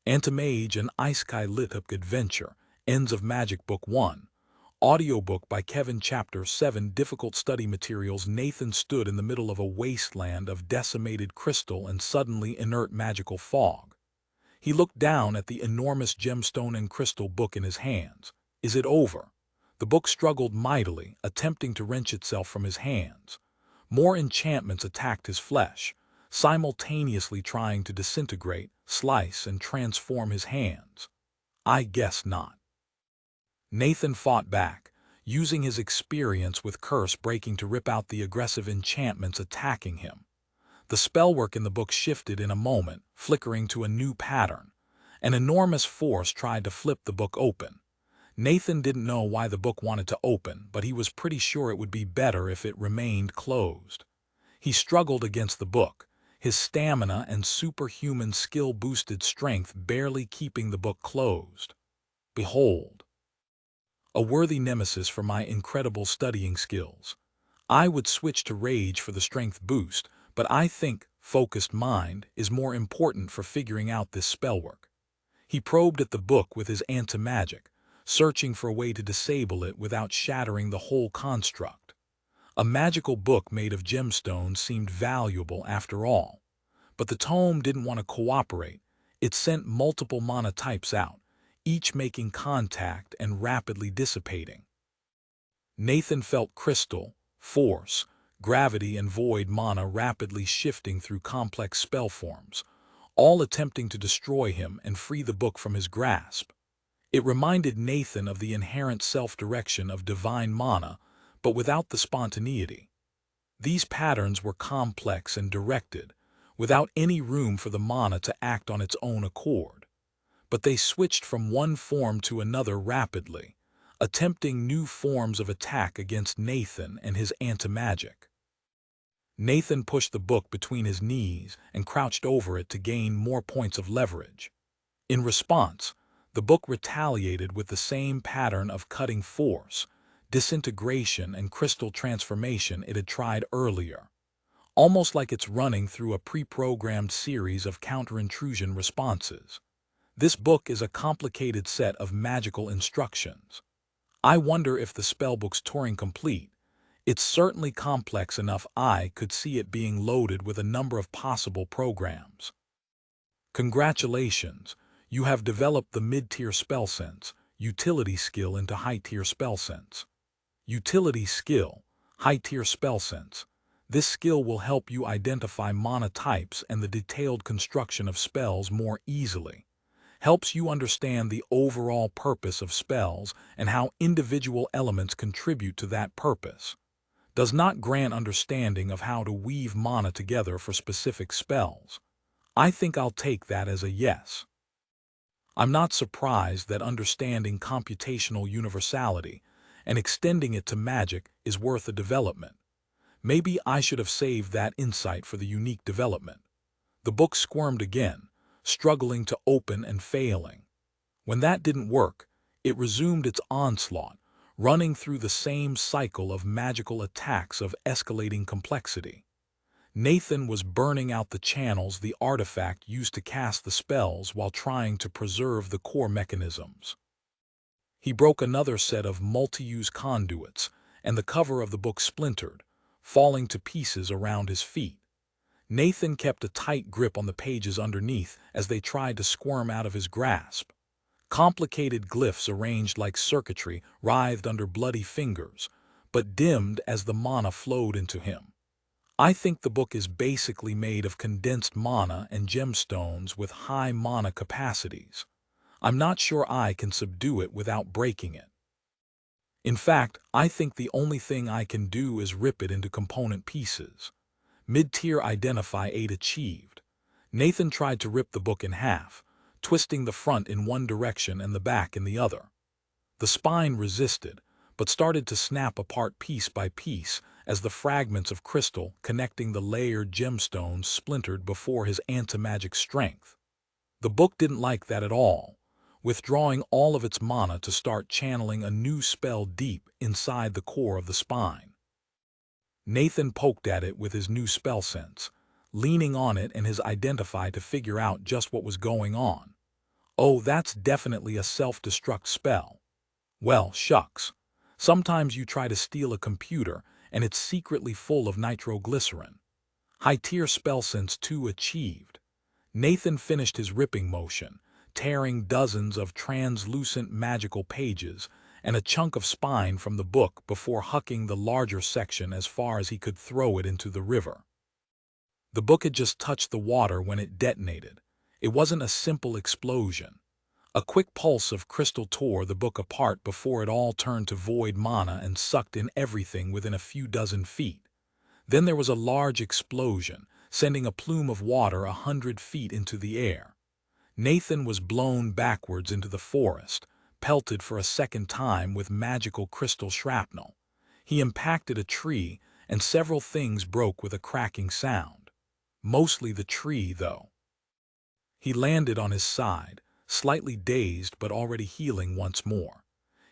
Antimage and Isekai LitRPG Adventure, Ends of Magic Book 1. Audiobook by Kevin Chapter 7 Difficult Study Materials. Nathan stood in the middle of a wasteland of decimated crystal and suddenly inert magical fog. He looked down at the enormous gemstone and crystal book in his hands. Is it over? The book struggled mightily, attempting to wrench itself from his hands. More enchantments attacked his flesh, simultaneously trying to disintegrate, slice, and transform his hands. I guess not. Nathan fought back, using his experience with curse breaking to rip out the aggressive enchantments attacking him. The spellwork in the book shifted in a moment, flickering to a new pattern. An enormous force tried to flip the book open. Nathan didn't know why the book wanted to open, but he was pretty sure it would be better if it remained closed. He struggled against the book, his stamina and superhuman skill-boosted strength barely keeping the book closed. Behold, a worthy nemesis for my incredible studying skills. I would switch to rage for the strength boost, but I think focused mind is more important for figuring out this spellwork. He probed at the book with his antimagic, searching for a way to disable it without shattering the whole construct. A magical book made of gemstones seemed valuable after all. But the tome didn't want to cooperate. It sent multiple mana types out, each making contact and rapidly dissipating. Nathan felt crystal, force, gravity, and void mana rapidly shifting through complex spell forms, all attempting to destroy him and free the book from his grasp. It reminded Nathan of the inherent self-direction of divine mana, but without the spontaneity. These patterns were complex and directed, without any room for the mana to act on its own accord. But they switched from one form to another rapidly, attempting new forms of attack against Nathan and his antimagic. Nathan pushed the book between his knees and crouched over it to gain more points of leverage. In response, the book retaliated with the same pattern of cutting force, disintegration, and crystal transformation it had tried earlier, almost like it's running through a pre-programmed series of counter-intrusion responses. This book is a complicated set of magical instructions. I wonder if the spellbook's Turing complete. It's certainly complex enough I could see it being loaded with a number of possible programs. Congratulations, you have developed the mid-tier spell sense, utility skill into high-tier spell sense. Utility skill, high-tier spell sense. This skill will help you identify mana types and the detailed construction of spells more easily. Helps you understand the overall purpose of spells and how individual elements contribute to that purpose. Does not grant understanding of how to weave mana together for specific spells. I think I'll take that as a yes. I'm not surprised that understanding computational universality and extending it to magic is worth a development. Maybe I should have saved that insight for the unique development. The book squirmed again, struggling to open and failing. When that didn't work, it resumed its onslaught, running through the same cycle of magical attacks of escalating complexity. Nathan was burning out the channels the artifact used to cast the spells while trying to preserve the core mechanisms. He broke another set of multi-use conduits, and the cover of the book splintered, falling to pieces around his feet. Nathan kept a tight grip on the pages underneath as they tried to squirm out of his grasp. Complicated glyphs arranged like circuitry writhed under bloody fingers, but dimmed as the mana flowed into him. I think the book is basically made of condensed mana and gemstones with high mana capacities. I'm not sure I can subdue it without breaking it. In fact, I think the only thing I can do is rip it into component pieces. Mid-tier identify 8 achieved. Nathan tried to rip the book in half, twisting the front in one direction and the back in the other. The spine resisted, but started to snap apart piece by piece as the fragments of crystal connecting the layered gemstones splintered before his antimagic strength. The book didn't like that at all, withdrawing all of its mana to start channeling a new spell deep inside the core of the spine. Nathan poked at it with his new spell sense, leaning on it and his identify to figure out just what was going on. Oh, that's definitely a self-destruct spell. Well, shucks. Sometimes you try to steal a computer and it's secretly full of nitroglycerin. High-tier spell sense 2 achieved. Nathan finished his ripping motion, tearing dozens of translucent magical pages and a chunk of spine from the book before hucking the larger section as far as he could throw it into the river. The book had just touched the water when it detonated. It wasn't a simple explosion. A quick pulse of crystal tore the book apart before it all turned to void mana and sucked in everything within a few dozen feet. Then there was a large explosion, sending a plume of water 100 feet into the air. Nathan was blown backwards into the forest, pelted for a second time with magical crystal shrapnel. He impacted a tree, and several things broke with a cracking sound. Mostly the tree, though. He landed on his side, slightly dazed but already healing once more.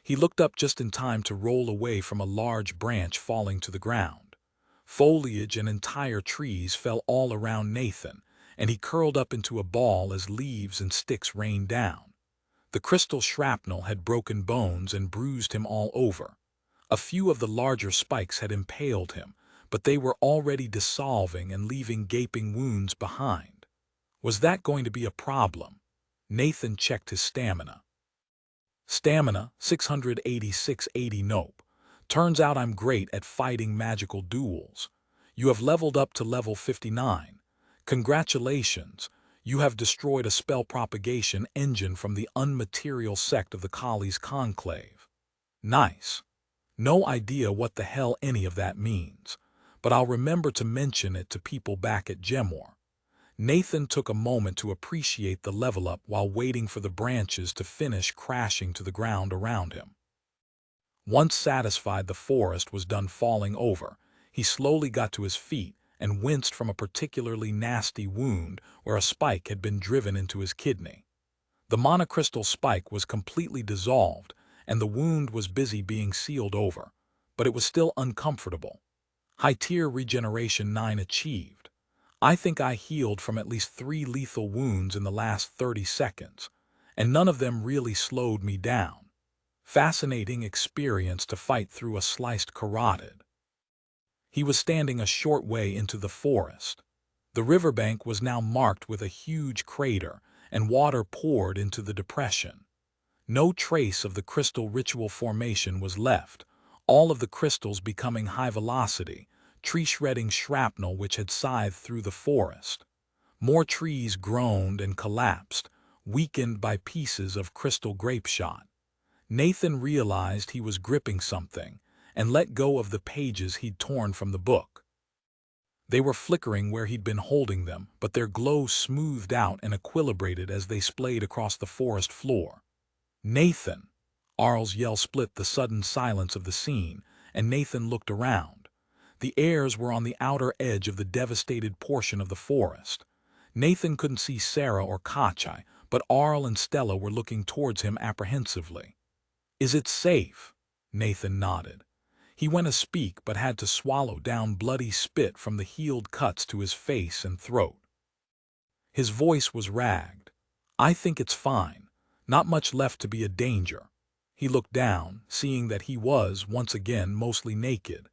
He looked up just in time to roll away from a large branch falling to the ground. Foliage and entire trees fell all around Nathan, and he curled up into a ball as leaves and sticks rained down. The crystal shrapnel had broken bones and bruised him all over. A few of the larger spikes had impaled him, but they were already dissolving and leaving gaping wounds behind. Was that going to be a problem? Nathan checked his stamina. Stamina, 68680. Nope. Turns out I'm great at fighting magical duels. You have leveled up to level 59. Congratulations, you have destroyed a spell propagation engine from the unmaterial sect of the Kali's Conclave. Nice. No idea what the hell any of that means, but I'll remember to mention it to people back at Gemor. Nathan took a moment to appreciate the level up while waiting for the branches to finish crashing to the ground around him. Once satisfied the forest was done falling over, he slowly got to his feet and winced from a particularly nasty wound where a spike had been driven into his kidney. The monocrystal spike was completely dissolved and the wound was busy being sealed over, but it was still uncomfortable. High-tier regeneration 9 achieved. I think I healed from at least 3 lethal wounds in the last 30 seconds, and none of them really slowed me down. Fascinating experience to fight through a sliced carotid. He was standing a short way into the forest. The riverbank was now marked with a huge crater, and water poured into the depression. No trace of the crystal ritual formation was left, all of the crystals becoming high-velocity, tree-shredding shrapnel which had scythed through the forest. More trees groaned and collapsed, weakened by pieces of crystal grapeshot. Nathan realized he was gripping something and let go of the pages he'd torn from the book. They were flickering where he'd been holding them, but their glow smoothed out and equilibrated as they splayed across the forest floor. "Nathan!" Arl's yell split the sudden silence of the scene, and Nathan looked around. The heirs were on the outer edge of the devastated portion of the forest. Nathan couldn't see Sarah or Kachai, but Arl and Stella were looking towards him apprehensively. "Is it safe?" Nathan nodded. He went to speak but had to swallow down bloody spit from the healed cuts to his face and throat. His voice was ragged. "I think it's fine. Not much left to be a danger." He looked down, seeing that he was, once again, mostly naked.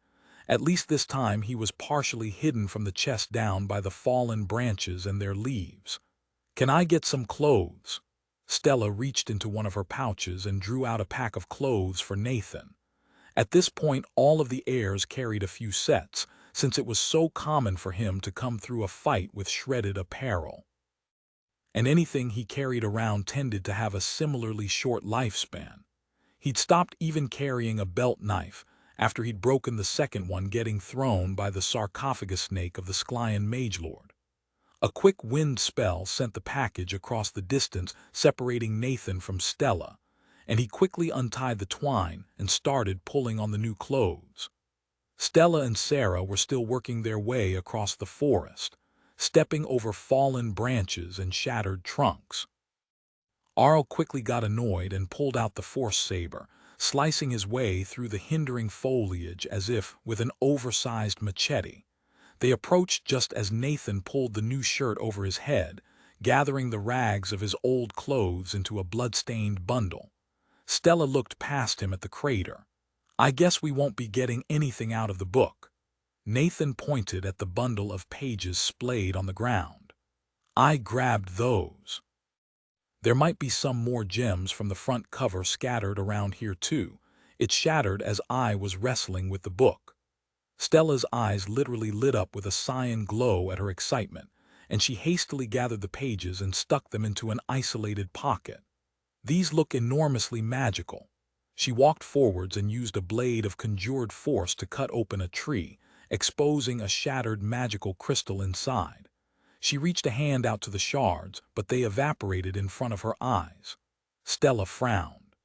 At least this time he was partially hidden from the chest down by the fallen branches and their leaves. "Can I get some clothes?" Stella reached into one of her pouches and drew out a pack of clothes for Nathan. At this point all of the heirs carried a few sets, since it was so common for him to come through a fight with shredded apparel. And anything he carried around tended to have a similarly short lifespan. He'd stopped even carrying a belt knife after he'd broken the second one getting thrown by the sarcophagus snake of the Sklian magelord. A quick wind spell sent the package across the distance separating Nathan from Stella, and he quickly untied the twine and started pulling on the new clothes. Stella and Sarah were still working their way across the forest, stepping over fallen branches and shattered trunks. Arl quickly got annoyed and pulled out the force saber, slicing his way through the hindering foliage as if with an oversized machete. They approached just as Nathan pulled the new shirt over his head, gathering the rags of his old clothes into a blood-stained bundle. Stella looked past him at the crater. "I guess we won't be getting anything out of the book." Nathan pointed at the bundle of pages splayed on the ground. "I grabbed those. There might be some more gems from the front cover scattered around here too." It shattered as I was wrestling with the book. Stella's eyes literally lit up with a cyan glow at her excitement, and she hastily gathered the pages and stuck them into an isolated pocket. "These look enormously magical." She walked forwards and used a blade of conjured force to cut open a tree, exposing a shattered magical crystal inside. She reached a hand out to the shards, but they evaporated in front of her eyes. Stella frowned.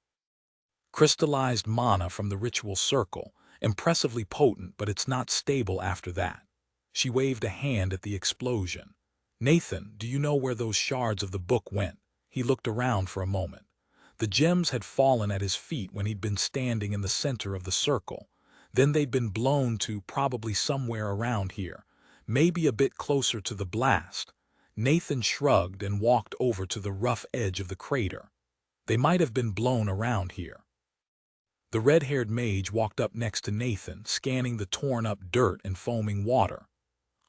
"Crystallized mana from the ritual circle. Impressively potent, but it's not stable after that." She waved a hand at the explosion. "Nathan, do you know where those shards of the book went?" He looked around for a moment. The gems had fallen at his feet when he'd been standing in the center of the circle. Then they'd been blown to probably somewhere around here, maybe a bit closer to the blast. Nathan shrugged and walked over to the rough edge of the crater. "They might have been blown around here." The red-haired mage walked up next to Nathan, scanning the torn-up dirt and foaming water.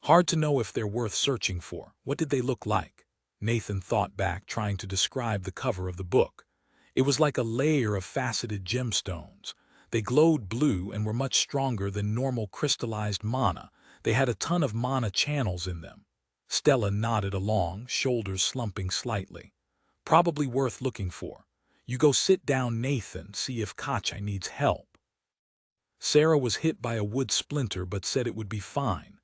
"Hard to know if they're worth searching for. What did they look like?" Nathan thought back, trying to describe the cover of the book. It was like a layer of faceted gemstones. They glowed blue and were much stronger than normal crystallized mana. They had a ton of mana channels in them. Stella nodded along, shoulders slumping slightly. "Probably worth looking for. You go sit down, Nathan, see if Kachai needs help." Sarah was hit by a wood splinter but said it would be fine.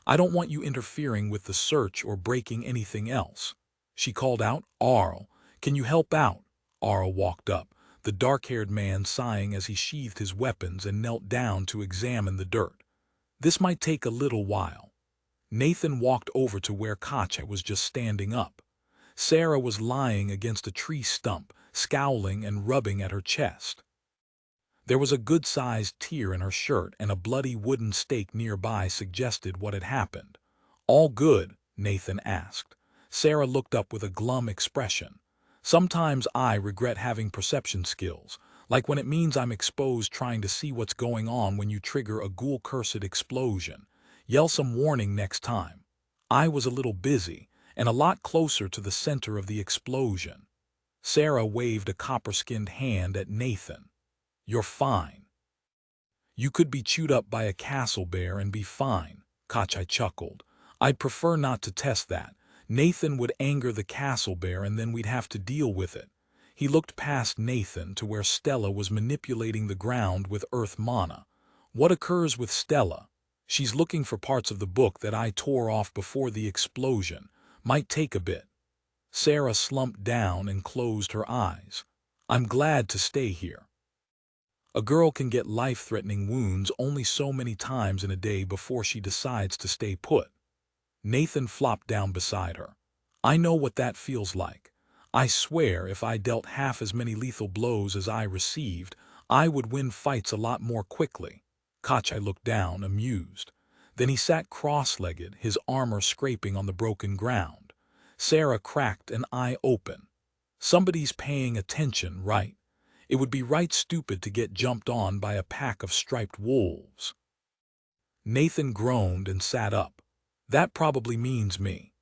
"I don't want you interfering with the search or breaking anything else." She called out, "Arl, can you help out?" Arl walked up, the dark-haired man sighing as he sheathed his weapons and knelt down to examine the dirt. "This might take a little while." Nathan walked over to where Kachai was just standing up. Sarah was lying against a tree stump, scowling and rubbing at her chest. There was a good-sized tear in her shirt, and a bloody wooden stake nearby suggested what had happened. "All good?" Nathan asked. Sarah looked up with a glum expression. "Sometimes I regret having perception skills, like when it means I'm exposed trying to see what's going on when you trigger a ghoul-cursed explosion. Yell some warning next time." I was a little busy, and a lot closer to the center of the explosion. Sarah waved a copper-skinned hand at Nathan. "You're fine." "You could be chewed up by a castle bear and be fine," Kachai chuckled. "I'd prefer not to test that. Nathan would anger the castle bear and then we'd have to deal with it." He looked past Nathan to where Stella was manipulating the ground with earth mana. "What occurs with Stella?" "She's looking for parts of the book that I tore off before the explosion. Might take a bit." Sarah slumped down and closed her eyes. "I'm glad to stay here." A girl can get life-threatening wounds only so many times in a day before she decides to stay put. Nathan flopped down beside her. "I know what that feels like. I swear if I dealt half as many lethal blows as I received, I would win fights a lot more quickly." Kachai looked down, amused. Then he sat cross-legged, his armor scraping on the broken ground. Sarah cracked an eye open. "Somebody's paying attention, right? It would be right stupid to get jumped on by a pack of striped wolves." Nathan groaned and sat up. "That probably means me."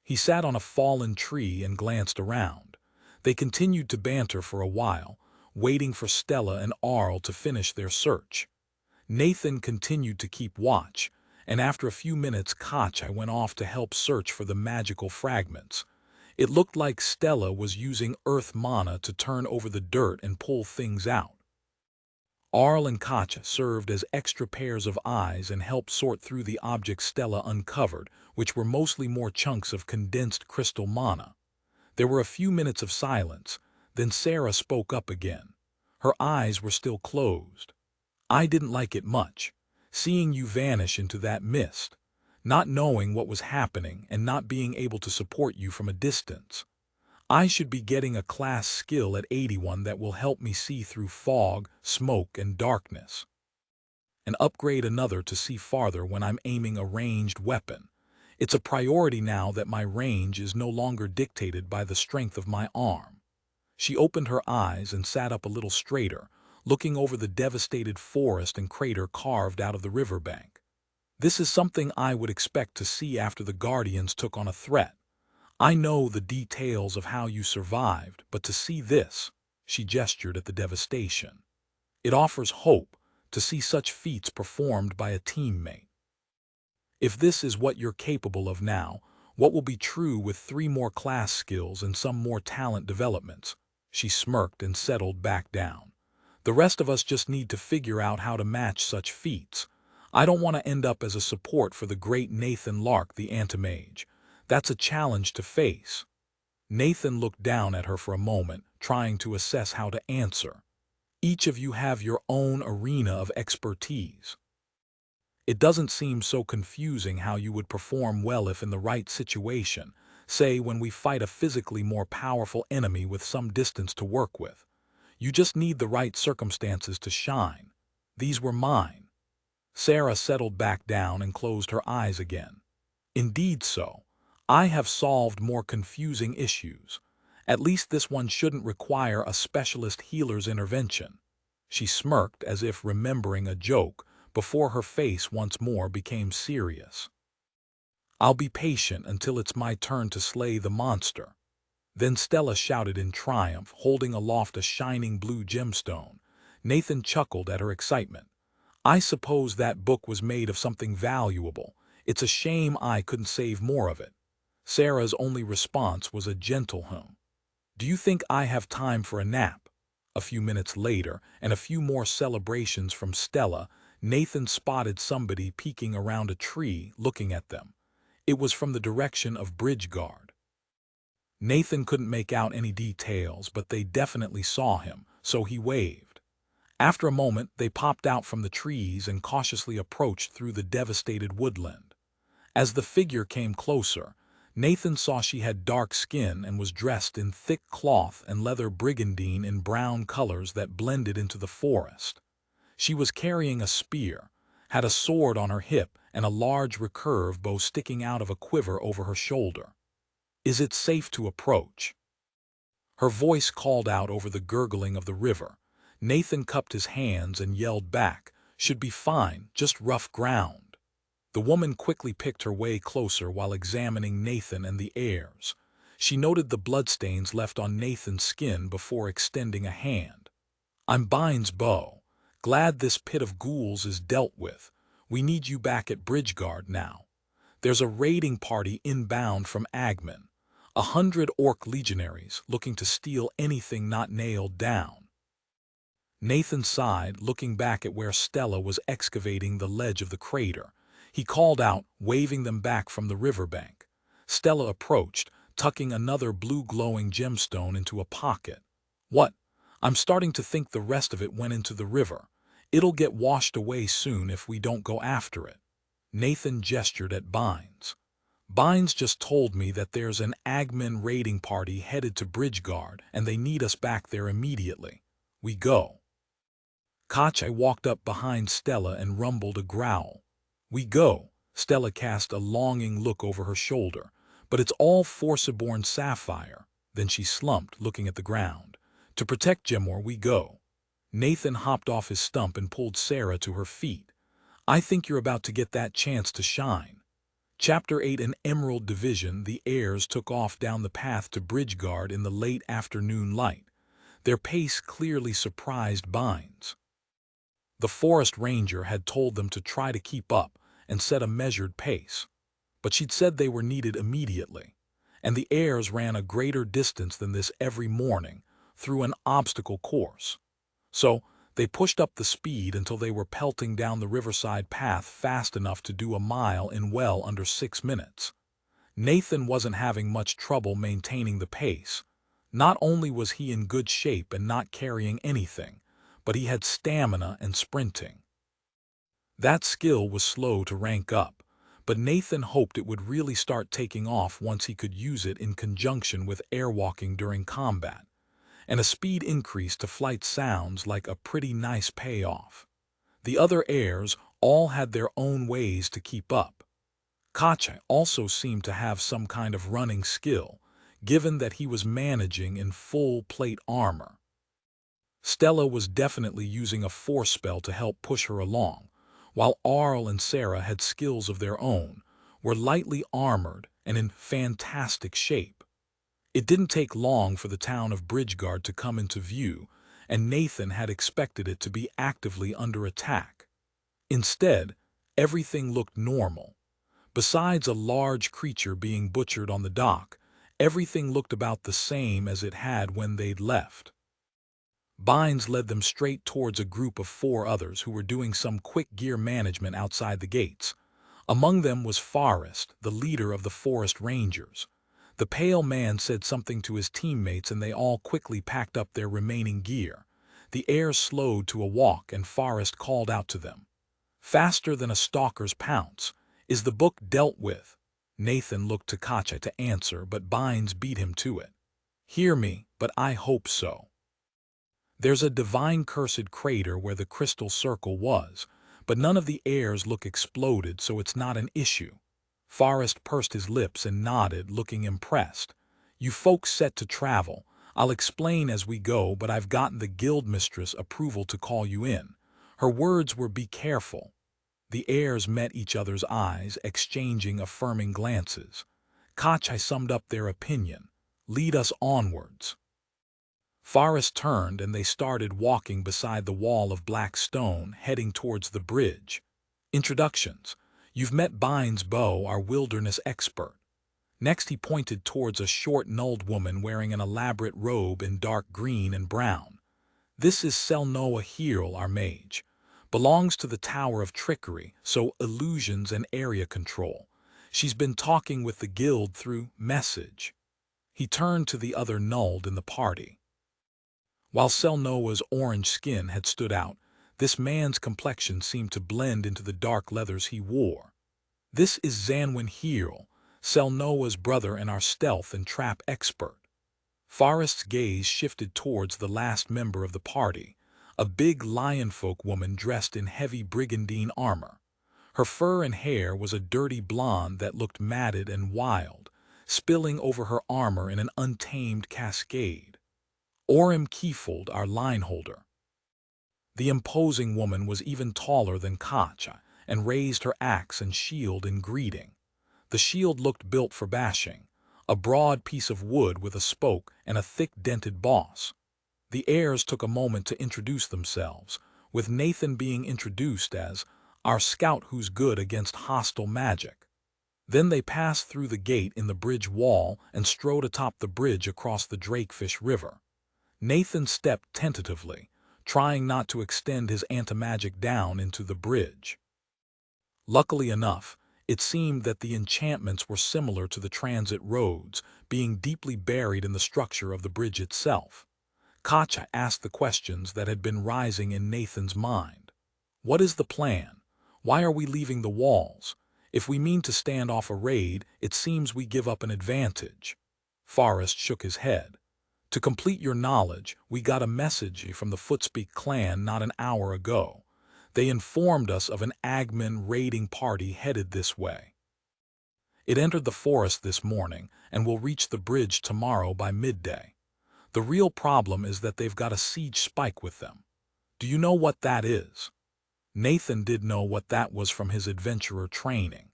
He sat on a fallen tree and glanced around. They continued to banter for a while, waiting for Stella and Arl to finish their search. Nathan continued to keep watch, and after a few minutes Kachai went off to help search for the magical fragments. It looked like Stella was using earth mana to turn over the dirt and pull things out. Arl and Kachai served as extra pairs of eyes and helped sort through the objects Stella uncovered, which were mostly more chunks of condensed crystal mana. There were a few minutes of silence, then Sarah spoke up again. Her eyes were still closed. "I didn't like it much, seeing you vanish into that mist, not knowing what was happening and not being able to support you from a distance. I should be getting a class skill at 81 that will help me see through fog, smoke, and darkness. And upgrade another to see farther when I'm aiming a ranged weapon. It's a priority now that my range is no longer dictated by the strength of my arm. She opened her eyes and sat up a little straighter, looking over the devastated forest and crater carved out of the riverbank. This is something I would expect to see after the Guardians took on a threat. I know the details of how you survived, but to see this, she gestured at the devastation. It offers hope to see such feats performed by a teammate. If this is what you're capable of now, what will be true with 3 more class skills and some more talent developments? She smirked and settled back down. The rest of us just need to figure out how to match such feats. I don't want to end up as a support for the great Nathan Lark, the Antimage. That's a challenge to face. Nathan looked down at her for a moment, trying to assess how to answer. Each of you have your own arena of expertise. It doesn't seem so confusing how you would perform well if in the right situation, say when we fight a physically more powerful enemy with some distance to work with. You just need the right circumstances to shine. These were mine. Sarah settled back down and closed her eyes again. Indeed so. I have solved more confusing issues. At least this one shouldn't require a specialist healer's intervention. She smirked as if remembering a joke before her face once more became serious. I'll be patient until it's my turn to slay the monster. Then Stella shouted in triumph, holding aloft a shining blue gemstone. Nathan chuckled at her excitement. I suppose that book was made of something valuable. It's a shame I couldn't save more of it. Sarah's only response was a gentle hum. Do you think I have time for a nap? A few minutes later, and a few more celebrations from Stella, Nathan spotted somebody peeking around a tree, looking at them. It was from the direction of Bridgeguard. Nathan couldn't make out any details, but they definitely saw him, so he waved. After a moment, they popped out from the trees and cautiously approached through the devastated woodland. As the figure came closer, Nathan saw she had dark skin and was dressed in thick cloth and leather brigandine in brown colors that blended into the forest. She was carrying a spear, had a sword on her hip, and a large recurve bow sticking out of a quiver over her shoulder. Is it safe to approach? Her voice called out over the gurgling of the river. Nathan cupped his hands and yelled back, "Should be fine, just rough ground." The woman quickly picked her way closer while examining Nathan and the heirs. She noted the bloodstains left on Nathan's skin before extending a hand. I'm Bine's bow. Glad this pit of ghouls is dealt with. We need you back at Bridgeguard now. There's a raiding party inbound from Agman. 100 orc legionaries looking to steal anything not nailed down. Nathan sighed, looking back at where Stella was excavating the ledge of the crater. He called out, waving them back from the riverbank. Stella approached, tucking another blue-glowing gemstone into a pocket. What? I'm starting to think the rest of it went into the river. It'll get washed away soon if we don't go after it. Nathan gestured at Bynes. Bynes just told me that there's an Agman raiding party headed to Bridgeguard, and they need us back there immediately. We go. Kache walked up behind Stella and rumbled a growl. We go. Stella cast a longing look over her shoulder. But it's all Forceborn Sapphire. Then she slumped, looking at the ground. To protect Gemor, we go. Nathan hopped off his stump and pulled Sarah to her feet. I think you're about to get that chance to shine. Chapter 8 An Emerald Division. The heirs took off down the path to Bridgeguard in the late afternoon light. Their pace clearly surprised Bynes. The forest ranger had told them to try to keep up and set a measured pace, but she'd said they were needed immediately, and the heirs ran a greater distance than this every morning through an obstacle course. So they pushed up the speed until they were pelting down the riverside path fast enough to do a mile in well under 6 minutes. Nathan wasn't having much trouble maintaining the pace. Not only was he in good shape and not carrying anything, but he had stamina and sprinting. That skill was slow to rank up, but Nathan hoped it would really start taking off once he could use it in conjunction with airwalking during combat, and a speed increase to flight sounds like a pretty nice payoff. The other heirs all had their own ways to keep up. Kache also seemed to have some kind of running skill, given that he was managing in full plate armor. Stella was definitely using a force spell to help push her along, while Arl and Sarah had skills of their own, were lightly armored and in fantastic shape. It didn't take long for the town of Bridgeguard to come into view, and Nathan had expected it to be actively under attack. Instead, everything looked normal. Besides a large creature being butchered on the dock, everything looked about the same as it had when they'd left. Bynes led them straight towards a group of 4 others who were doing some quick gear management outside the gates. Among them was Forrest, the leader of the forest rangers. The pale man said something to his teammates and they all quickly packed up their remaining gear. The air slowed to a walk and Forrest called out to them. "Faster than a stalker's pounce. Is the book dealt with?" Nathan looked to Kache to answer, but Bynes beat him to it. "Hear me, but I hope so. There's a divine cursed crater where the crystal circle was, but none of the heirs look exploded, so it's not an issue." Forrest pursed his lips and nodded, looking impressed. "You folks set to travel. I'll explain as we go, but I've gotten the guildmistress approval to call you in." Her words were, "Be careful." The heirs met each other's eyes, exchanging affirming glances. Kache summed up their opinion. "Lead us onwards." Forrest turned and they started walking beside the wall of black stone, heading towards the bridge. Introductions. You've met Bynes Bow, our wilderness expert. Next he pointed towards a short nulled woman wearing an elaborate robe in dark green and brown. "This is Selnoa Heal, our mage. Belongs to the Tower of Trickery, so illusions and area control. She's been talking with the guild through message." He turned to the other nulled in the party. While Selnoa's orange skin had stood out, this man's complexion seemed to blend into the dark leathers he wore. "This is Zanwin Heal, Selnoa's brother and our stealth and trap expert." Forrest's gaze shifted towards the last member of the party, a big lionfolk woman dressed in heavy brigandine armor. Her fur and hair was a dirty blonde that looked matted and wild, spilling over her armor in an untamed cascade. Orem Kiefold, our lineholder. The imposing woman was even taller than Kache and raised her axe and shield in greeting. The shield looked built for bashing, a broad piece of wood with a spoke and a thick dented boss. The heirs took a moment to introduce themselves, with Nathan being introduced as our scout who's good against hostile magic. Then they passed through the gate in the bridge wall and strode atop the bridge across the Drakefish River. Nathan stepped tentatively, trying not to extend his antimagic down into the bridge. Luckily enough, it seemed that the enchantments were similar to the transit roads, being deeply buried in the structure of the bridge itself. Kache asked the questions that had been rising in Nathan's mind. "What is the plan? Why are we leaving the walls? If we mean to stand off a raid, it seems we give up an advantage." Forrest shook his head. "To complete your knowledge, we got a message from the Footspeak clan not an hour ago. They informed us of an Agman raiding party headed this way. It entered the forest this morning and will reach the bridge tomorrow by midday. The real problem is that they've got a siege spike with them. Do you know what that is?" Nathan did know what that was from his adventurer training.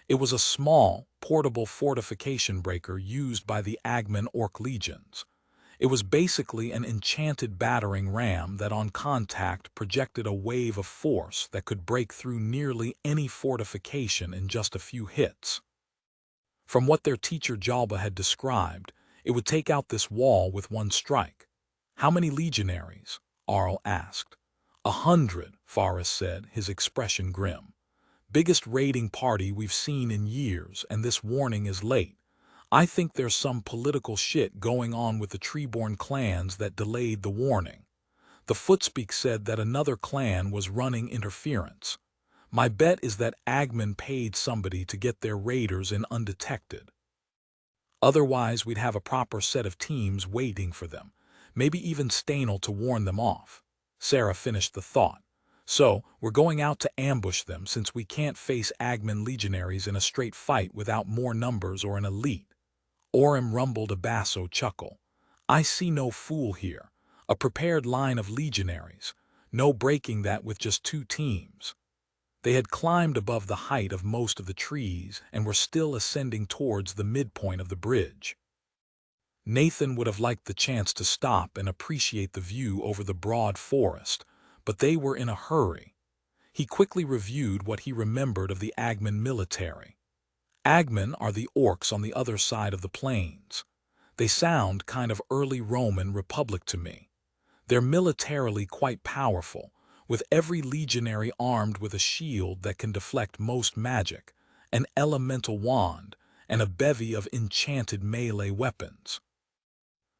It was a small, portable fortification breaker used by the Agman Orc legions. It was basically an enchanted battering ram that on contact projected a wave of force that could break through nearly any fortification in just a few hits. From what their teacher Jalba had described, it would take out this wall with one strike. "How many legionaries?" Arl asked. 100, Forrest said, his expression grim. "Biggest raiding party we've seen in years, and this warning is late. I think there's some political shit going on with the Treeborn clans that delayed the warning. The Footspeak said that another clan was running interference. My bet is that Agman paid somebody to get their raiders in undetected. Otherwise, we'd have a proper set of teams waiting for them, maybe even Stanel to warn them off." Sarah finished the thought. So, we're going out to ambush them since we can't face Agman legionaries in a straight fight without more numbers or an elite. Orem rumbled a basso chuckle. I see no fool here. A prepared line of legionaries. No breaking that with just 2 teams. They had climbed above the height of most of the trees and were still ascending towards the midpoint of the bridge. Nathan would have liked the chance to stop and appreciate the view over the broad forest, but they were in a hurry. He quickly reviewed what he remembered of the Agman military. Agman are the orcs on the other side of the plains. They sound kind of early Roman Republic to me. They're militarily quite powerful, with every legionary armed with a shield that can deflect most magic, an elemental wand, and a bevy of enchanted melee weapons.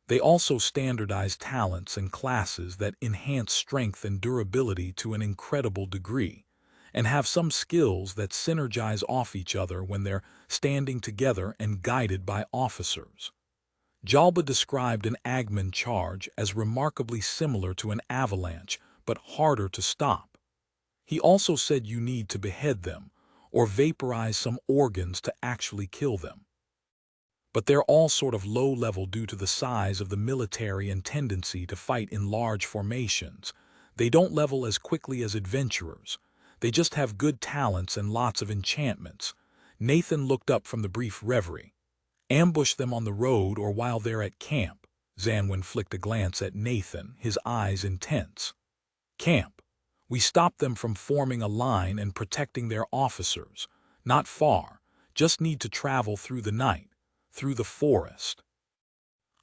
They also standardize talents and classes that enhance strength and durability to an incredible degree, and have some skills that synergize off each other when they're standing together and guided by officers. Jalba described an Agman charge as remarkably similar to an avalanche, but harder to stop. He also said you need to behead them, or vaporize some organs to actually kill them. But they're all sort of low-level due to the size of the military and tendency to fight in large formations. They don't level as quickly as adventurers. They just have good talents and lots of enchantments. Nathan looked up from the brief reverie. Ambush them on the road or while they're at camp. Zanwin flicked a glance at Nathan, his eyes intense. Camp. We stop them from forming a line and protecting their officers. Not far. Just need to travel through the night. Through the forest.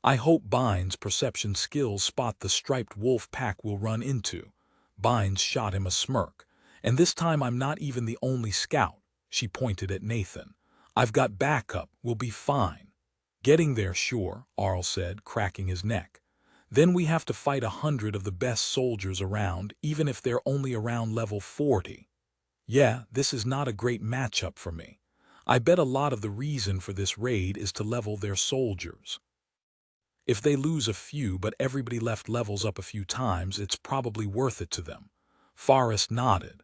I hope Bynes' perception skills spot the striped wolf pack we'll run into. Bynes shot him a smirk. And this time I'm not even the only scout. She pointed at Nathan. I've got backup, we'll be fine. Getting there, sure, Arl said, cracking his neck. Then we have to fight 100 of the best soldiers around, even if they're only around level 40. Yeah, this is not a great matchup for me. I bet a lot of the reason for this raid is to level their soldiers. If they lose a few but everybody left levels up a few times, it's probably worth it to them. Forrest nodded.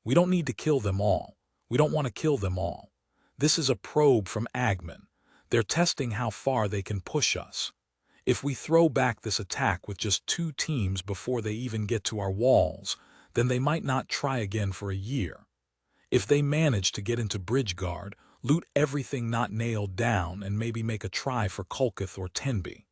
We don't need to kill them all. We don't want to kill them all. This is a probe from Agman. They're testing how far they can push us. If we throw back this attack with just 2 teams before they even get to our walls, then they might not try again for a year. If they manage to get into Bridgeguard, loot everything not nailed down and maybe make a try for Kulkith or Tenby.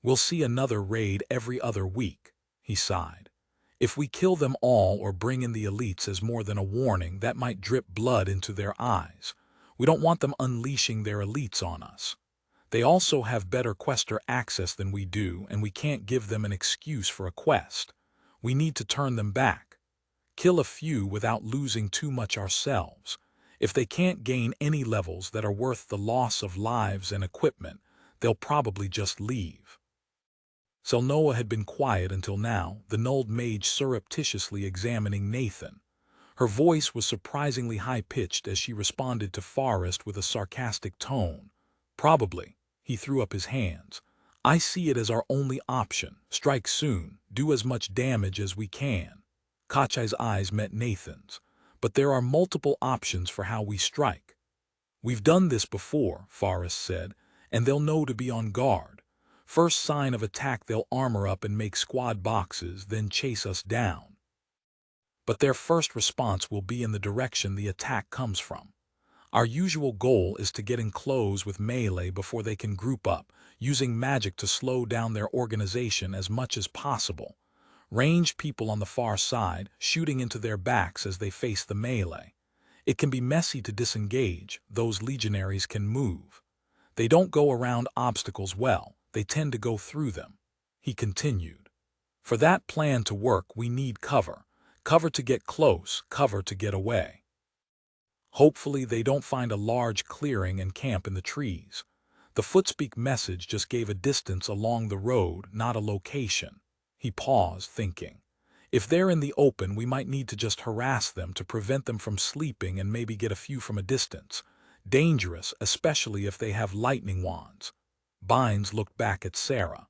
We'll see another raid every other week, he sighed. If we kill them all or bring in the elites as more than a warning, that might drip blood into their eyes. We don't want them unleashing their elites on us. They also have better quester access than we do, and we can't give them an excuse for a quest. We need to turn them back. Kill a few without losing too much ourselves. If they can't gain any levels that are worth the loss of lives and equipment, they'll probably just leave. Selnoa had been quiet until now, the nulled mage surreptitiously examining Nathan. Her voice was surprisingly high-pitched as she responded to Forrest with a sarcastic tone. Probably. He threw up his hands. I see it as our only option. Strike soon. Do as much damage as we can. Kachai's eyes met Nathan's. But there are multiple options for how we strike. We've done this before, Forrest said, and they'll know to be on guard. First sign of attack they'll armor up and make squad boxes, then chase us down. But their first response will be in the direction the attack comes from. Our usual goal is to get in close with melee before they can group up, using magic to slow down their organization as much as possible. Ranged people on the far side, shooting into their backs as they face the melee. It can be messy to disengage, those legionaries can move. They don't go around obstacles well, they tend to go through them. He continued. For that plan to work we need cover. Cover to get close, cover to get away. Hopefully they don't find a large clearing and camp in the trees. The footspeak message just gave a distance along the road, not a location. He paused, thinking. If they're in the open, we might need to just harass them to prevent them from sleeping and maybe get a few from a distance. Dangerous, especially if they have lightning wands. Bynes looked back at Sarah.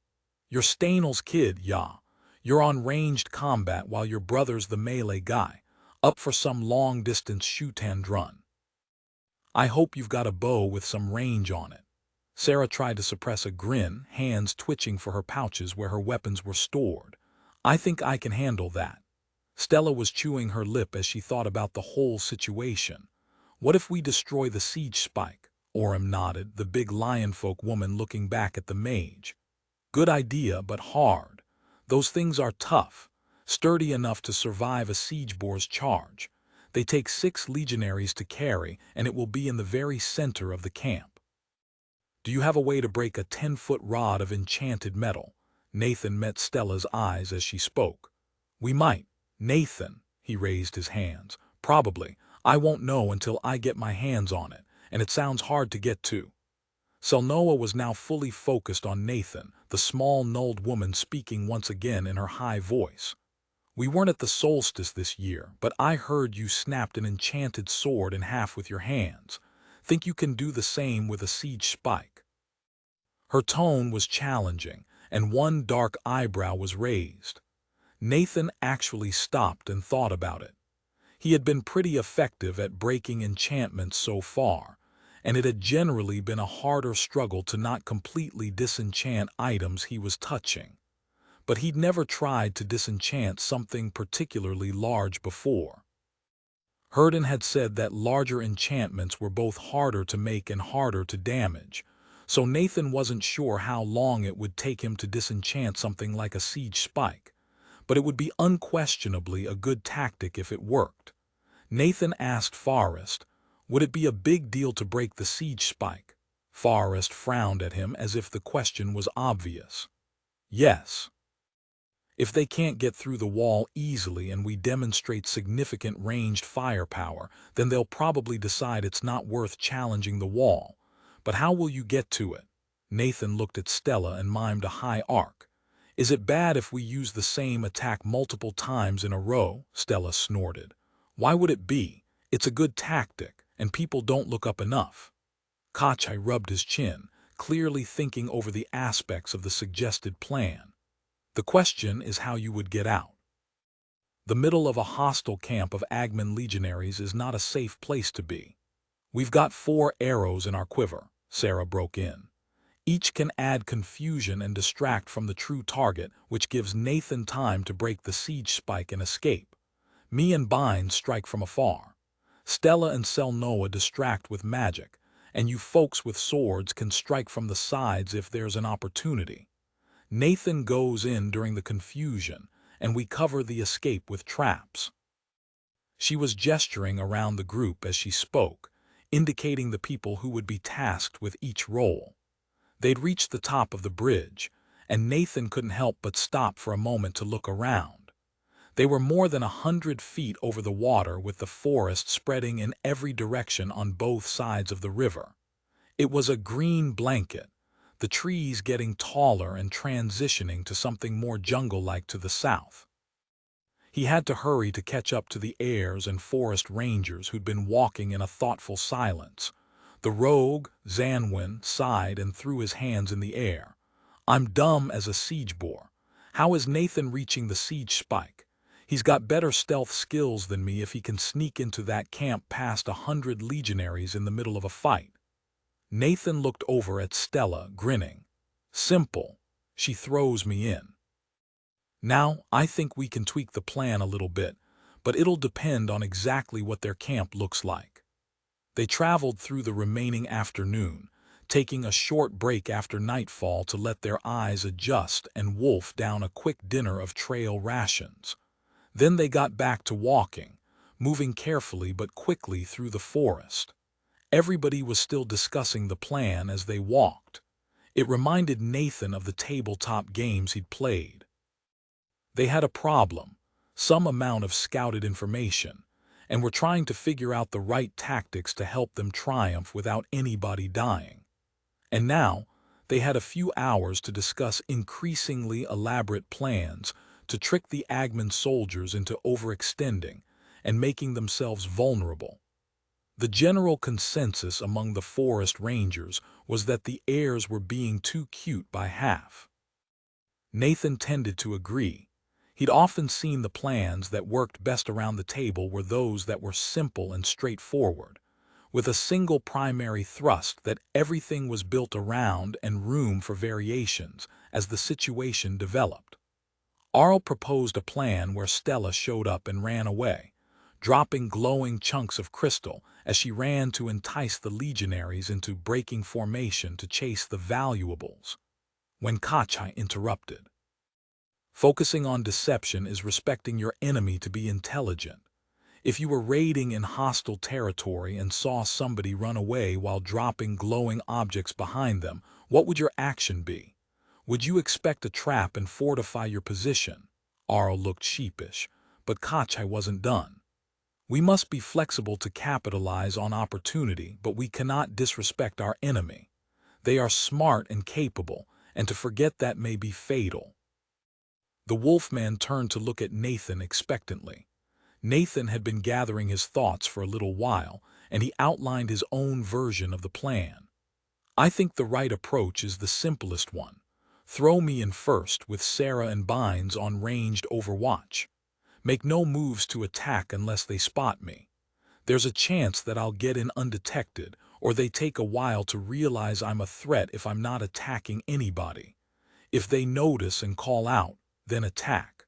You're Stainel's kid, ya. You're on ranged combat while your brother's the melee guy, up for some long-distance shoot-and run. I hope you've got a bow with some range on it. Sarah tried to suppress a grin, hands twitching for her pouches where her weapons were stored. I think I can handle that. Stella was chewing her lip as she thought about the whole situation. What if we destroy the siege spike? Orem nodded, the big lionfolk woman looking back at the mage. Good idea, but hard. Those things are tough, sturdy enough to survive a siege boar's charge. They take 6 legionaries to carry, and it will be in the very center of the camp. Do you have a way to break a 10-foot rod of enchanted metal? Nathan met Stella's eyes as she spoke. We might. Nathan, he raised his hands. Probably. I won't know until I get my hands on it, and it sounds hard to get to. Selnoa was now fully focused on Nathan, the small gnolled woman speaking once again in her high voice. We weren't at the solstice this year, but I heard you snapped an enchanted sword in half with your hands. Think you can do the same with a siege spike? Her tone was challenging, and one dark eyebrow was raised. Nathan actually stopped and thought about it. He had been pretty effective at breaking enchantments so far, and it had generally been a harder struggle to not completely disenchant items he was touching. But he'd never tried to disenchant something particularly large before. Herden had said that larger enchantments were both harder to make and harder to damage, so Nathan wasn't sure how long it would take him to disenchant something like a siege spike, but it would be unquestionably a good tactic if it worked. Nathan asked Forrest, would it be a big deal to break the siege spike? Forrest frowned at him as if the question was obvious. Yes. If they can't get through the wall easily and we demonstrate significant ranged firepower, then they'll probably decide it's not worth challenging the wall. But how will you get to it? Nathan looked at Stella and mimed a high arc. Is it bad if we use the same attack multiple times in a row? Stella snorted. Why would it be? It's a good tactic, and people don't look up enough. Kachai rubbed his chin, clearly thinking over the aspects of the suggested plan. The question is how you would get out. The middle of a hostile camp of Agman legionaries is not a safe place to be. We've got 4 arrows in our quiver, Sarah broke in. Each can add confusion and distract from the true target, which gives Nathan time to break the siege spike and escape. Me and Bind strike from afar. Stella and Selnoa distract with magic, and you folks with swords can strike from the sides if there's an opportunity. Nathan goes in during the confusion, and we cover the escape with traps. She was gesturing around the group as she spoke, indicating the people who would be tasked with each role. They'd reached the top of the bridge, and Nathan couldn't help but stop for a moment to look around. They were more than 100 feet over the water with the forest spreading in every direction on both sides of the river. It was a green blanket, the trees getting taller and transitioning to something more jungle-like to the south. He had to hurry to catch up to the heirs and forest rangers who'd been walking in a thoughtful silence. The rogue, Zanwin, sighed and threw his hands in the air. I'm dumb as a siege boar. How is Nathan reaching the siege spike? He's got better stealth skills than me if he can sneak into that camp past 100 legionaries in the middle of a fight. Nathan looked over at Stella, grinning. Simple. She throws me in. Now, I think we can tweak the plan a little bit, but it'll depend on exactly what their camp looks like. They traveled through the remaining afternoon, taking a short break after nightfall to let their eyes adjust and wolf down a quick dinner of trail rations. Then they got back to walking, moving carefully but quickly through the forest. Everybody was still discussing the plan as they walked. It reminded Nathan of the tabletop games he'd played. They had a problem, some amount of scouted information, and were trying to figure out the right tactics to help them triumph without anybody dying. And now, they had a few hours to discuss increasingly elaborate plans to trick the Agman soldiers into overextending and making themselves vulnerable. The general consensus among the forest rangers was that the heirs were being too cute by half. Nathan tended to agree. He'd often seen the plans that worked best around the table were those that were simple and straightforward, with a single primary thrust that everything was built around and room for variations as the situation developed. Arl proposed a plan where Stella showed up and ran away, dropping glowing chunks of crystal as she ran to entice the legionaries into breaking formation to chase the valuables. When Kachai interrupted. Focusing on deception is respecting your enemy to be intelligent. If you were raiding in hostile territory and saw somebody run away while dropping glowing objects behind them, what would your action be? Would you expect a trap and fortify your position? Arl looked sheepish, but Kachai wasn't done. We must be flexible to capitalize on opportunity, but we cannot disrespect our enemy. They are smart and capable, and to forget that may be fatal. The wolfman turned to look at Nathan expectantly. Nathan had been gathering his thoughts for a little while, and he outlined his own version of the plan. I think the right approach is the simplest one. Throw me in first with Sarah and Bynes on ranged overwatch. Make no moves to attack unless they spot me. There's a chance that I'll get in undetected, or they take a while to realize I'm a threat if I'm not attacking anybody. If they notice and call out, then attack.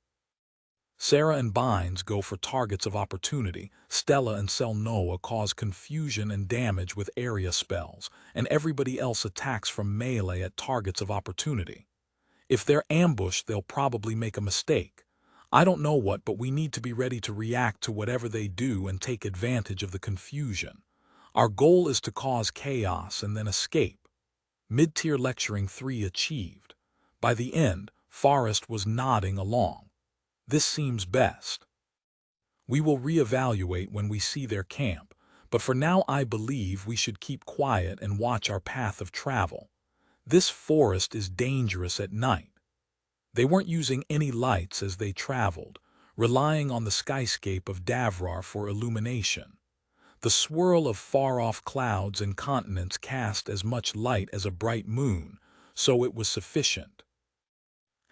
Sarah and Bynes go for targets of opportunity. Stella and Selnoa cause confusion and damage with area spells, and everybody else attacks from melee at targets of opportunity. If they're ambushed, they'll probably make a mistake. I don't know what, but we need to be ready to react to whatever they do and take advantage of the confusion. Our goal is to cause chaos and then escape. Mid-tier lecturing 3 achieved. By the end, Forrest was nodding along. This seems best. We will reevaluate when we see their camp, but for now I believe we should keep quiet and watch our path of travel. This forest is dangerous at night. They weren't using any lights as they traveled, relying on the skyscape of Davrar for illumination. The swirl of far-off clouds and continents cast as much light as a bright moon, so it was sufficient.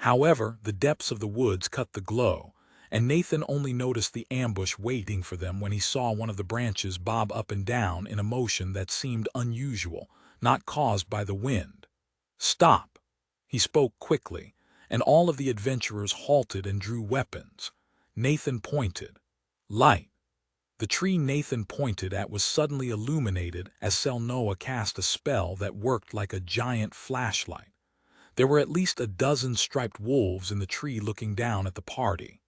However, the depths of the woods cut the glow, and Nathan only noticed the ambush waiting for them when he saw one of the branches bob up and down in a motion that seemed unusual, not caused by the wind. "Stop!" He spoke quickly, and all of the adventurers halted and drew weapons. Nathan pointed. Light. The tree Nathan pointed at was suddenly illuminated as Selnoa cast a spell that worked like a giant flashlight. There were at least a dozen striped wolves in the tree looking down at the party.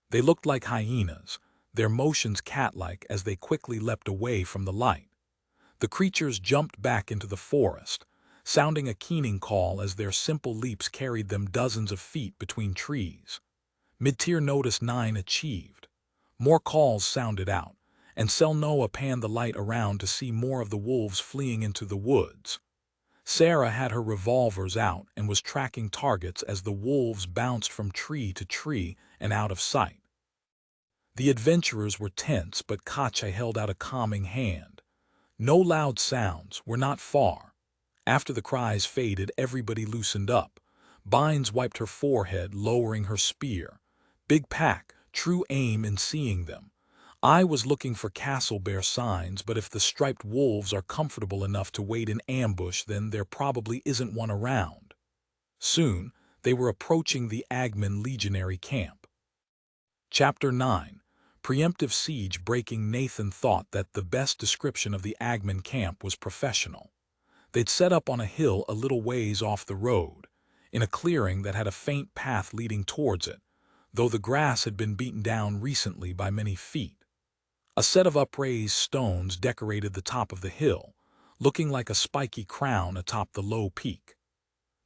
They looked like hyenas, their motions cat-like as they quickly leapt away from the light. The creatures jumped back into the forest, sounding a keening call as their simple leaps carried them dozens of feet between trees. Mid-tier notice 9 achieved. More calls sounded out, and Selnoa panned the light around to see more of the wolves fleeing into the woods. Sarah had her revolvers out and was tracking targets as the wolves bounced from tree to tree and out of sight. The adventurers were tense, but Kachai held out a calming hand. No loud sounds, we're not far. After the cries faded, everybody loosened up. Bynes wiped her forehead, lowering her spear. Big pack, true aim in seeing them. I was looking for castle bear signs, but if the striped wolves are comfortable enough to wait in ambush, then there probably isn't one around. Soon, they were approaching the Agman legionary camp. Chapter 9. Preemptive siege breaking. Nathan thought that the best description of the Agman camp was professional. They'd set up on a hill a little ways off the road, in a clearing that had a faint path leading towards it, though the grass had been beaten down recently by many feet. A set of upraised stones decorated the top of the hill, looking like a spiky crown atop the low peak.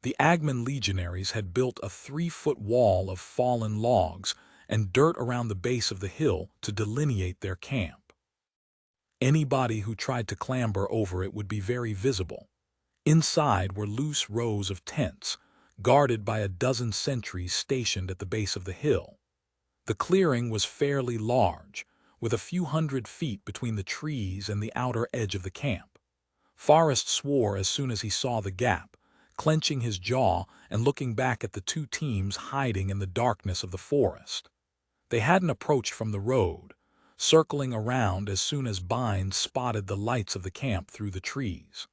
The Agman legionaries had built a 3-foot wall of fallen logs and dirt around the base of the hill to delineate their camp. Anybody who tried to clamber over it would be very visible. Inside were loose rows of tents, guarded by a dozen sentries stationed at the base of the hill. The clearing was fairly large, with a few hundred feet between the trees and the outer edge of the camp. Forrest swore as soon as he saw the gap, clenching his jaw and looking back at the two teams hiding in the darkness of the forest. They hadn't approached from the road, circling around as soon as Bynes spotted the lights of the camp through the trees.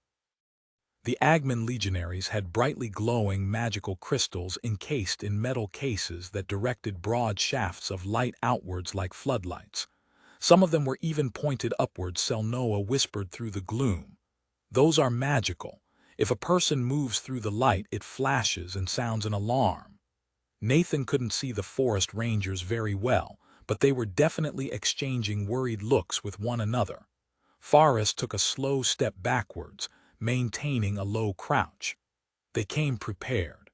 The Agman legionaries had brightly glowing magical crystals encased in metal cases that directed broad shafts of light outwards like floodlights. Some of them were even pointed upwards, Selnoa whispered through the gloom. Those are magical. If a person moves through the light, it flashes and sounds an alarm. Nathan couldn't see the forest rangers very well, but they were definitely exchanging worried looks with one another. Forrest took a slow step backwards, maintaining a low crouch. They came prepared.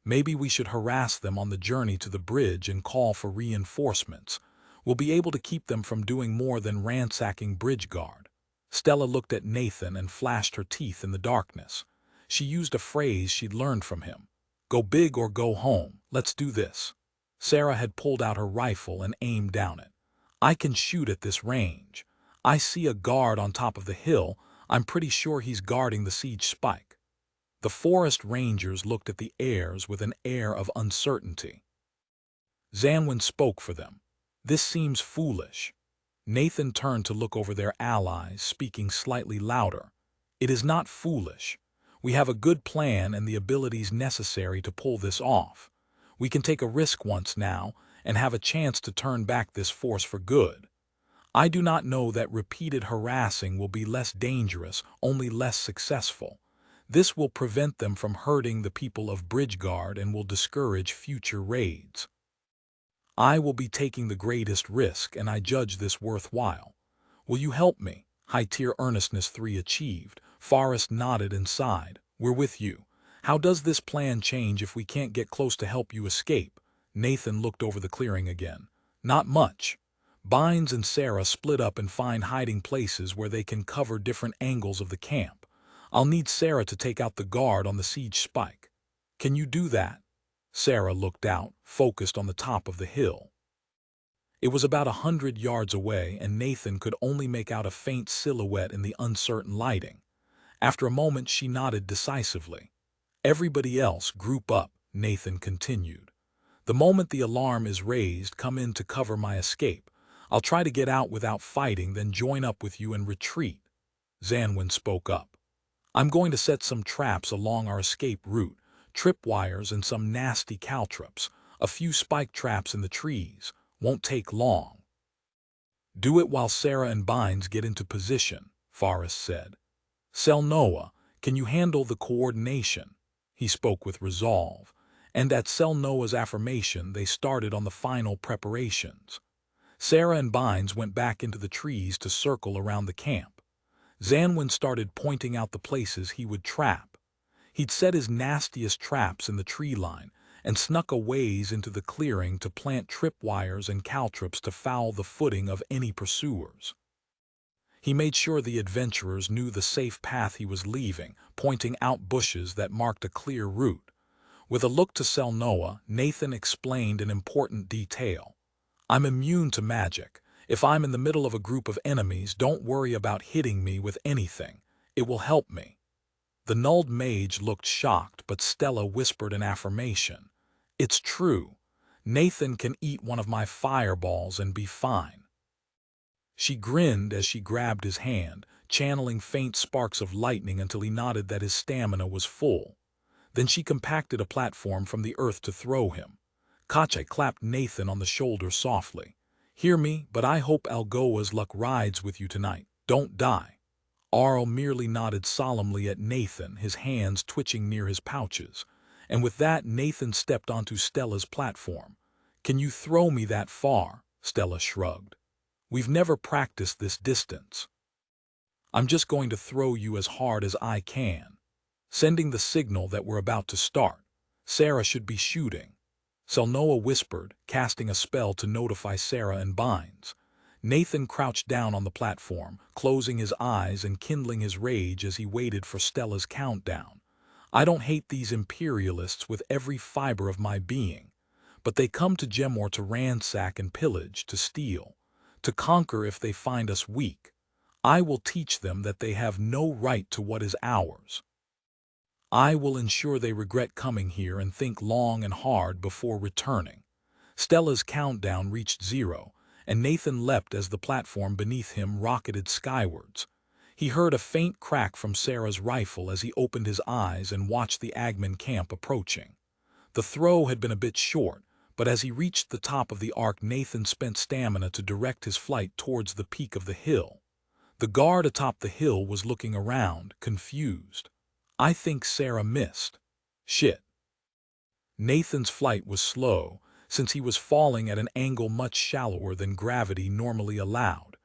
Maybe we should harass them on the journey to the bridge and call for reinforcements. We'll be able to keep them from doing more than ransacking bridge guard. Stella looked at Nathan and flashed her teeth in the darkness. She used a phrase she'd learned from him. Go big or go home. Let's do this. Sarah had pulled out her rifle and aimed down it. I can shoot at this range. I see a guard on top of the hill. I'm pretty sure he's guarding the siege spike. The forest rangers looked at the heirs with an air of uncertainty. Zanwin spoke for them. This seems foolish. Nathan turned to look over their allies, speaking slightly louder. It is not foolish. We have a good plan and the abilities necessary to pull this off. We can take a risk once now and have a chance to turn back this force for good. I do not know that repeated harassing will be less dangerous, only less successful. This will prevent them from hurting the people of Bridgeguard and will discourage future raids. I will be taking the greatest risk, and I judge this worthwhile. Will you help me? High-tier earnestness 3 achieved. Forrest nodded and sighed. We're with you. How does this plan change if we can't get close to help you escape? Nathan looked over the clearing again. Not much. Bynes and Sarah split up and find hiding places where they can cover different angles of the camp. I'll need Sarah to take out the guard on the siege spike. Can you do that? Sarah looked out, focused on the top of the hill. It was about 100 yards away, and Nathan could only make out a faint silhouette in the uncertain lighting. After a moment, she nodded decisively. Everybody else, group up, Nathan continued. The moment the alarm is raised, come in to cover my escape. I'll try to get out without fighting, then join up with you and retreat. Zanwin spoke up. I'm going to set some traps along our escape route, tripwires and some nasty caltrops, a few spike traps in the trees. Won't take long. Do it while Sarah and Bynes get into position, Forrest said. Selnoa, can you handle the coordination? He spoke with resolve, and at Selnoa's affirmation they started on the final preparations. Sarah and Bynes went back into the trees to circle around the camp. Zanwin started pointing out the places he would trap. He'd set his nastiest traps in the tree line and snuck a ways into the clearing to plant tripwires and caltrops to foul the footing of any pursuers. He made sure the adventurers knew the safe path he was leaving, pointing out bushes that marked a clear route. With a look to Selnoa, Nathan explained an important detail. I'm immune to magic. If I'm in the middle of a group of enemies, don't worry about hitting me with anything. It will help me. The nulled mage looked shocked, but Stella whispered an affirmation. It's true. Nathan can eat one of my fireballs and be fine. She grinned as she grabbed his hand, channeling faint sparks of lightning until he nodded that his stamina was full. Then she compacted a platform from the earth to throw him. Kache clapped Nathan on the shoulder softly. Hear me, but I hope Algoa's luck rides with you tonight. Don't die. Arl merely nodded solemnly at Nathan, his hands twitching near his pouches. And with that, Nathan stepped onto Stella's platform. Can you throw me that far? Stella shrugged. We've never practiced this distance. I'm just going to throw you as hard as I can. Sending the signal that we're about to start. Sarah should be shooting. Selnoa whispered, casting a spell to notify Sarah and Bynes. Nathan crouched down on the platform, closing his eyes and kindling his rage as he waited for Stella's countdown. I don't hate these imperialists with every fiber of my being, but they come to Gemor to ransack and pillage, to steal, to conquer if they find us weak. I will teach them that they have no right to what is ours. I will ensure they regret coming here and think long and hard before returning." Stella's countdown reached 0, and Nathan leapt as the platform beneath him rocketed skywards. He heard a faint crack from Sarah's rifle as he opened his eyes and watched the Agman camp approaching. The throw had been a bit short, but as he reached the top of the arc, Nathan spent stamina to direct his flight towards the peak of the hill. The guard atop the hill was looking around, confused. "I think Sarah missed." "Shit." Nathan's flight was slow, since he was falling at an angle much shallower than gravity normally allowed.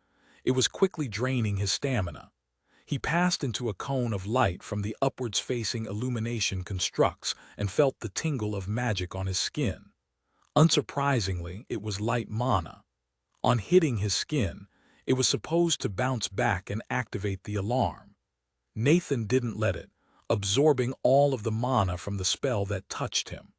It was quickly draining his stamina. He passed into a cone of light from the upwards-facing illumination constructs and felt the tingle of magic on his skin. Unsurprisingly, it was light mana. On hitting his skin, it was supposed to bounce back and activate the alarm. Nathan didn't let it, absorbing all of the mana from the spell that touched him.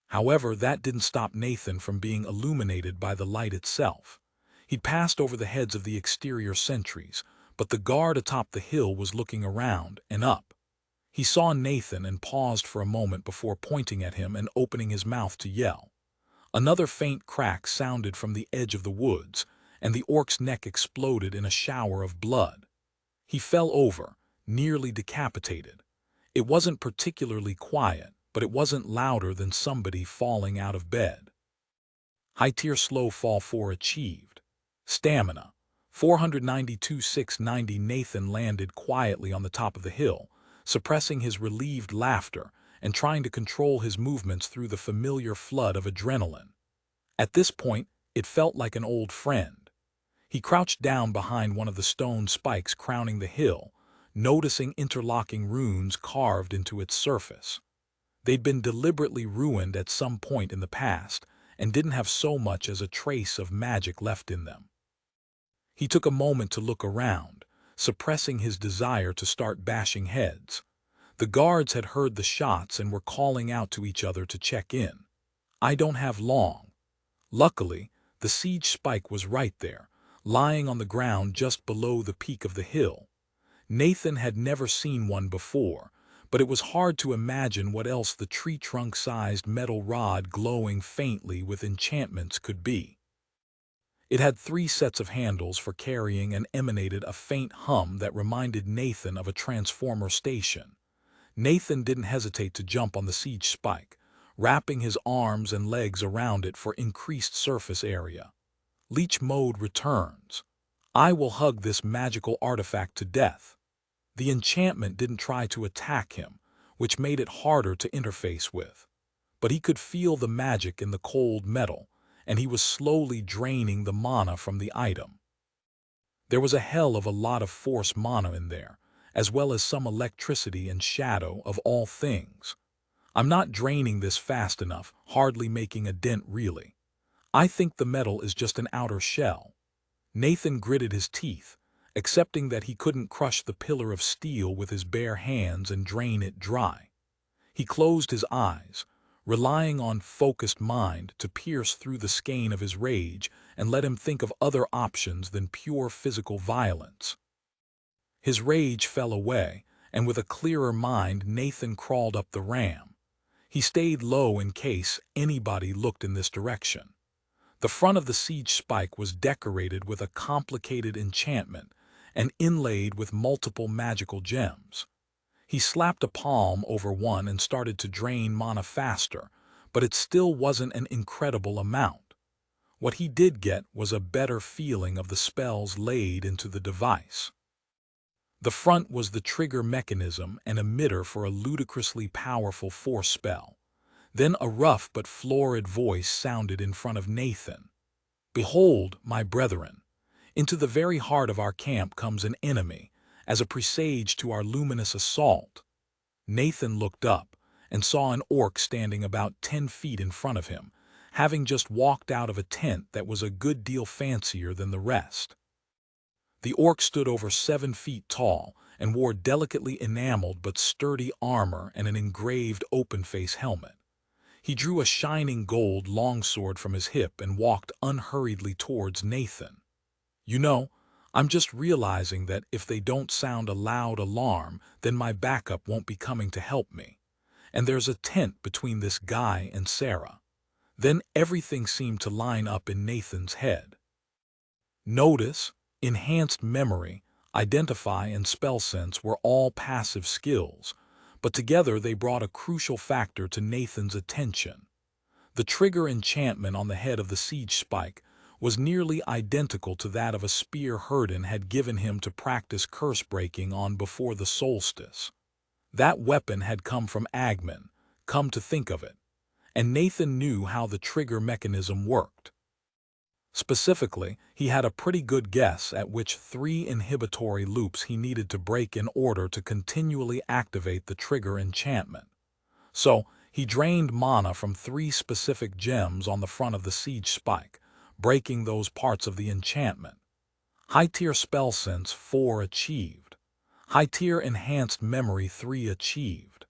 However, that didn't stop Nathan from being illuminated by the light itself. He'd passed over the heads of the exterior sentries, but the guard atop the hill was looking around and up. He saw Nathan and paused for a moment before pointing at him and opening his mouth to yell. Another faint crack sounded from the edge of the woods, and the orc's neck exploded in a shower of blood. He fell over, nearly decapitated. It wasn't particularly quiet, but it wasn't louder than somebody falling out of bed. High-tier slow fall 4 achieved. Stamina 492,690. Nathan landed quietly on the top of the hill, suppressing his relieved laughter and trying to control his movements through the familiar flood of adrenaline. At this point, it felt like an old friend. He crouched down behind one of the stone spikes crowning the hill, noticing interlocking runes carved into its surface. They'd been deliberately ruined at some point in the past and didn't have so much as a trace of magic left in them. He took a moment to look around, suppressing his desire to start bashing heads. The guards had heard the shots and were calling out to each other to check in. "I don't have long." Luckily, the siege spike was right there, lying on the ground just below the peak of the hill. Nathan had never seen one before, but it was hard to imagine what else the tree-trunk-sized metal rod glowing faintly with enchantments could be. It had 3 sets of handles for carrying and emanated a faint hum that reminded Nathan of a transformer station. Nathan didn't hesitate to jump on the siege spike, wrapping his arms and legs around it for increased surface area. Leech mode returns. "I will hug this magical artifact to death." The enchantment didn't try to attack him, which made it harder to interface with. But he could feel the magic in the cold metal, and he was slowly draining the mana from the item. There was a hell of a lot of force mana in there, as well as some electricity and shadow of all things. "I'm not draining this fast enough, hardly making a dent really. I think the metal is just an outer shell." Nathan gritted his teeth, accepting that he couldn't crush the pillar of steel with his bare hands and drain it dry. He closed his eyes, relying on focused mind to pierce through the skein of his rage and let him think of other options than pure physical violence. His rage fell away, and with a clearer mind, Nathan crawled up the ram. He stayed low in case anybody looked in this direction. The front of the siege spike was decorated with a complicated enchantment and inlaid with multiple magical gems. He slapped a palm over one and started to drain mana faster, but it still wasn't an incredible amount. What he did get was a better feeling of the spells laid into the device. The front was the trigger mechanism and emitter for a ludicrously powerful force spell. Then a rough but florid voice sounded in front of Nathan. "Behold, my brethren, into the very heart of our camp comes an enemy, as a presage to our luminous assault." Nathan looked up and saw an orc standing about 10 feet in front of him, having just walked out of a tent that was a good deal fancier than the rest. The orc stood over 7 feet tall and wore delicately enameled but sturdy armor and an engraved open-face helmet. He drew a shining gold longsword from his hip and walked unhurriedly towards Nathan. "You know, I'm just realizing that if they don't sound a loud alarm, then my backup won't be coming to help me. And there's a tent between this guy and Sarah. Then everything seemed to line up in Nathan's head. Notice, enhanced memory, identify, and spell sense were all passive skills, but together they brought a crucial factor to Nathan's attention. The trigger enchantment on the head of the siege spike was nearly identical to that of a spear Herden had given him to practice curse breaking on before the solstice. That weapon had come from Agman, come to think of it, and Nathan knew how the trigger mechanism worked. Specifically, he had a pretty good guess at which 3 inhibitory loops he needed to break in order to continually activate the trigger enchantment. So, he drained mana from 3 specific gems on the front of the siege spike, breaking those parts of the enchantment. High-tier spell sense 4 achieved. High-tier enhanced memory 3 achieved.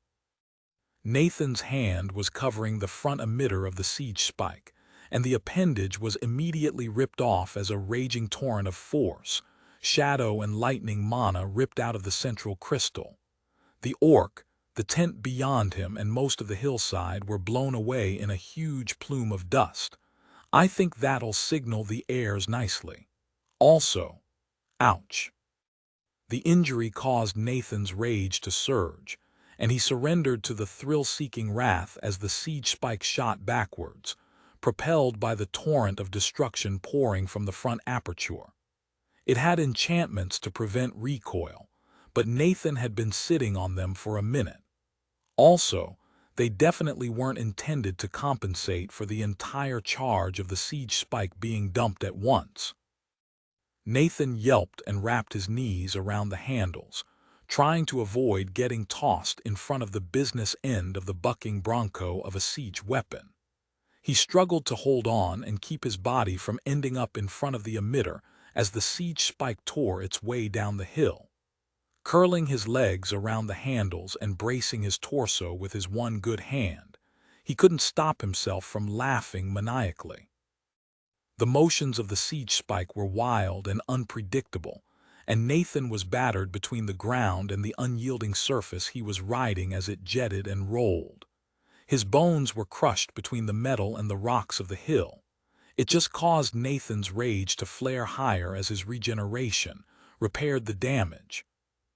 Nathan's hand was covering the front emitter of the siege spike, and the appendage was immediately ripped off as a raging torrent of force, shadow and lightning mana ripped out of the central crystal. The orc, the tent beyond him, and most of the hillside were blown away in a huge plume of dust. I think that'll signal the heirs nicely. Also, ouch. The injury caused Nathan's rage to surge, and he surrendered to the thrill-seeking wrath as the siege spike shot backwards, propelled by the torrent of destruction pouring from the front aperture. It had enchantments to prevent recoil, but Nathan had been sitting on them for a minute. Also, they definitely weren't intended to compensate for the entire charge of the siege spike being dumped at once. Nathan yelped and wrapped his knees around the handles, trying to avoid getting tossed in front of the business end of the bucking bronco of a siege weapon. He struggled to hold on and keep his body from ending up in front of the emitter as the siege spike tore its way down the hill. Curling his legs around the handles and bracing his torso with his one good hand, he couldn't stop himself from laughing maniacally. The motions of the siege spike were wild and unpredictable, and Nathan was battered between the ground and the unyielding surface he was riding as it jetted and rolled. His bones were crushed between the metal and the rocks of the hill. It just caused Nathan's rage to flare higher as his regeneration repaired the damage.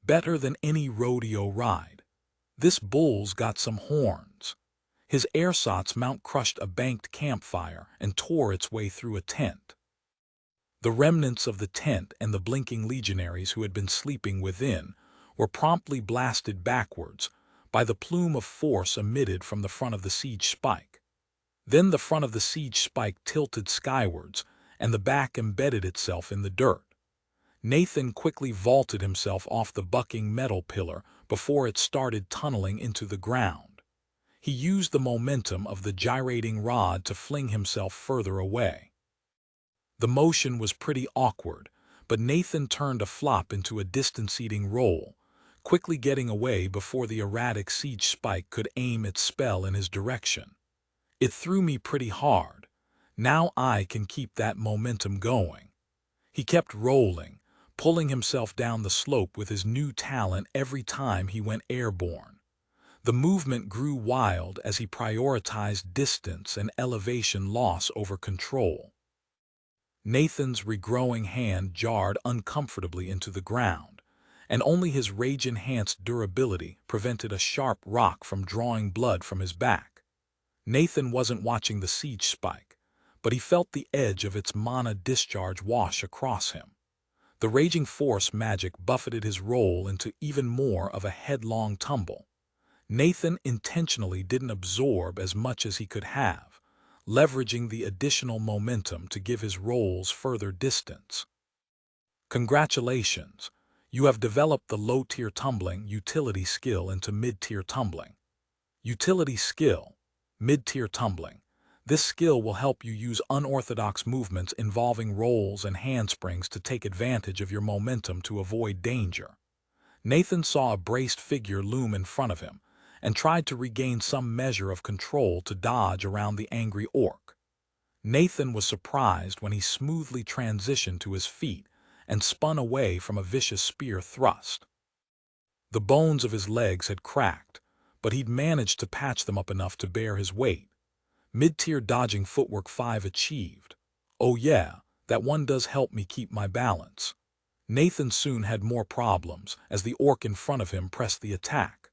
Better than any rodeo ride. This bull's got some horns. His ersatz mount crushed a banked campfire and tore its way through a tent. The remnants of the tent and the blinking legionaries who had been sleeping within were promptly blasted backwards by the plume of force emitted from the front of the siege spike. Then the front of the siege spike tilted skywards, and the back embedded itself in the dirt. Nathan quickly vaulted himself off the bucking metal pillar before it started tunneling into the ground. He used the momentum of the gyrating rod to fling himself further away. The motion was pretty awkward, but Nathan turned a flop into a distance-eating roll, quickly getting away before the erratic siege spike could aim its spell in his direction. It threw me pretty hard. Now I can keep that momentum going. He kept rolling, pulling himself down the slope with his new talent every time he went airborne. The movement grew wild as he prioritized distance and elevation loss over control. Nathan's regrowing hand jarred uncomfortably into the ground, and only his rage-enhanced durability prevented a sharp rock from drawing blood from his back. Nathan wasn't watching the siege spike, but he felt the edge of its mana discharge wash across him. The raging force magic buffeted his roll into even more of a headlong tumble. Nathan intentionally didn't absorb as much as he could have, leveraging the additional momentum to give his rolls further distance. Congratulations, you have developed the low-tier tumbling utility skill into mid-tier tumbling. Utility skill, mid-tier tumbling. This skill will help you use unorthodox movements involving rolls and handsprings to take advantage of your momentum to avoid danger. Nathan saw a braced figure loom in front of him and tried to regain some measure of control to dodge around the angry orc. Nathan was surprised when he smoothly transitioned to his feet and spun away from a vicious spear thrust. The bones of his legs had cracked, but he'd managed to patch them up enough to bear his weight. Mid-tier dodging footwork 5 achieved. Oh yeah, that one does help me keep my balance. Nathan soon had more problems as the orc in front of him pressed the attack.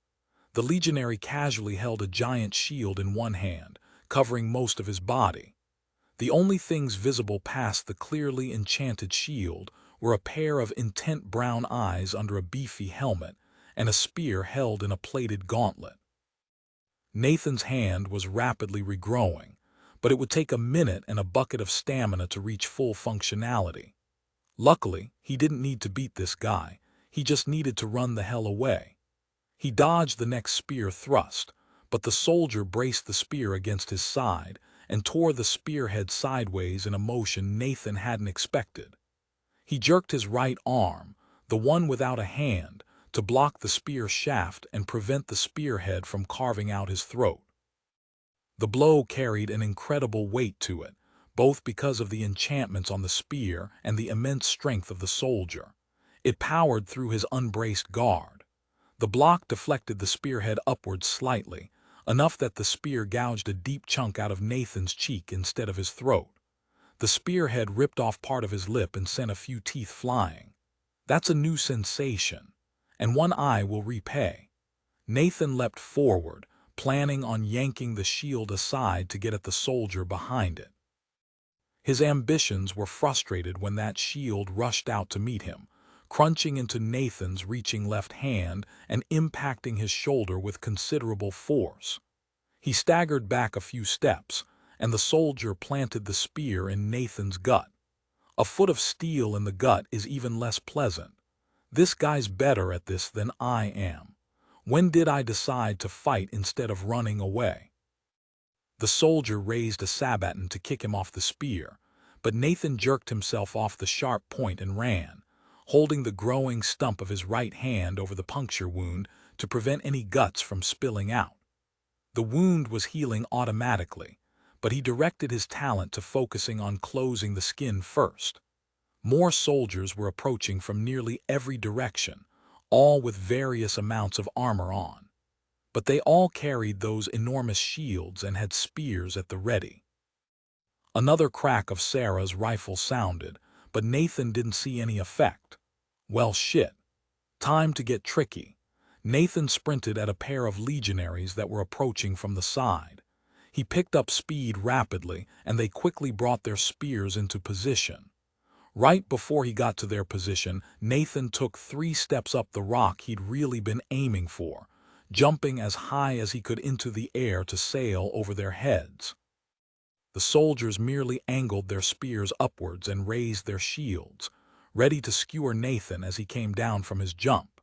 The legionary casually held a giant shield in one hand, covering most of his body. The only things visible past the clearly enchanted shield were a pair of intent brown eyes under a beefy helmet and a spear held in a plated gauntlet. Nathan's hand was rapidly regrowing, but it would take a minute and a bucket of stamina to reach full functionality. Luckily, he didn't need to beat this guy, he just needed to run the hell away. He dodged the next spear thrust, but the soldier braced the spear against his side and tore the spearhead sideways in a motion Nathan hadn't expected. He jerked his right arm, the one without a hand, to block the spear shaft and prevent the spearhead from carving out his throat. The blow carried an incredible weight to it, both because of the enchantments on the spear and the immense strength of the soldier. It powered through his unbraced guard. The block deflected the spearhead upwards slightly, enough that the spear gouged a deep chunk out of Nathan's cheek instead of his throat. The spearhead ripped off part of his lip and sent a few teeth flying. That's a new sensation, and one eye will repay. Nathan leapt forward, planning on yanking the shield aside to get at the soldier behind it. His ambitions were frustrated when that shield rushed out to meet him, crunching into Nathan's reaching left hand and impacting his shoulder with considerable force. He staggered back a few steps, and the soldier planted the spear in Nathan's gut. A foot of steel in the gut is even less pleasant. This guy's better at this than I am. When did I decide to fight instead of running away? The soldier raised a sabaton to kick him off the spear, but Nathan jerked himself off the sharp point and ran, holding the growing stump of his right hand over the puncture wound to prevent any guts from spilling out. The wound was healing automatically, but he directed his talent to focusing on closing the skin first. More soldiers were approaching from nearly every direction, all with various amounts of armor on. But they all carried those enormous shields and had spears at the ready. Another crack of Sarah's rifle sounded, but Nathan didn't see any effect. Well, shit. Time to get tricky. Nathan sprinted at a pair of legionaries that were approaching from the side. He picked up speed rapidly, and they quickly brought their spears into position. Right before he got to their position, Nathan took 3 steps up the rock he'd really been aiming for, jumping as high as he could into the air to sail over their heads. The soldiers merely angled their spears upwards and raised their shields, ready to skewer Nathan as he came down from his jump.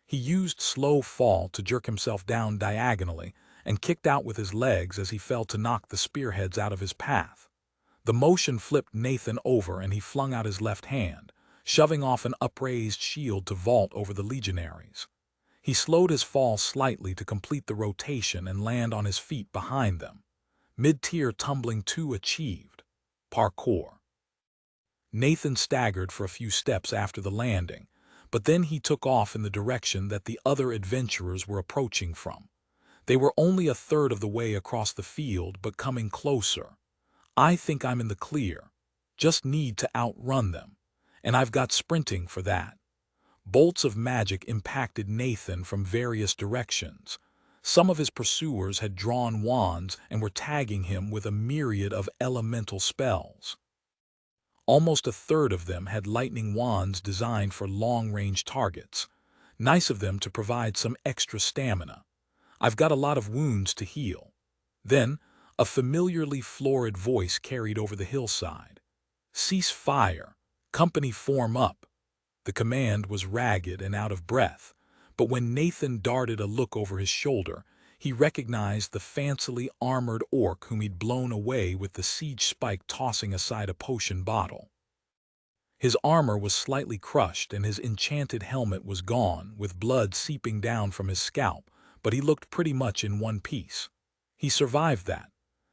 He used slow fall to jerk himself down diagonally and kicked out with his legs as he fell to knock the spearheads out of his path. The motion flipped Nathan over and he flung out his left hand, shoving off an upraised shield to vault over the legionaries. He slowed his fall slightly to complete the rotation and land on his feet behind them. Mid-tier tumbling 2 achieved. Parkour. Nathan staggered for a few steps after the landing, but then he took off in the direction that the other adventurers were approaching from. They were only a third of the way across the field, but coming closer. I think I'm in the clear. Just need to outrun them, and I've got sprinting for that. Bolts of magic impacted Nathan from various directions. Some of his pursuers had drawn wands and were tagging him with a myriad of elemental spells. Almost a third of them had lightning wands designed for long-range targets. Nice of them to provide some extra stamina. I've got a lot of wounds to heal. Then, a familiarly florid voice carried over the hillside. Cease fire. Company form up. The command was ragged and out of breath, but when Nathan darted a look over his shoulder, he recognized the fancily armored orc whom he'd blown away with the siege spike tossing aside a potion bottle. His armor was slightly crushed and his enchanted helmet was gone, with blood seeping down from his scalp, but he looked pretty much in one piece. He survived that.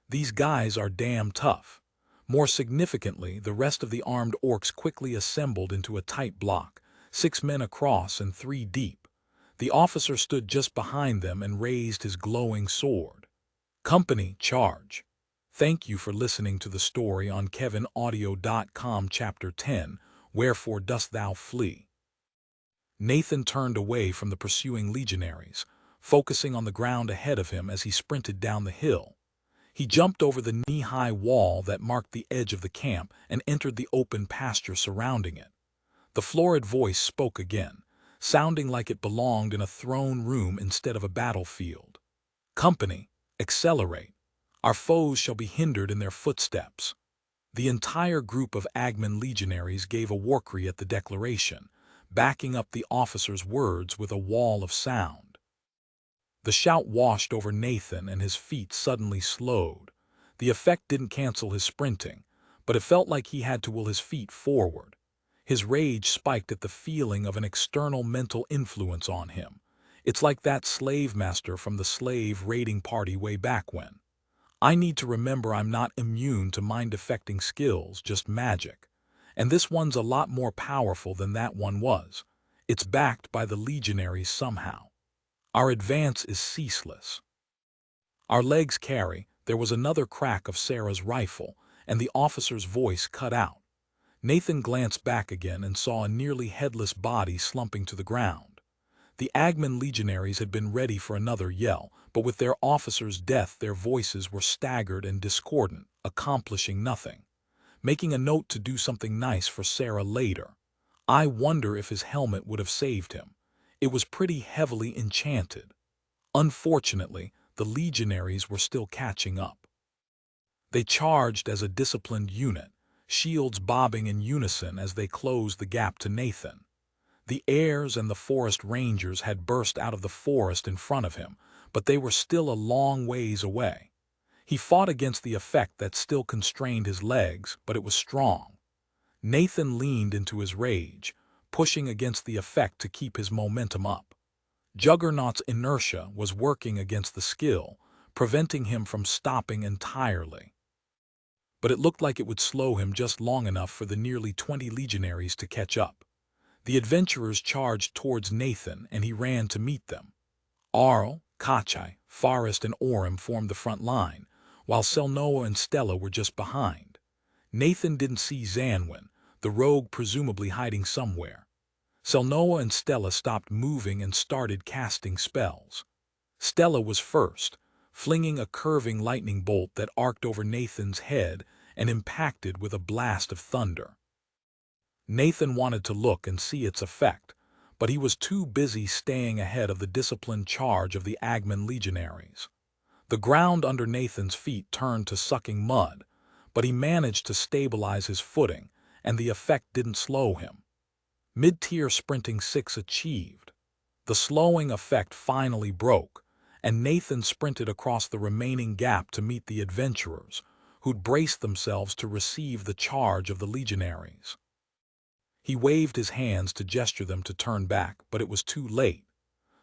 These guys are damn tough. More significantly, the rest of the armed orcs quickly assembled into a tight block, 6 men across and 3 deep. The officer stood just behind them and raised his glowing sword. Company, charge! Thank you for listening to the story on KevinAudio.com Chapter 10, Wherefore Dost Thou Flee? Nathan turned away from the pursuing legionaries, focusing on the ground ahead of him as he sprinted down the hill. He jumped over the knee-high wall that marked the edge of the camp and entered the open pasture surrounding it. The florid voice spoke again, sounding like it belonged in a throne room instead of a battlefield. Company, accelerate. Our foes shall be hindered in their footsteps. The entire group of Agman legionaries gave a war cry at the declaration, backing up the officer's words with a wall of sound. The shout washed over Nathan and his feet suddenly slowed. The effect didn't cancel his sprinting, but it felt like he had to will his feet forward. His rage spiked at the feeling of an external mental influence on him. It's like that slave master from the slave raiding party way back when. I need to remember I'm not immune to mind-affecting skills, just magic. And this one's a lot more powerful than that one was. It's backed by the legionaries somehow. Our advance is ceaseless. Our legs carry. There was another crack of Sarah's rifle, and the officer's voice cut out. Nathan glanced back again and saw a nearly headless body slumping to the ground. The Agman legionaries had been ready for another yell, but with their officer's death their voices were staggered and discordant, accomplishing nothing. Making a note to do something nice for Sarah later. I wonder if his helmet would have saved him. It was pretty heavily enchanted. Unfortunately, the legionaries were still catching up. They charged as a disciplined unit, shields bobbing in unison as they closed the gap to Nathan. The heirs and the forest rangers had burst out of the forest in front of him, but they were still a long ways away. He fought against the effect that still constrained his legs, but it was strong. Nathan leaned into his rage, pushing against the effect to keep his momentum up. Juggernaut's inertia was working against the skill, preventing him from stopping entirely. But it looked like it would slow him just long enough for the nearly 20 legionaries to catch up. The adventurers charged towards Nathan, and he ran to meet them. Arl, Kachai, Forrest, and Orem formed the front line, while Selnoa and Stella were just behind. Nathan didn't see Zanwin, the rogue presumably hiding somewhere. Selnoa and Stella stopped moving and started casting spells. Stella was first, flinging a curving lightning bolt that arced over Nathan's head and impacted with a blast of thunder. Nathan wanted to look and see its effect, but he was too busy staying ahead of the disciplined charge of the Agman legionaries. The ground under Nathan's feet turned to sucking mud, but he managed to stabilize his footing, and the effect didn't slow him. Mid-tier sprinting 6 achieved. The slowing effect finally broke, and Nathan sprinted across the remaining gap to meet the adventurers, who'd braced themselves to receive the charge of the legionaries. He waved his hands to gesture them to turn back, but it was too late.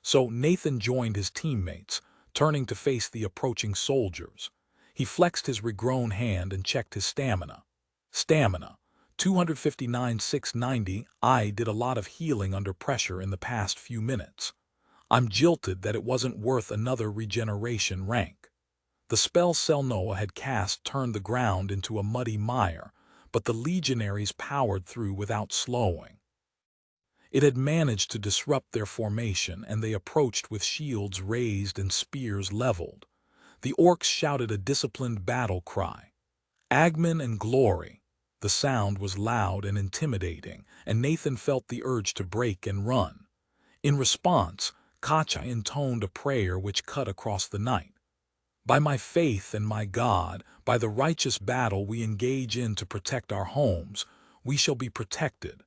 So Nathan joined his teammates, turning to face the approaching soldiers. He flexed his regrown hand and checked his stamina. Stamina, 259,690. I did a lot of healing under pressure in the past few minutes. I'm jilted that it wasn't worth another regeneration rank. The spell Selnoa had cast turned the ground into a muddy mire, but the legionaries powered through without slowing. It had managed to disrupt their formation, and they approached with shields raised and spears leveled. The orcs shouted a disciplined battle cry. Agman and glory. The sound was loud and intimidating, and Nathan felt the urge to break and run. In response, Kachai intoned a prayer which cut across the night. By my faith and my God, by the righteous battle we engage in to protect our homes, we shall be protected.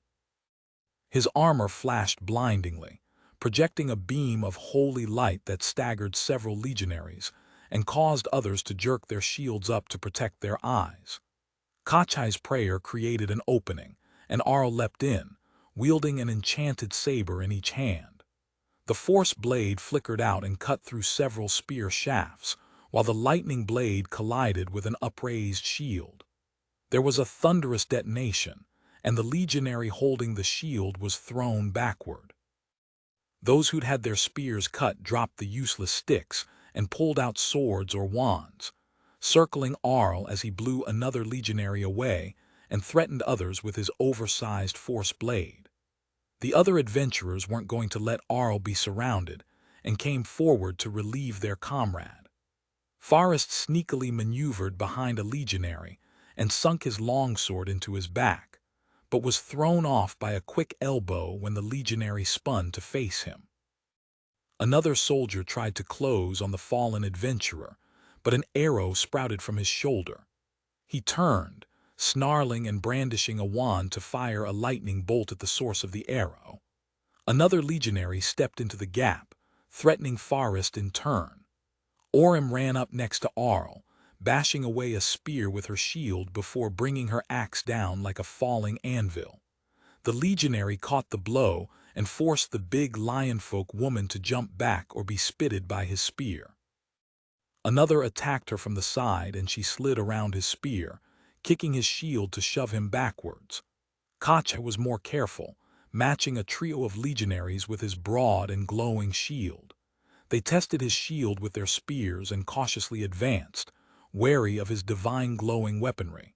His armor flashed blindingly, projecting a beam of holy light that staggered several legionaries and caused others to jerk their shields up to protect their eyes. Kachai's prayer created an opening, and Arl leapt in, wielding an enchanted saber in each hand. The force blade flickered out and cut through several spear shafts, while the lightning blade collided with an upraised shield. There was a thunderous detonation, and the legionary holding the shield was thrown backward. Those who'd had their spears cut dropped the useless sticks and pulled out swords or wands, circling Arl as he blew another legionary away and threatened others with his oversized force blade. The other adventurers weren't going to let Arl be surrounded and came forward to relieve their comrade. Forrest sneakily maneuvered behind a legionary and sunk his longsword into his back, but was thrown off by a quick elbow when the legionary spun to face him. Another soldier tried to close on the fallen adventurer, but an arrow sprouted from his shoulder. He turned, snarling and brandishing a wand to fire a lightning bolt at the source of the arrow. Another legionary stepped into the gap, threatening Forrest in turn. Orym ran up next to Arl, bashing away a spear with her shield before bringing her axe down like a falling anvil. The legionary caught the blow and forced the big lionfolk woman to jump back or be spitted by his spear. Another attacked her from the side and she slid around his spear, kicking his shield to shove him backwards. Kacha was more careful, matching a trio of legionaries with his broad and glowing shield. They tested his shield with their spears and cautiously advanced, wary of his divine glowing weaponry.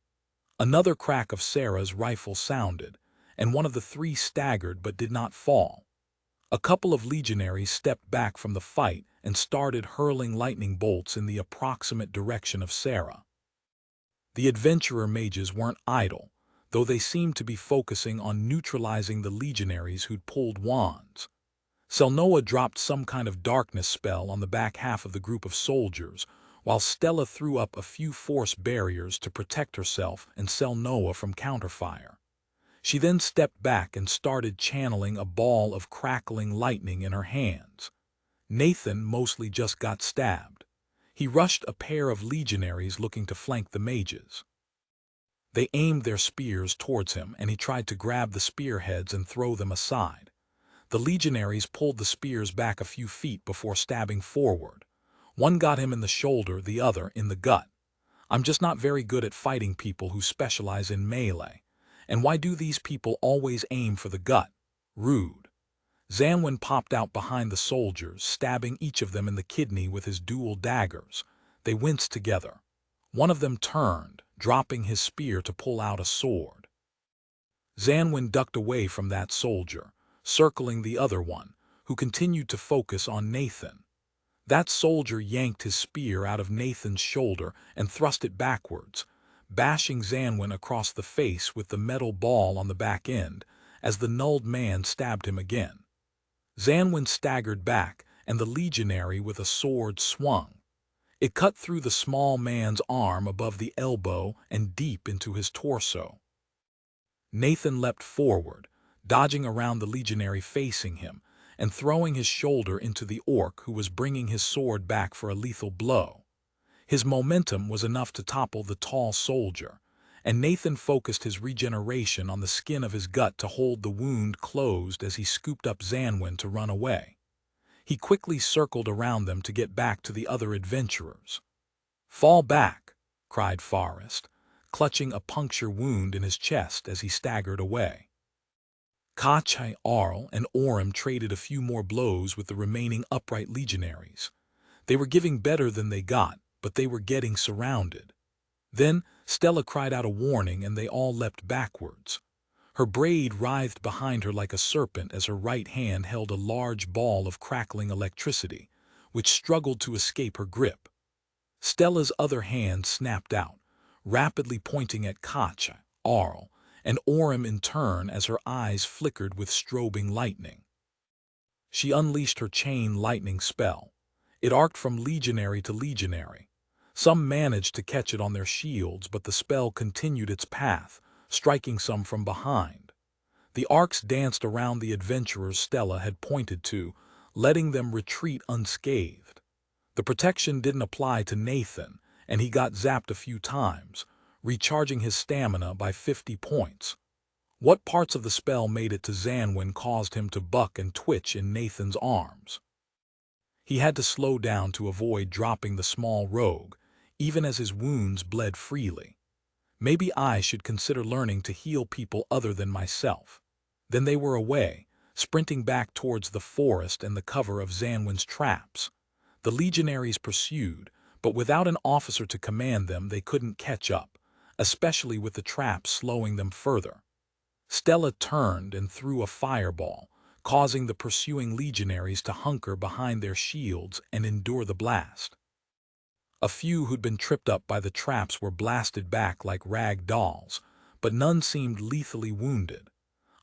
Another crack of Sarah's rifle sounded, and one of the three staggered but did not fall. A couple of legionaries stepped back from the fight and started hurling lightning bolts in the approximate direction of Sarah. The adventurer mages weren't idle, though they seemed to be focusing on neutralizing the legionaries who'd pulled wands. Selnoa dropped some kind of darkness spell on the back half of the group of soldiers, while Stella threw up a few force barriers to protect herself and Selnoa from counterfire. She then stepped back and started channeling a ball of crackling lightning in her hands. Nathan mostly just got stabbed. He rushed a pair of legionaries looking to flank the mages. They aimed their spears towards him, and he tried to grab the spearheads and throw them aside. The legionaries pulled the spears back a few feet before stabbing forward. One got him in the shoulder, the other in the gut. I'm just not very good at fighting people who specialize in melee. And why do these people always aim for the gut? Rude. Zanwin popped out behind the soldiers, stabbing each of them in the kidney with his dual daggers. They winced together. One of them turned, dropping his spear to pull out a sword. Zanwin ducked away from that soldier, circling the other one, who continued to focus on Nathan. That soldier yanked his spear out of Nathan's shoulder and thrust it backwards, bashing Zanwin across the face with the metal ball on the back end, as the nulled man stabbed him again. Zanwin staggered back, and the legionary with a sword swung. It cut through the small man's arm above the elbow and deep into his torso. Nathan leapt forward, dodging around the legionary facing him, and throwing his shoulder into the orc who was bringing his sword back for a lethal blow. His momentum was enough to topple the tall soldier, and Nathan focused his regeneration on the skin of his gut to hold the wound closed as he scooped up Zanwin to run away. He quickly circled around them to get back to the other adventurers. "Fall back!" cried Forrest, clutching a puncture wound in his chest as he staggered away. Kachai, Arl, and Orym traded a few more blows with the remaining upright legionaries. They were giving better than they got, but they were getting surrounded. Then Stella cried out a warning and they all leapt backwards. Her braid writhed behind her like a serpent as her right hand held a large ball of crackling electricity, which struggled to escape her grip. Stella's other hand snapped out, rapidly pointing at Kacha, Arl, and Orym in turn as her eyes flickered with strobing lightning. She unleashed her chain lightning spell. It arced from legionary to legionary. Some managed to catch it on their shields, but the spell continued its path, striking some from behind. The arcs danced around the adventurers Stella had pointed to, letting them retreat unscathed. The protection didn't apply to Nathan, and he got zapped a few times, recharging his stamina by 50 points. What parts of the spell made it to Zanwin caused him to buck and twitch in Nathan's arms. He had to slow down to avoid dropping the small rogue, even as his wounds bled freely. Maybe I should consider learning to heal people other than myself. Then they were away, sprinting back towards the forest and the cover of Zanwin's traps. The legionaries pursued, but without an officer to command them they couldn't catch up, especially with the traps slowing them further. Stella turned and threw a fireball, causing the pursuing legionaries to hunker behind their shields and endure the blast. A few who'd been tripped up by the traps were blasted back like rag dolls, but none seemed lethally wounded.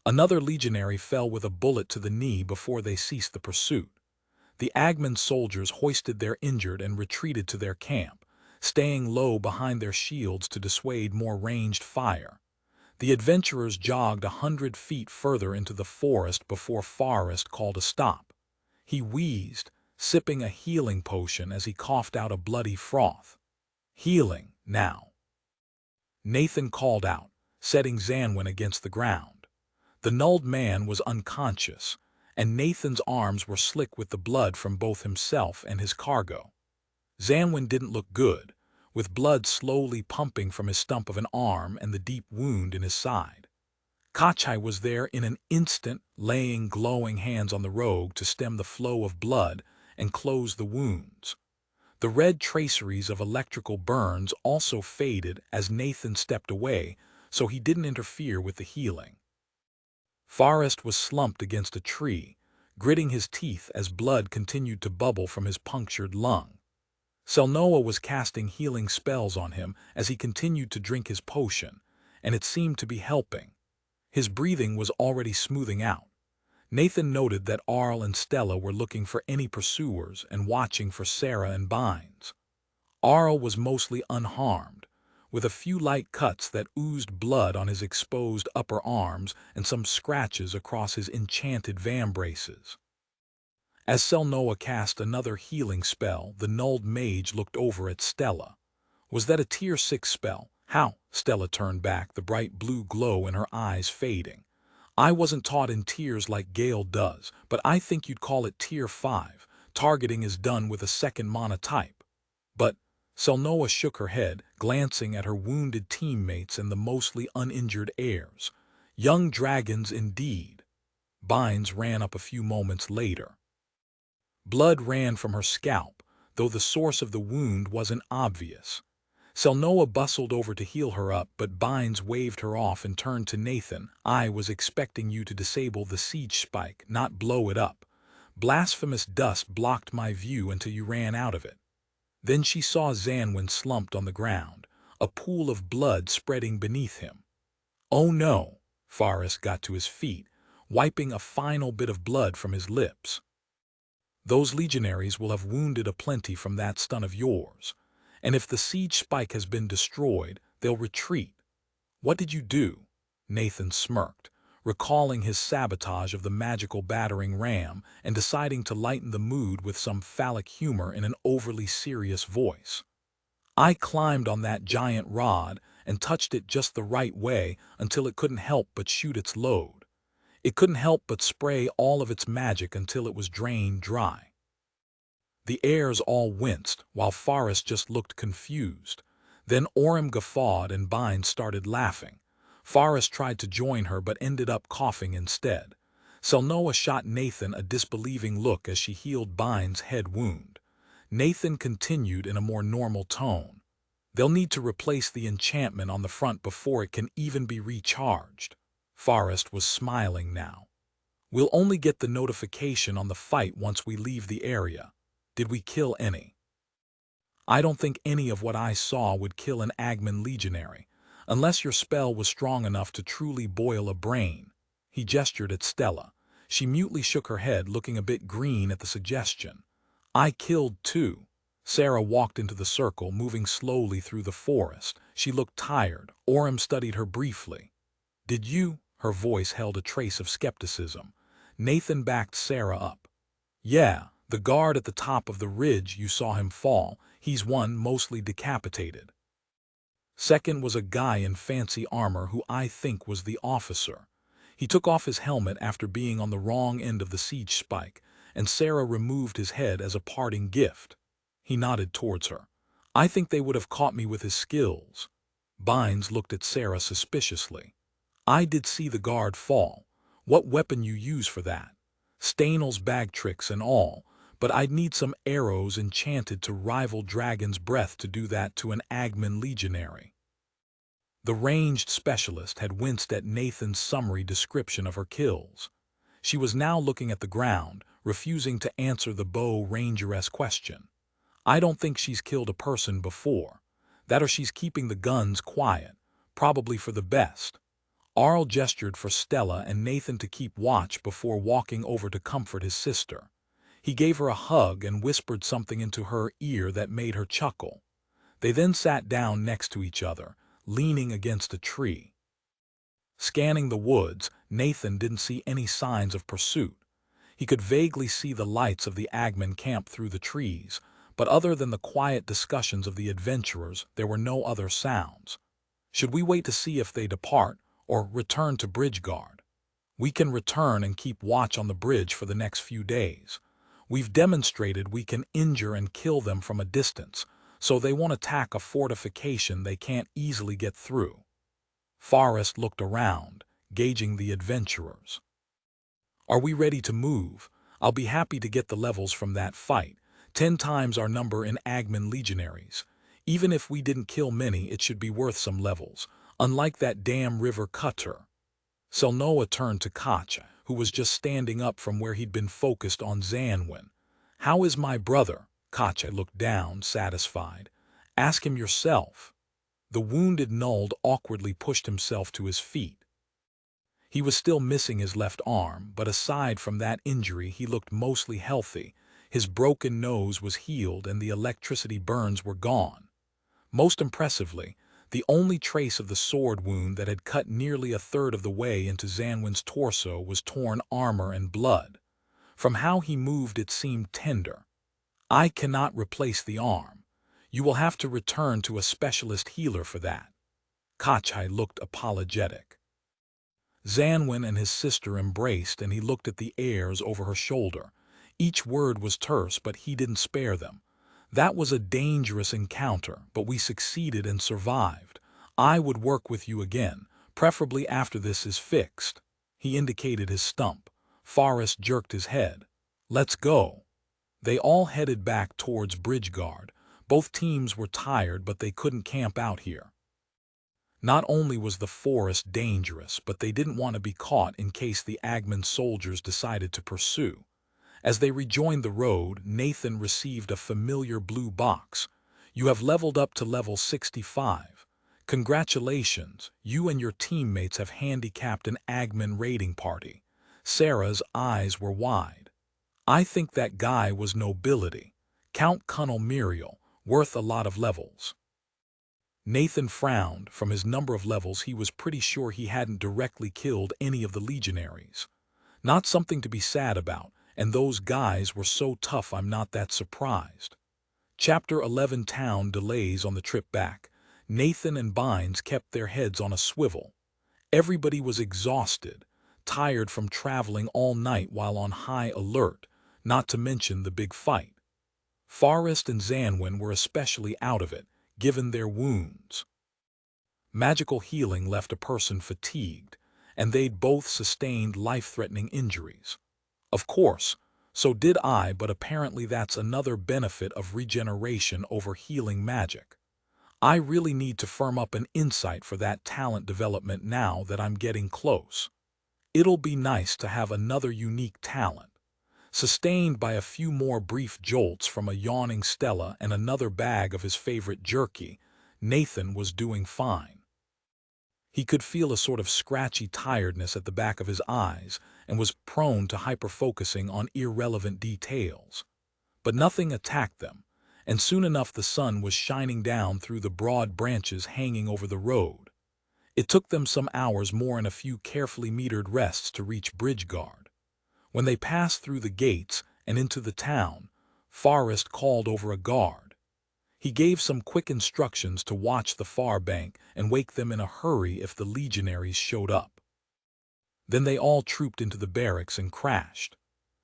Another legionary fell with a bullet to the knee before they ceased the pursuit. The Agman soldiers hoisted their injured and retreated to their camp, staying low behind their shields to dissuade more ranged fire. The adventurers jogged 100 feet further into the forest before Forrest called a stop. He wheezed, sipping a healing potion as he coughed out a bloody froth. "Healing, now," Nathan called out, setting Zanwin against the ground. The nulled man was unconscious, and Nathan's arms were slick with the blood from both himself and his cargo. Zanwin didn't look good, with blood slowly pumping from his stump of an arm and the deep wound in his side. Kachai was there in an instant, laying glowing hands on the rogue to stem the flow of blood and close the wounds. The red traceries of electrical burns also faded as Nathan stepped away, so he didn't interfere with the healing. Forrest was slumped against a tree, gritting his teeth as blood continued to bubble from his punctured lung. Selnoa was casting healing spells on him as he continued to drink his potion, and it seemed to be helping. His breathing was already smoothing out. Nathan noted that Arl and Stella were looking for any pursuers and watching for Sarah and Bynes. Arl was mostly unharmed, with a few light cuts that oozed blood on his exposed upper arms and some scratches across his enchanted vambraces. As Selnoa cast another healing spell, the nulled mage looked over at Stella. Was that a Tier 6 spell? How? Stella turned back, the bright blue glow in her eyes fading. I wasn't taught in tiers like Gale does, but I think you'd call it Tier 5. Targeting is done with a second mana type. But Selnoa shook her head, glancing at her wounded teammates and the mostly uninjured heirs. Young dragons indeed. Bynes ran up a few moments later. Blood ran from her scalp, though the source of the wound wasn't obvious. Selnoa bustled over to heal her up, but Bynes waved her off and turned to Nathan. I was expecting you to disable the siege spike, not blow it up. Blasphemous dust blocked my view until you ran out of it. Then she saw Zanwin slumped on the ground, a pool of blood spreading beneath him. Oh no! Forrest got to his feet, wiping a final bit of blood from his lips. Those legionaries will have wounded aplenty from that stun of yours, and if the siege spike has been destroyed, they'll retreat. What did you do? Nathan smirked, recalling his sabotage of the magical battering ram and deciding to lighten the mood with some phallic humor in an overly serious voice. I climbed on that giant rod and touched it just the right way until it couldn't help but shoot its load. It couldn't help but spray all of its magic until it was drained dry. The heirs all winced, while Forrest just looked confused. Then Orem guffawed and Bynes started laughing. Forrest tried to join her but ended up coughing instead. Selnoa shot Nathan a disbelieving look as she healed Bynes' head wound. Nathan continued in a more normal tone. They'll need to replace the enchantment on the front before it can even be recharged. Forrest was smiling now. We'll only get the notification on the fight once we leave the area. Did we kill any? I don't think any of what I saw would kill an Agman legionary, unless your spell was strong enough to truly boil a brain. He gestured at Stella. She mutely shook her head, looking a bit green at the suggestion. I killed 2. Sarah walked into the circle, moving slowly through the forest. She looked tired. Orem studied her briefly. Did you? Her voice held a trace of skepticism. Nathan backed Sarah up. Yeah, the guard at the top of the ridge, you saw him fall. He's one, mostly decapitated. Second was a guy in fancy armor who I think was the officer. He took off his helmet after being on the wrong end of the siege spike, and Sarah removed his head as a parting gift. He nodded towards her. I think they would have caught me with his skills. Bynes looked at Sarah suspiciously. I did see the guard fall. What weapon you use for that? Stainel's bag tricks and all, but I'd need some arrows enchanted to rival Dragon's Breath to do that to an Agman legionary. The ranged specialist had winced at Nathan's summary description of her kills. She was now looking at the ground, refusing to answer the bow rangeress question. I don't think she's killed a person before. That or she's keeping the guns quiet, probably for the best. Arl gestured for Stella and Nathan to keep watch before walking over to comfort his sister. He gave her a hug and whispered something into her ear that made her chuckle. They then sat down next to each other, leaning against a tree. Scanning the woods, Nathan didn't see any signs of pursuit. He could vaguely see the lights of the Agman camp through the trees, but other than the quiet discussions of the adventurers, there were no other sounds. Should we wait to see if they depart, or return to Bridgeguard? We can return and keep watch on the bridge for the next few days. We've demonstrated we can injure and kill them from a distance, so they won't attack a fortification they can't easily get through. Forrest looked around, gauging the adventurers. Are we ready to move? I'll be happy to get the levels from that fight, 10 times our number in Agman legionaries. Even if we didn't kill many, it should be worth some levels, unlike that damn river cutter. Selnoa turned to Koch, who was just standing up from where he'd been focused on Zanwin. How is my brother? Koch looked down, satisfied. Ask him yourself. The wounded Nuld awkwardly pushed himself to his feet. He was still missing his left arm, but aside from that injury he looked mostly healthy. His broken nose was healed and the electricity burns were gone. Most impressively, the only trace of the sword wound that had cut nearly a third of the way into Zanwin's torso was torn armor and blood. From how he moved it seemed tender. I cannot replace the arm. You will have to return to a specialist healer for that. Kachai looked apologetic. Zanwin and his sister embraced and he looked at the heirs over her shoulder. Each word was terse, but he didn't spare them. That was a dangerous encounter, but we succeeded and survived. I would work with you again, preferably after this is fixed. He indicated his stump. Forrest jerked his head. Let's go. They all headed back towards Bridgeguard. Both teams were tired, but they couldn't camp out here. Not only was the forest dangerous, but they didn't want to be caught in case the Agman soldiers decided to pursue. As they rejoined the road, Nathan received a familiar blue box. You have leveled up to level 65. Congratulations, you and your teammates have handicapped an Agman raiding party. Sarah's eyes were wide. I think that guy was nobility. Count Colonel Muriel, worth a lot of levels. Nathan frowned. From his number of levels, he was pretty sure he hadn't directly killed any of the legionaries. Not something to be sad about, and those guys were so tough I'm not that surprised. Chapter 11 Town Delays on the trip back. Nathan and Bynes kept their heads on a swivel. Everybody was exhausted, tired from traveling all night while on high alert, not to mention the big fight. Forrest and Zanwin were especially out of it, given their wounds. Magical healing left a person fatigued, and they'd both sustained life-threatening injuries. Of course, so did I, but apparently that's another benefit of regeneration over healing magic. I really need to firm up an insight for that talent development now that I'm getting close. It'll be nice to have another unique talent. Sustained by a few more brief jolts from a yawning Stella and another bag of his favorite jerky, Nathan was doing fine. He could feel a sort of scratchy tiredness at the back of his eyes and was prone to hyper-focusing on irrelevant details. But nothing attacked them, and soon enough the sun was shining down through the broad branches hanging over the road. It took them some hours more and a few carefully metered rests to reach Bridgeguard. When they passed through the gates and into the town, Forrest called over a guard. He gave some quick instructions to watch the far bank and wake them in a hurry if the legionaries showed up. Then they all trooped into the barracks and crashed.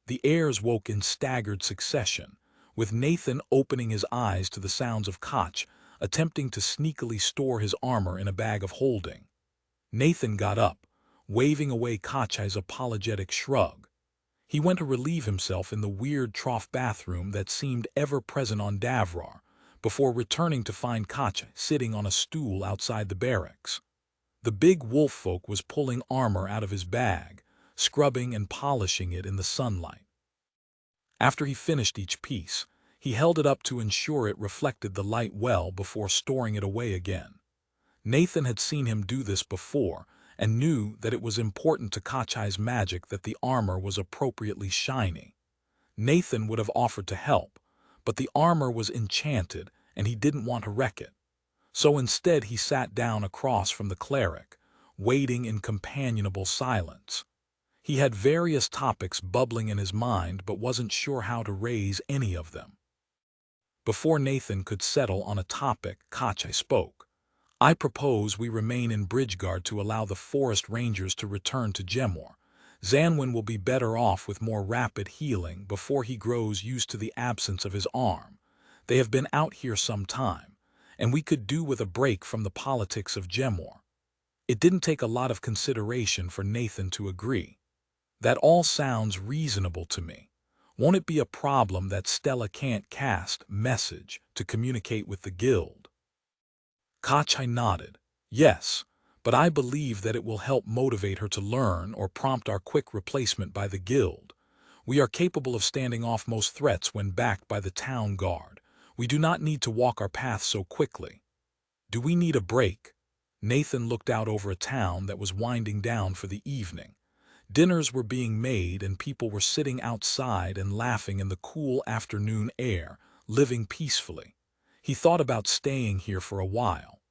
The heirs woke in staggered succession, with Nathan opening his eyes to the sounds of Koch. attempting to sneakily store his armor in a bag of holding. Nathan got up, waving away Kachai's apologetic shrug. He went to relieve himself in the weird trough bathroom that seemed ever present on Davrar, before returning to find Kachai sitting on a stool outside the barracks. The big wolf folk was pulling armor out of his bag, scrubbing and polishing it in the sunlight. After he finished each piece, he held it up to ensure it reflected the light well before storing it away again. Nathan had seen him do this before and knew that it was important to Kachai's magic that the armor was appropriately shiny. Nathan would have offered to help, but the armor was enchanted and he didn't want to wreck it. So instead he sat down across from the cleric, waiting in companionable silence. He had various topics bubbling in his mind but wasn't sure how to raise any of them. Before Nathan could settle on a topic, Kachai spoke. I propose we remain in Bridgeguard to allow the forest rangers to return to Gemor. Zanwin will be better off with more rapid healing before he grows used to the absence of his arm. They have been out here some time, and we could do with a break from the politics of Gemor. It didn't take a lot of consideration for Nathan to agree. That all sounds reasonable to me. Won't it be a problem that Stella can't cast message to communicate with the guild? Kachai nodded. Yes, but I believe that it will help motivate her to learn or prompt our quick replacement by the guild. We are capable of standing off most threats when backed by the town guard. We do not need to walk our path so quickly. Do we need a break? Nathan looked out over a town that was winding down for the evening. Dinners were being made and people were sitting outside and laughing in the cool afternoon air, living peacefully. He thought about staying here for a while,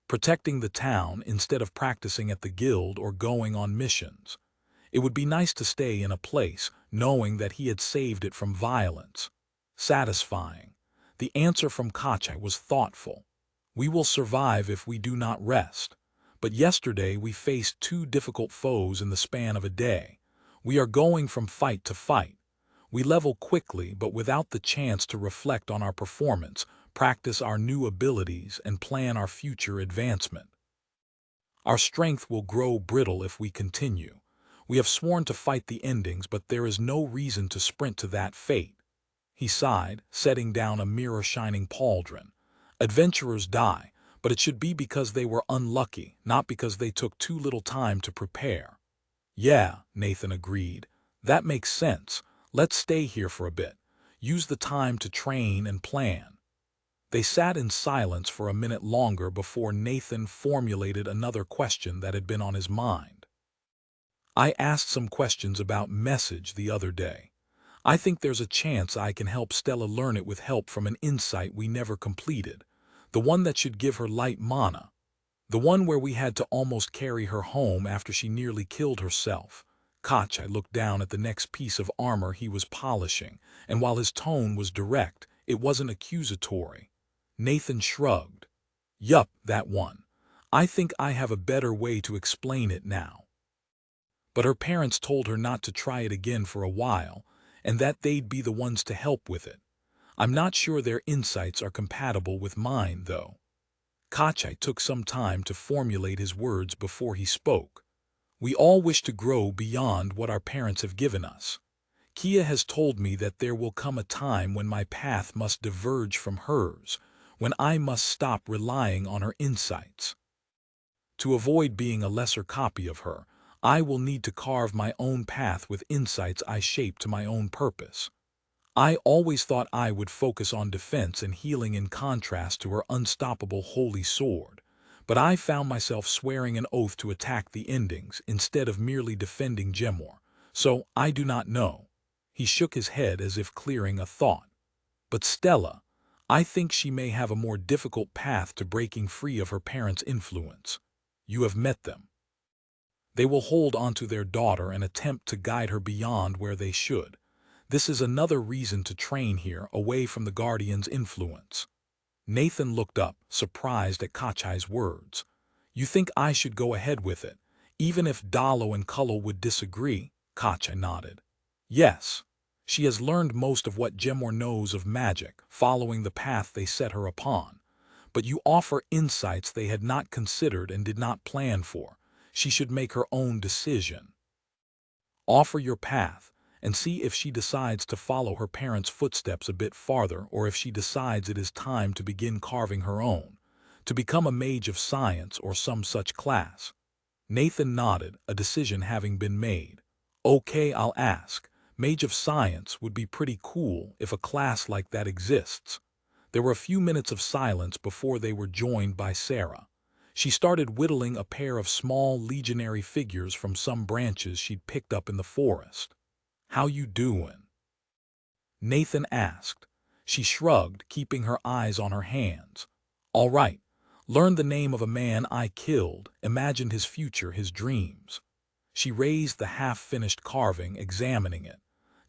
protecting the town instead of practicing at the guild or going on missions. It would be nice to stay in a place knowing that he had saved it from violence. Satisfying. The answer from Kachai was thoughtful. We will survive if we do not rest. But yesterday we faced 2 difficult foes in the span of a day. We are going from fight to fight. We level quickly but without the chance to reflect on our performance, practice our new abilities, and plan our future advancement. Our strength will grow brittle if we continue. We have sworn to fight the endings, but there is no reason to sprint to that fate. He sighed, setting down a mirror-shining pauldron. Adventurers die, but it should be because they were unlucky, not because they took too little time to prepare. Yeah, Nathan agreed. That makes sense. Let's stay here for a bit. Use the time to train and plan. They sat in silence for a minute longer before Nathan formulated another question that had been on his mind. I asked some questions about message the other day. I think there's a chance I can help Stella learn it with help from an insight we never completed. The one that should give her light mana. The one where we had to almost carry her home after she nearly killed herself. Kachai looked down at the next piece of armor he was polishing, and while his tone was direct, it wasn't accusatory. Nathan shrugged. Yup, that one. I think I have a better way to explain it now. But her parents told her not to try it again for a while, and that they'd be the ones to help with it. I'm not sure their insights are compatible with mine, though. Kachai took some time to formulate his words before he spoke. We all wish to grow beyond what our parents have given us. Kia has told me that there will come a time when my path must diverge from hers, when I must stop relying on her insights. To avoid being a lesser copy of her, I will need to carve my own path with insights I shape to my own purpose. I always thought I would focus on defense and healing in contrast to her unstoppable holy sword, but I found myself swearing an oath to attack the endings instead of merely defending Gemor, so I do not know. He shook his head as if clearing a thought. But Stella, I think she may have a more difficult path to breaking free of her parents' influence. You have met them. They will hold onto their daughter and attempt to guide her beyond where they should. This is another reason to train here, away from the Guardian's influence. Nathan looked up, surprised at Kachai's words. You think I should go ahead with it, even if Dalo and Kullal would disagree? Kachai nodded. Yes. She has learned most of what Gemor knows of magic, following the path they set her upon. but you offer insights they had not considered and did not plan for. She should make her own decision. Offer your path and see if she decides to follow her parents' footsteps a bit farther, or if she decides it is time to begin carving her own, to become a mage of science or some such class. Nathan nodded, a decision having been made. Okay, I'll ask. Mage of Science would be pretty cool if a class like that exists. There were a few minutes of silence before they were joined by Sarah. She started whittling a pair of small legionary figures from some branches she'd picked up in the forest. "How you doing?" Nathan asked. She shrugged, keeping her eyes on her hands. "All right. Learned the name of a man I killed, imagined his future, his dreams." She raised the half-finished carving, examining it.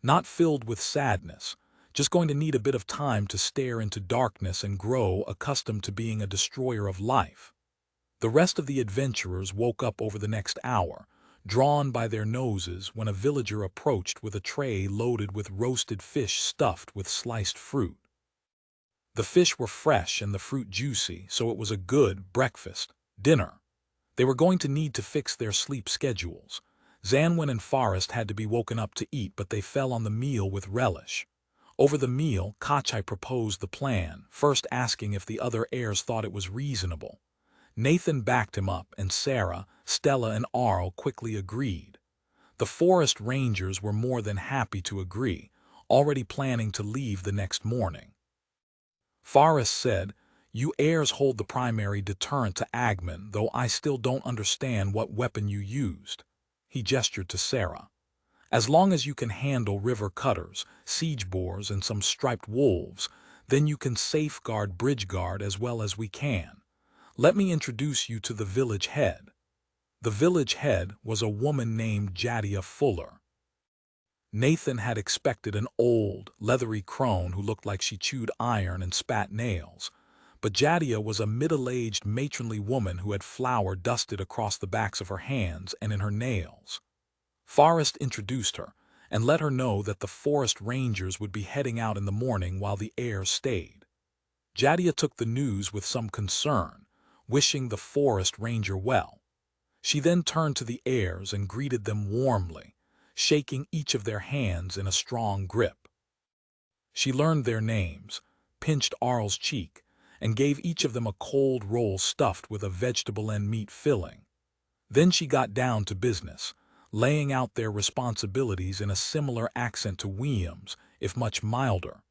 Not filled with sadness, just going to need a bit of time to stare into darkness and grow accustomed to being a destroyer of life. The rest of the adventurers woke up over the next hour, drawn by their noses when a villager approached with a tray loaded with roasted fish stuffed with sliced fruit. The fish were fresh and the fruit juicy, so it was a good breakfast, dinner. They were going to need to fix their sleep schedules. Zanwin and Forrest had to be woken up to eat, but they fell on the meal with relish. Over the meal, Kachai proposed the plan, first asking if the other heirs thought it was reasonable. Nathan backed him up, and Sarah, Stella, and Arl quickly agreed. The forest rangers were more than happy to agree, already planning to leave the next morning. Forrest said, "You heirs hold the primary deterrent to Agman, though I still don't understand what weapon you used." He gestured to Sarah. "As long as you can handle river cutters, siege boars, and some striped wolves, then you can safeguard Bridgeguard as well as we can. Let me introduce you to the village head." The village head was a woman named Jadia Fuller. Nathan had expected an old, leathery crone who looked like she chewed iron and spat nails, but Jadia was a middle-aged, matronly woman who had flour dusted across the backs of her hands and in her nails. Forrest introduced her and let her know that the forest rangers would be heading out in the morning while the heirs stayed. Jadia took the news with some concern, wishing the forest ranger well. She then turned to the heirs and greeted them warmly, shaking each of their hands in a strong grip. She learned their names, pinched Arl's cheek, and gave each of them a cold roll stuffed with a vegetable and meat filling. Then she got down to business, laying out their responsibilities in a similar accent to William's, if much milder.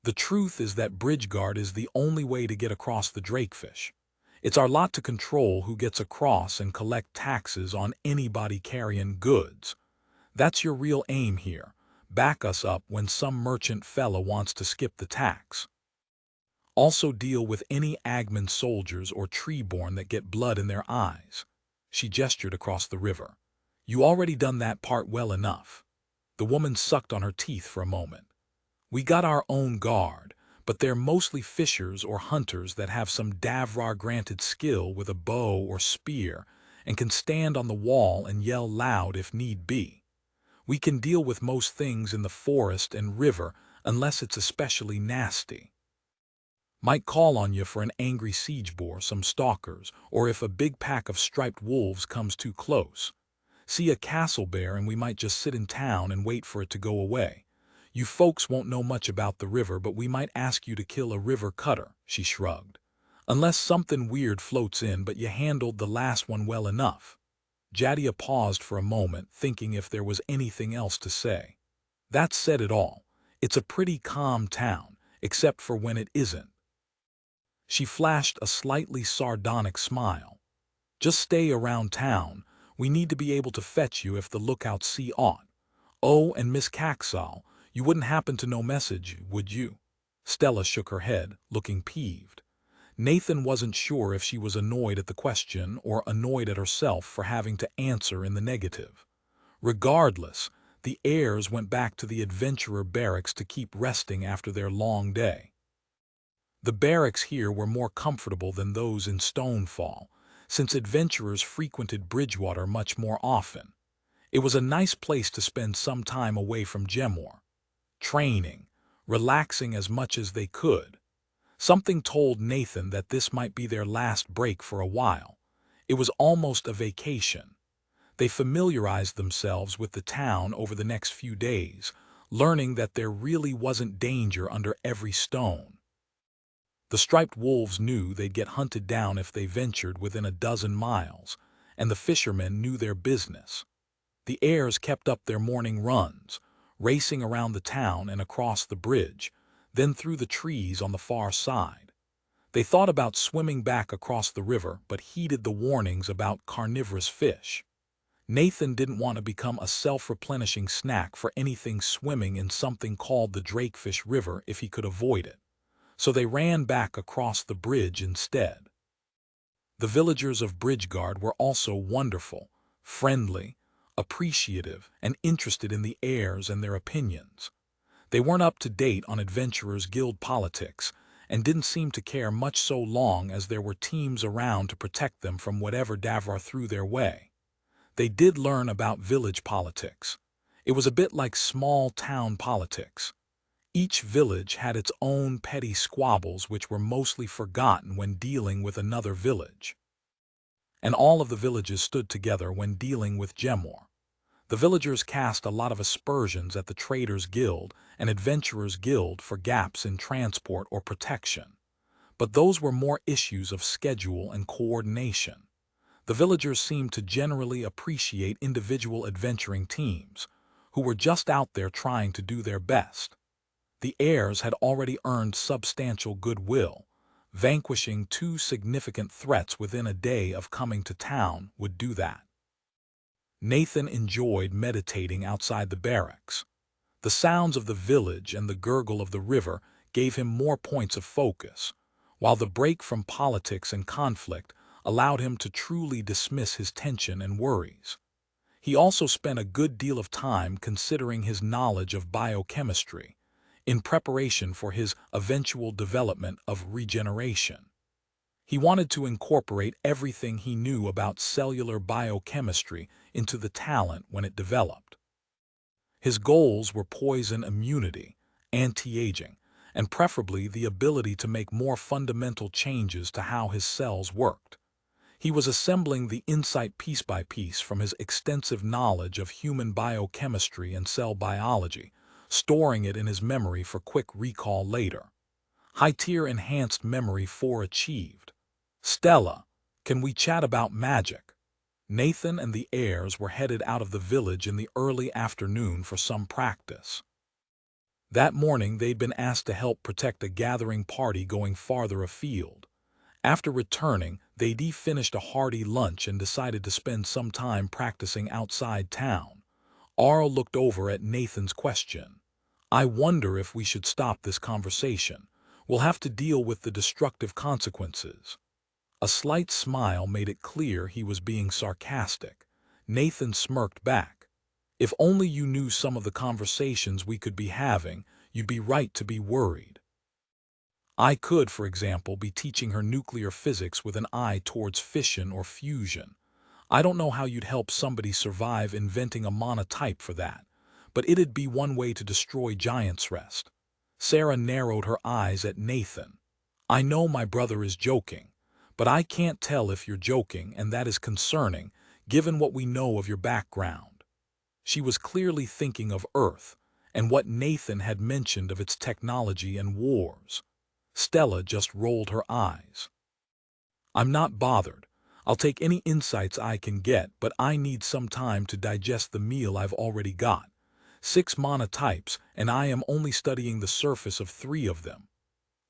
"The truth is that Bridgeguard is the only way to get across the Drakefish. It's our lot to control who gets across and collect taxes on anybody carrying goods. That's your real aim here. Back us up when some merchant fella wants to skip the tax. Also deal with any Agman soldiers or treeborn that get blood in their eyes." She gestured across the river. "You already done that part well enough." The woman sucked on her teeth for a moment. "We got our own guard, but they're mostly fishers or hunters that have some Davrar-granted skill with a bow or spear and can stand on the wall and yell loud if need be. We can deal with most things in the forest and river unless it's especially nasty. Might call on you for an angry siege boar, some stalkers, or if a big pack of striped wolves comes too close. See a castle bear and we might just sit in town and wait for it to go away. You folks won't know much about the river, but we might ask you to kill a river cutter," she shrugged. "Unless something weird floats in, but you handled the last one well enough." Jadia paused for a moment, thinking if there was anything else to say. That said it all. It's a pretty calm town, except for when it isn't. She flashed a slightly sardonic smile. "Just stay around town. We need to be able to fetch you if the lookouts see aught. Oh, and Miss Caxall, you wouldn't happen to know message, would you?" Stella shook her head, looking peeved. Nathan wasn't sure if she was annoyed at the question or annoyed at herself for having to answer in the negative. Regardless, the heirs went back to the adventurer barracks to keep resting after their long day. The barracks here were more comfortable than those in Stonefall, since adventurers frequented Bridgewater much more often. It was a nice place to spend some time away from Gemor, training, relaxing as much as they could. Something told Nathan that this might be their last break for a while. It was almost a vacation. They familiarized themselves with the town over the next few days, learning that there really wasn't danger under every stone. The striped wolves knew they'd get hunted down if they ventured within a dozen miles, and the fishermen knew their business. The heirs kept up their morning runs, racing around the town and across the bridge, then through the trees on the far side. They thought about swimming back across the river but heeded the warnings about carnivorous fish. Nathan didn't want to become a self-replenishing snack for anything swimming in something called the Drakefish River if he could avoid it. So they ran back across the bridge instead. The villagers of Bridgeguard were also wonderful, friendly, appreciative, and interested in the heirs and their opinions. They weren't up to date on Adventurers Guild politics and didn't seem to care much so long as there were teams around to protect them from whatever Davrar threw their way. They did learn about village politics. It was a bit like small-town politics. Each village had its own petty squabbles which were mostly forgotten when dealing with another village. And all of the villages stood together when dealing with Gemor. The villagers cast a lot of aspersions at the Traders Guild and Adventurers Guild for gaps in transport or protection. But those were more issues of schedule and coordination. The villagers seemed to generally appreciate individual adventuring teams, who were just out there trying to do their best. The heirs had already earned substantial goodwill. Vanquishing 2 significant threats within a day of coming to town would do that. Nathan enjoyed meditating outside the barracks. The sounds of the village and the gurgle of the river gave him more points of focus, while the break from politics and conflict allowed him to truly dismiss his tension and worries. He also spent a good deal of time considering his knowledge of biochemistry, in preparation for his eventual development of regeneration. He wanted to incorporate everything he knew about cellular biochemistry into the talent when it developed. His goals were poison immunity, anti-aging, and preferably the ability to make more fundamental changes to how his cells worked. He was assembling the insight piece by piece from his extensive knowledge of human biochemistry and cell biology, storing it in his memory for quick recall later. High-tier enhanced memory 4 achieved. Stella, can we chat about magic? Nathan and the heirs were headed out of the village in the early afternoon for some practice. That morning they'd been asked to help protect a gathering party going farther afield. After returning, they'd finished a hearty lunch and decided to spend some time practicing outside town. Arl looked over at Nathan's question. I wonder if we should stop this conversation. We'll have to deal with the destructive consequences. A slight smile made it clear he was being sarcastic. Nathan smirked back. If only you knew some of the conversations we could be having, you'd be right to be worried. I could, for example, be teaching her nuclear physics with an eye towards fission or fusion. I don't know how you'd help somebody survive inventing a monotype for that, but it'd be one way to destroy Giant's Rest. Sarah narrowed her eyes at Nathan. I know my brother is joking, but I can't tell if you're joking, and that is concerning, given what we know of your background. She was clearly thinking of Earth, and what Nathan had mentioned of its technology and wars. Stella just rolled her eyes. I'm not bothered. I'll take any insights I can get, but I need some time to digest the meal I've already got. 6 monotypes, and I am only studying the surface of 3 of them.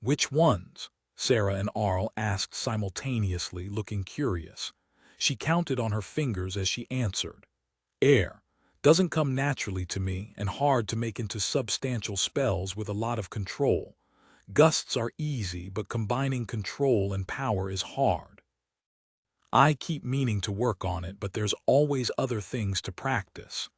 Which ones? Sarah and Arl asked simultaneously, looking curious. She counted on her fingers as she answered. Air. Doesn't come naturally to me and hard to make into substantial spells with a lot of control. Gusts are easy, but combining control and power is hard. I keep meaning to work on it, but there's always other things to practice.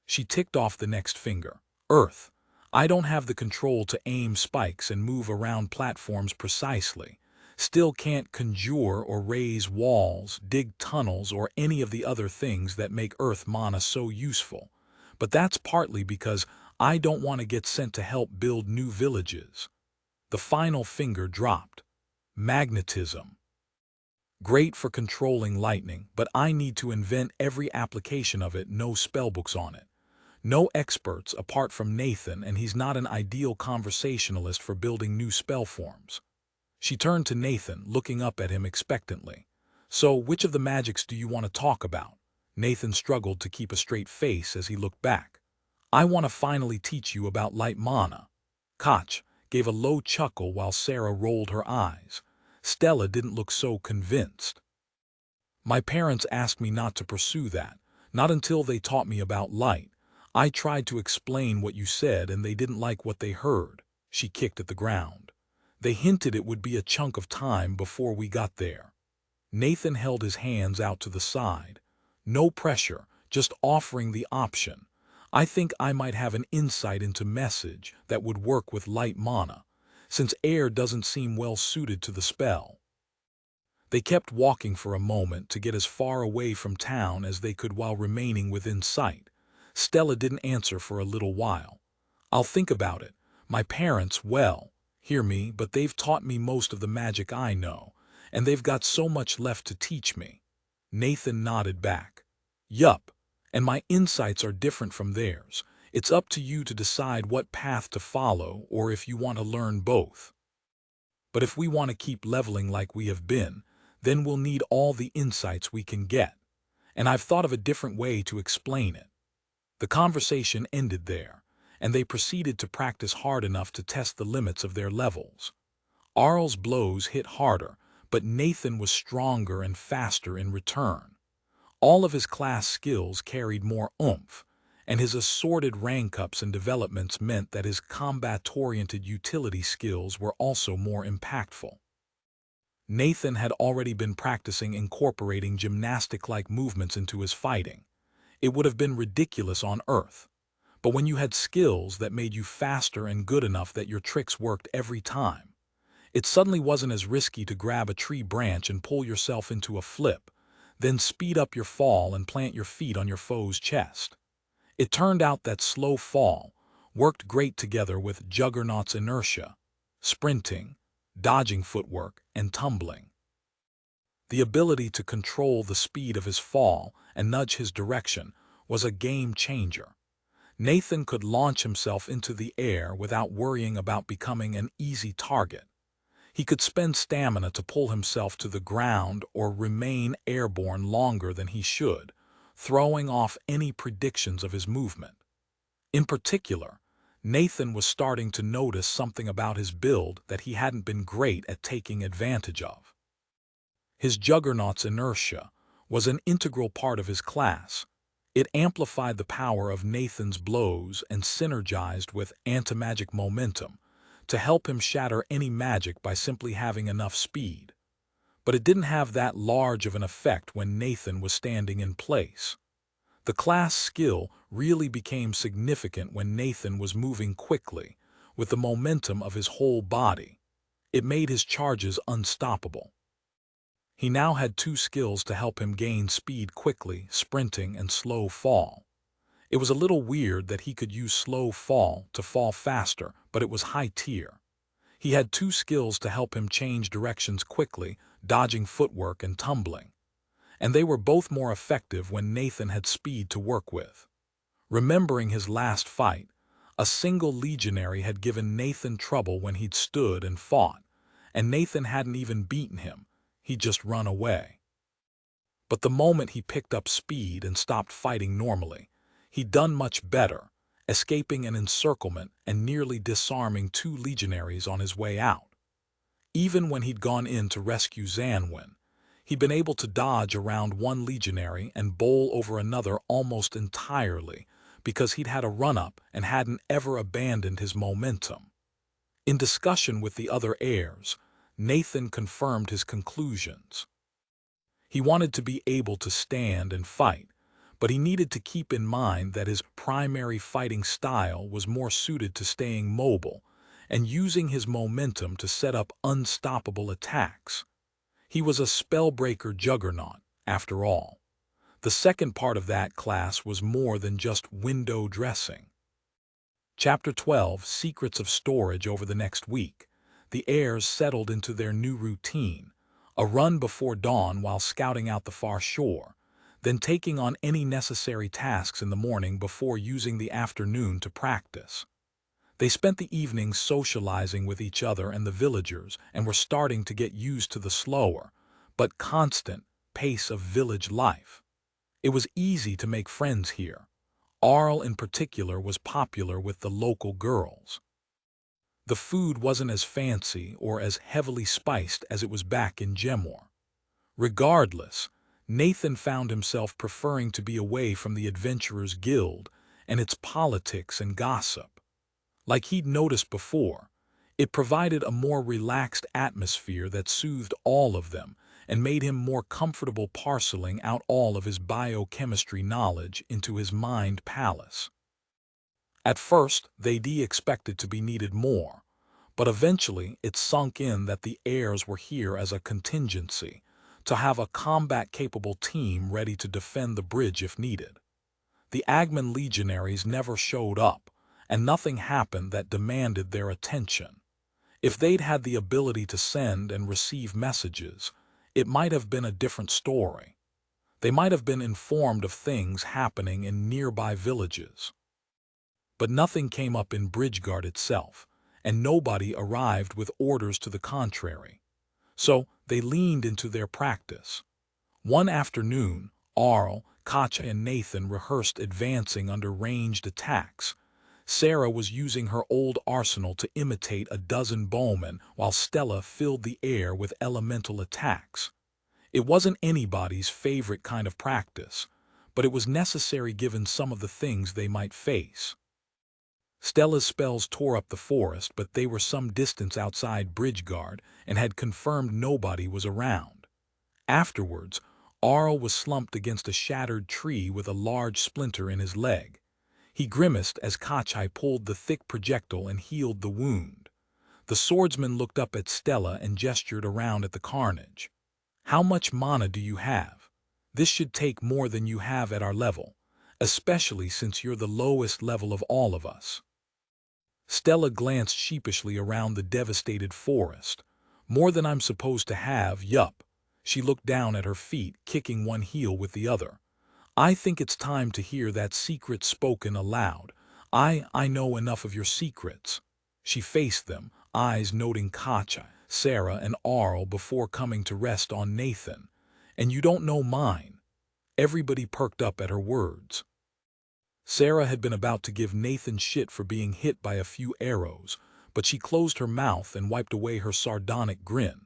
She ticked off the next finger. Earth. I don't have the control to aim spikes and move around platforms precisely. Still can't conjure or raise walls, dig tunnels, or any of the other things that make Earth mana so useful. But that's partly because I don't want to get sent to help build new villages. The final finger dropped. Magnetism. Great for controlling lightning, but I need to invent every application of it, no spellbooks on it. No experts apart from Nathan, and he's not an ideal conversationalist for building new spell forms. She turned to Nathan, looking up at him expectantly. So, which of the magics do you want to talk about? Nathan struggled to keep a straight face as he looked back. I want to finally teach you about light mana. Koch gave a low chuckle while Sarah rolled her eyes. Stella didn't look so convinced. My parents asked me not to pursue that, not until they taught me about light. I tried to explain what you said and they didn't like what they heard. She kicked at the ground. They hinted it would be a chunk of time before we got there. Nathan held his hands out to the side. No pressure, just offering the option. I think I might have an insight into message that would work with light mana, since air doesn't seem well suited to the spell. They kept walking for a moment to get as far away from town as they could while remaining within sight. Stella didn't answer for a little while. I'll think about it. My parents, well, hear me, but they've taught me most of the magic I know, and they've got so much left to teach me. Nathan nodded back. Yup, and my insights are different from theirs. It's up to you to decide what path to follow or if you want to learn both. But if we want to keep leveling like we have been, then we'll need all the insights we can get. And I've thought of a different way to explain it. The conversation ended there, and they proceeded to practice hard enough to test the limits of their levels. Arl's blows hit harder, but Nathan was stronger and faster in return. All of his class skills carried more oomph, and his assorted rank-ups and developments meant that his combat-oriented utility skills were also more impactful. Nathan had already been practicing incorporating gymnastic-like movements into his fighting. It would have been ridiculous on Earth. But when you had skills that made you faster and good enough that your tricks worked every time, it suddenly wasn't as risky to grab a tree branch and pull yourself into a flip, then speed up your fall and plant your feet on your foe's chest. It turned out that slow fall worked great together with Juggernaut's inertia, sprinting, dodging footwork, and tumbling. The ability to control the speed of his fall and nudge his direction was a game changer. Nathan could launch himself into the air without worrying about becoming an easy target. He could spend stamina to pull himself to the ground or remain airborne longer than he should, throwing off any predictions of his movement. In particular, Nathan was starting to notice something about his build that he hadn't been great at taking advantage of. His Juggernaut's inertia was an integral part of his class. It amplified the power of Nathan's blows and synergized with Antimagic momentum to help him shatter any magic by simply having enough speed. But it didn't have that large of an effect when Nathan was standing in place. The class skill really became significant when Nathan was moving quickly, with the momentum of his whole body. It made his charges unstoppable. He now had two skills to help him gain speed quickly, sprinting and slow fall. It was a little weird that he could use slow fall to fall faster, but it was high tier. He had two skills to help him change directions quickly, dodging footwork and tumbling. And they were both more effective when Nathan had speed to work with. Remembering his last fight, a single legionary had given Nathan trouble when he'd stood and fought, and Nathan hadn't even beaten him, he'd just run away. But the moment he picked up speed and stopped fighting normally, he'd done much better, escaping an encirclement and nearly disarming two legionaries on his way out. Even when he'd gone in to rescue Zanwin, he'd been able to dodge around one legionary and bowl over another almost entirely because he'd had a run-up and hadn't ever abandoned his momentum. In discussion with the other heirs, Nathan confirmed his conclusions. He wanted to be able to stand and fight, but he needed to keep in mind that his primary fighting style was more suited to staying mobile and using his momentum to set up unstoppable attacks. He was a spellbreaker juggernaut, after all. The second part of that class was more than just window dressing. Chapter 12, Secrets of Storage. Over the next week, the heirs settled into their new routine, a run before dawn while scouting out the far shore, then taking on any necessary tasks in the morning before using the afternoon to practice. They spent the evenings socializing with each other and the villagers and were starting to get used to the slower, but constant, pace of village life. It was easy to make friends here. Arl in particular was popular with the local girls. The food wasn't as fancy or as heavily spiced as it was back in Gemor. Regardless, Nathan found himself preferring to be away from the Adventurers Guild and its politics and gossip. Like he'd noticed before, it provided a more relaxed atmosphere that soothed all of them and made him more comfortable parceling out all of his biochemistry knowledge into his mind palace. At first, they'd expected to be needed more, but eventually it sunk in that the heirs were here as a contingency, to have a combat-capable team ready to defend the bridge if needed. The Agman legionaries never showed up, and nothing happened that demanded their attention. If they'd had the ability to send and receive messages, it might have been a different story. They might have been informed of things happening in nearby villages. But nothing came up in Bridgeguard itself, and nobody arrived with orders to the contrary. So they leaned into their practice. One afternoon, Arl, Katja, and Nathan rehearsed advancing under ranged attacks. Sarah was using her old arsenal to imitate a dozen bowmen, while Stella filled the air with elemental attacks. It wasn't anybody's favorite kind of practice, but it was necessary given some of the things they might face. Stella's spells tore up the forest, but they were some distance outside Bridgeguard and had confirmed nobody was around. Afterwards, Arl was slumped against a shattered tree with a large splinter in his leg. He grimaced as Kachai pulled the thick projectile and healed the wound. The swordsman looked up at Stella and gestured around at the carnage. "How much mana do you have? This should take more than you have at our level, especially since you're the lowest level of all of us." Stella glanced sheepishly around the devastated forest. "More than I'm supposed to have, yup." She looked down at her feet, kicking one heel with the other. "I think it's time to hear that secret spoken aloud. I know enough of your secrets." She faced them, eyes noting Katja, Sarah, and Arl before coming to rest on Nathan. "And you don't know mine." Everybody perked up at her words. Sarah had been about to give Nathan shit for being hit by a few arrows, but she closed her mouth and wiped away her sardonic grin.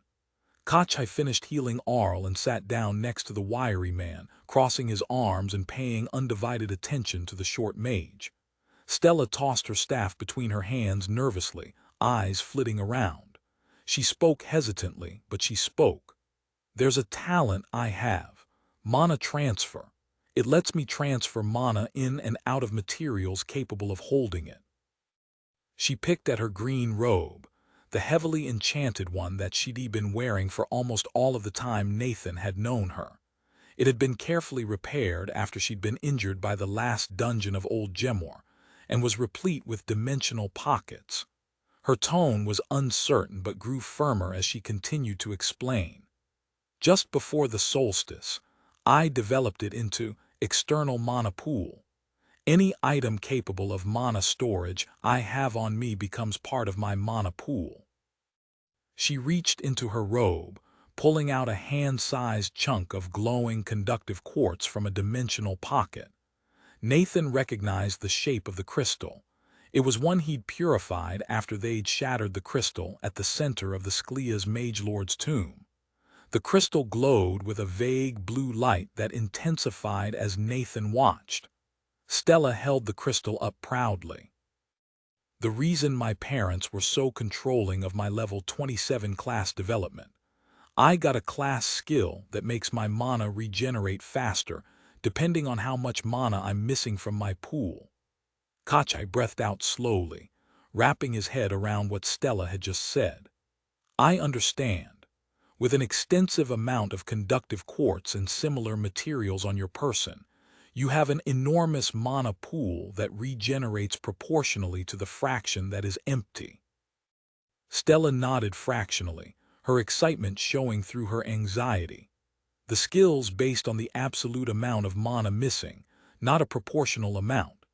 Kachai finished healing Arl and sat down next to the wiry man, crossing his arms and paying undivided attention to the short mage. Stella tossed her staff between her hands nervously, eyes flitting around. She spoke hesitantly, but she spoke. "There's a talent I have. Mana transfer. It lets me transfer mana in and out of materials capable of holding it." She picked at her green robe, the heavily enchanted one that she'd been wearing for almost all of the time Nathan had known her. It had been carefully repaired after she'd been injured by the last dungeon of Old Gemor, and was replete with dimensional pockets. Her tone was uncertain but grew firmer as she continued to explain. "Just before the solstice, I developed it into external mana pool. Any item capable of mana storage I have on me becomes part of my mana pool." She reached into her robe, pulling out a hand-sized chunk of glowing conductive quartz from a dimensional pocket. Nathan recognized the shape of the crystal. It was one he'd purified after they'd shattered the crystal at the center of the Sklia's Magelord's tomb. The crystal glowed with a vague blue light that intensified as Nathan watched. Stella held the crystal up proudly. "The reason my parents were so controlling of my level 27 class development. I got a class skill that makes my mana regenerate faster, depending on how much mana I'm missing from my pool." Kachai breathed out slowly, wrapping his head around what Stella had just said. "I understand. With an extensive amount of conductive quartz and similar materials on your person, you have an enormous mana pool that regenerates proportionally to the fraction that is empty." Stella nodded fractionally, her excitement showing through her anxiety. The skill's based on the absolute amount of mana missing, not a proportional amount.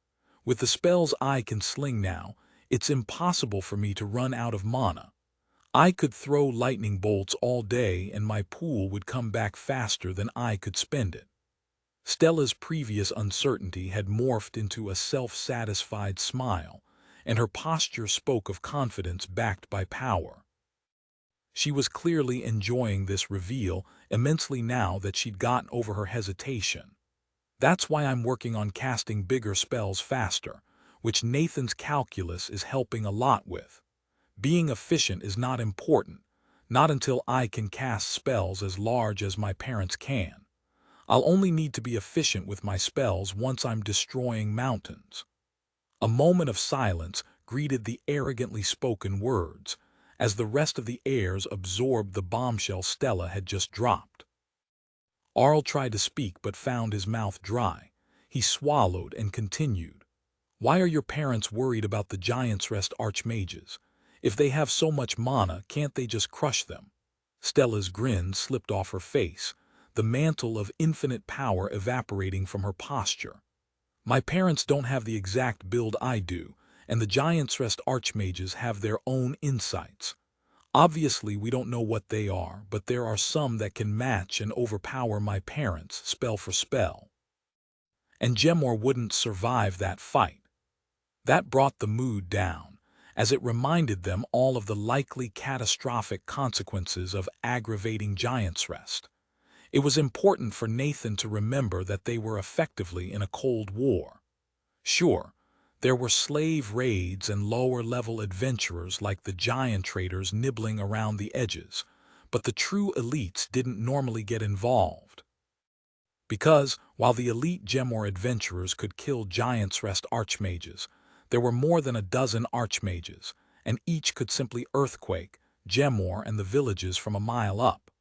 With the spells I can sling now, it's impossible for me to run out of mana. I could throw lightning bolts all day and my pool would come back faster than I could spend it. Stella's previous uncertainty had morphed into a self-satisfied smile, and her posture spoke of confidence backed by power. She was clearly enjoying this reveal immensely now that she'd gotten over her hesitation. That's why I'm working on casting bigger spells faster, which Nathan's calculus is helping a lot with. Being efficient is not important, not until I can cast spells as large as my parents can. I'll only need to be efficient with my spells once I'm destroying mountains. A moment of silence greeted the arrogantly spoken words, as the rest of the heirs absorbed the bombshell Stella had just dropped. Arl tried to speak but found his mouth dry. He swallowed and continued. Why are your parents worried about the Giant's Rest archmages? If they have so much mana, can't they just crush them? Stella's grin slipped off her face, the mantle of infinite power evaporating from her posture. My parents don't have the exact build I do, and the Giant's Rest archmages have their own insights. Obviously, we don't know what they are, but there are some that can match and overpower my parents, spell for spell. And Gemor wouldn't survive that fight. That brought the mood down, as it reminded them all of the likely catastrophic consequences of aggravating Giant's Rest. It was important for Nathan to remember that they were effectively in a cold war. Sure, there were slave raids and lower-level adventurers like the giant traders nibbling around the edges, but the true elites didn't normally get involved. Because, while the elite Gemor adventurers could kill Giant's Rest archmages, there were more than a dozen archmages, and each could simply earthquake Gemor and the villages from a mile up.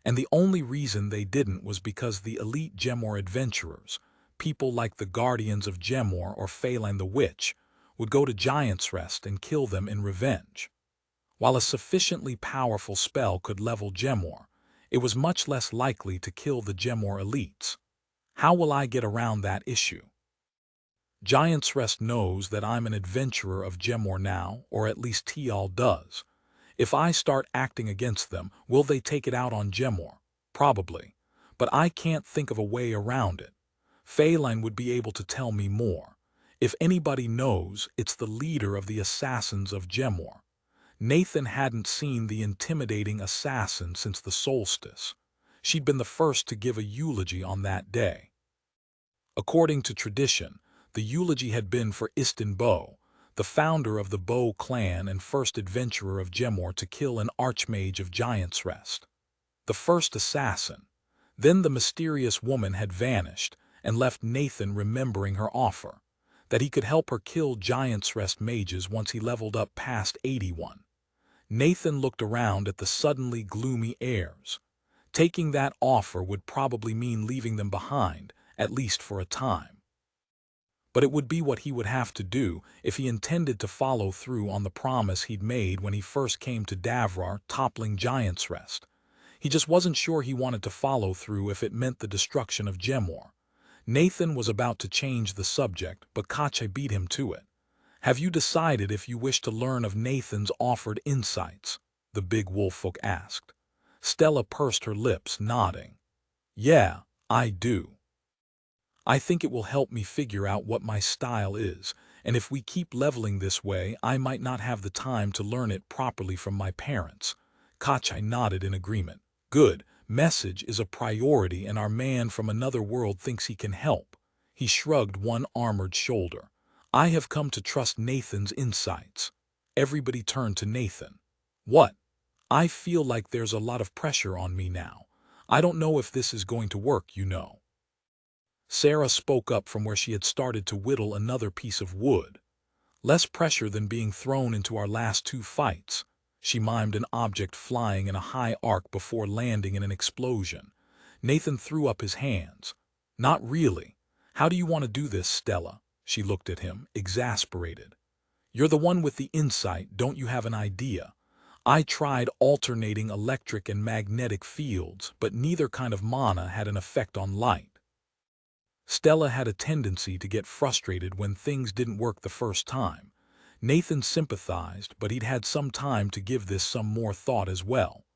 And the only reason they didn't was because the elite Gemor adventurers, people like the Guardians of Gemor or Phelan the Witch, would go to Giant's Rest and kill them in revenge. While a sufficiently powerful spell could level Gemor, it was much less likely to kill the Gemor elites. How will I get around that issue? Giant's Rest knows that I'm an adventurer of Gemor now, or at least Tial does. If I start acting against them, will they take it out on Gemor? Probably. But I can't think of a way around it. Phelan would be able to tell me more. If anybody knows, it's the leader of the assassins of Gemor. Nathan hadn't seen the intimidating assassin since the solstice. She'd been the first to give a eulogy on that day. According to tradition, the eulogy had been for Istin Bo, the founder of the Bo clan and first adventurer of Gemor to kill an archmage of Giant's Rest. The first assassin. Then the mysterious woman had vanished and left Nathan remembering her offer, that he could help her kill Giant's Rest mages once he leveled up past 81. Nathan looked around at the suddenly gloomy heirs. Taking that offer would probably mean leaving them behind, at least for a time. But it would be what he would have to do if he intended to follow through on the promise he'd made when he first came to Davrar, toppling Giant's Rest. He just wasn't sure he wanted to follow through if it meant the destruction of Gemor. Nathan was about to change the subject, but Kache beat him to it. Have you decided if you wish to learn of Nathan's offered insights? The big wolffolk asked. Stella pursed her lips, nodding. Yeah, I do. I think it will help me figure out what my style is, and if we keep leveling this way, I might not have the time to learn it properly from my parents. Kache nodded in agreement. Good. Message is a priority and our man from another world thinks he can help. He shrugged one armored shoulder. I have come to trust Nathan's insights. Everybody turned to Nathan. What? I feel like there's a lot of pressure on me now. I don't know if this is going to work, you know. Sarah spoke up from where she had started to whittle another piece of wood. Less pressure than being thrown into our last two fights. She mimed an object flying in a high arc before landing in an explosion. Nathan threw up his hands. Not really. How do you want to do this, Stella? She looked at him, exasperated. You're the one with the insight, don't you have an idea? I tried alternating electric and magnetic fields, but neither kind of mana had an effect on light. Stella had a tendency to get frustrated when things didn't work the first time. Nathan sympathized, but he'd had some time to give this some more thought as well.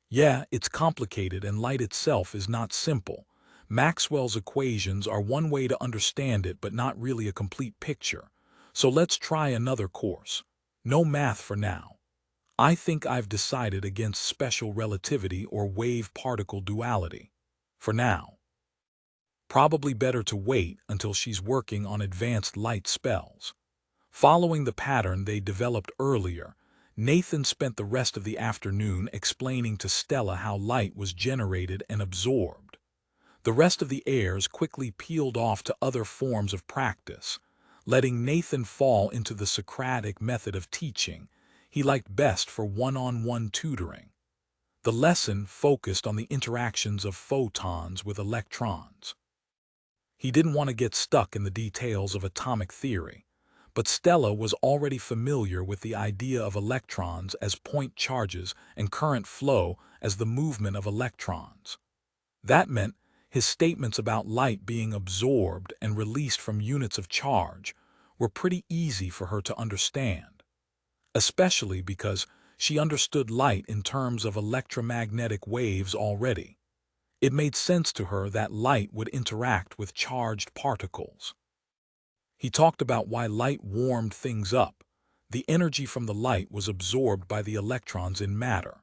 Yeah, it's complicated and light itself is not simple. Maxwell's equations are one way to understand it, but not really a complete picture. So let's try another course. No math for now. I think I've decided against special relativity or wave-particle duality. For now. Probably better to wait until she's working on advanced light spells. Following the pattern they developed earlier, Nathan spent the rest of the afternoon explaining to Stella how light was generated and absorbed. The rest of the heirs quickly peeled off to other forms of practice, letting Nathan fall into the Socratic method of teaching he liked best for one-on-one tutoring. The lesson focused on the interactions of photons with electrons. He didn't want to get stuck in the details of atomic theory, but Stella was already familiar with the idea of electrons as point charges and current flow as the movement of electrons. That meant his statements about light being absorbed and released from units of charge were pretty easy for her to understand, especially because she understood light in terms of electromagnetic waves already. It made sense to her that light would interact with charged particles. He talked about why light warmed things up. The energy from the light was absorbed by the electrons in matter.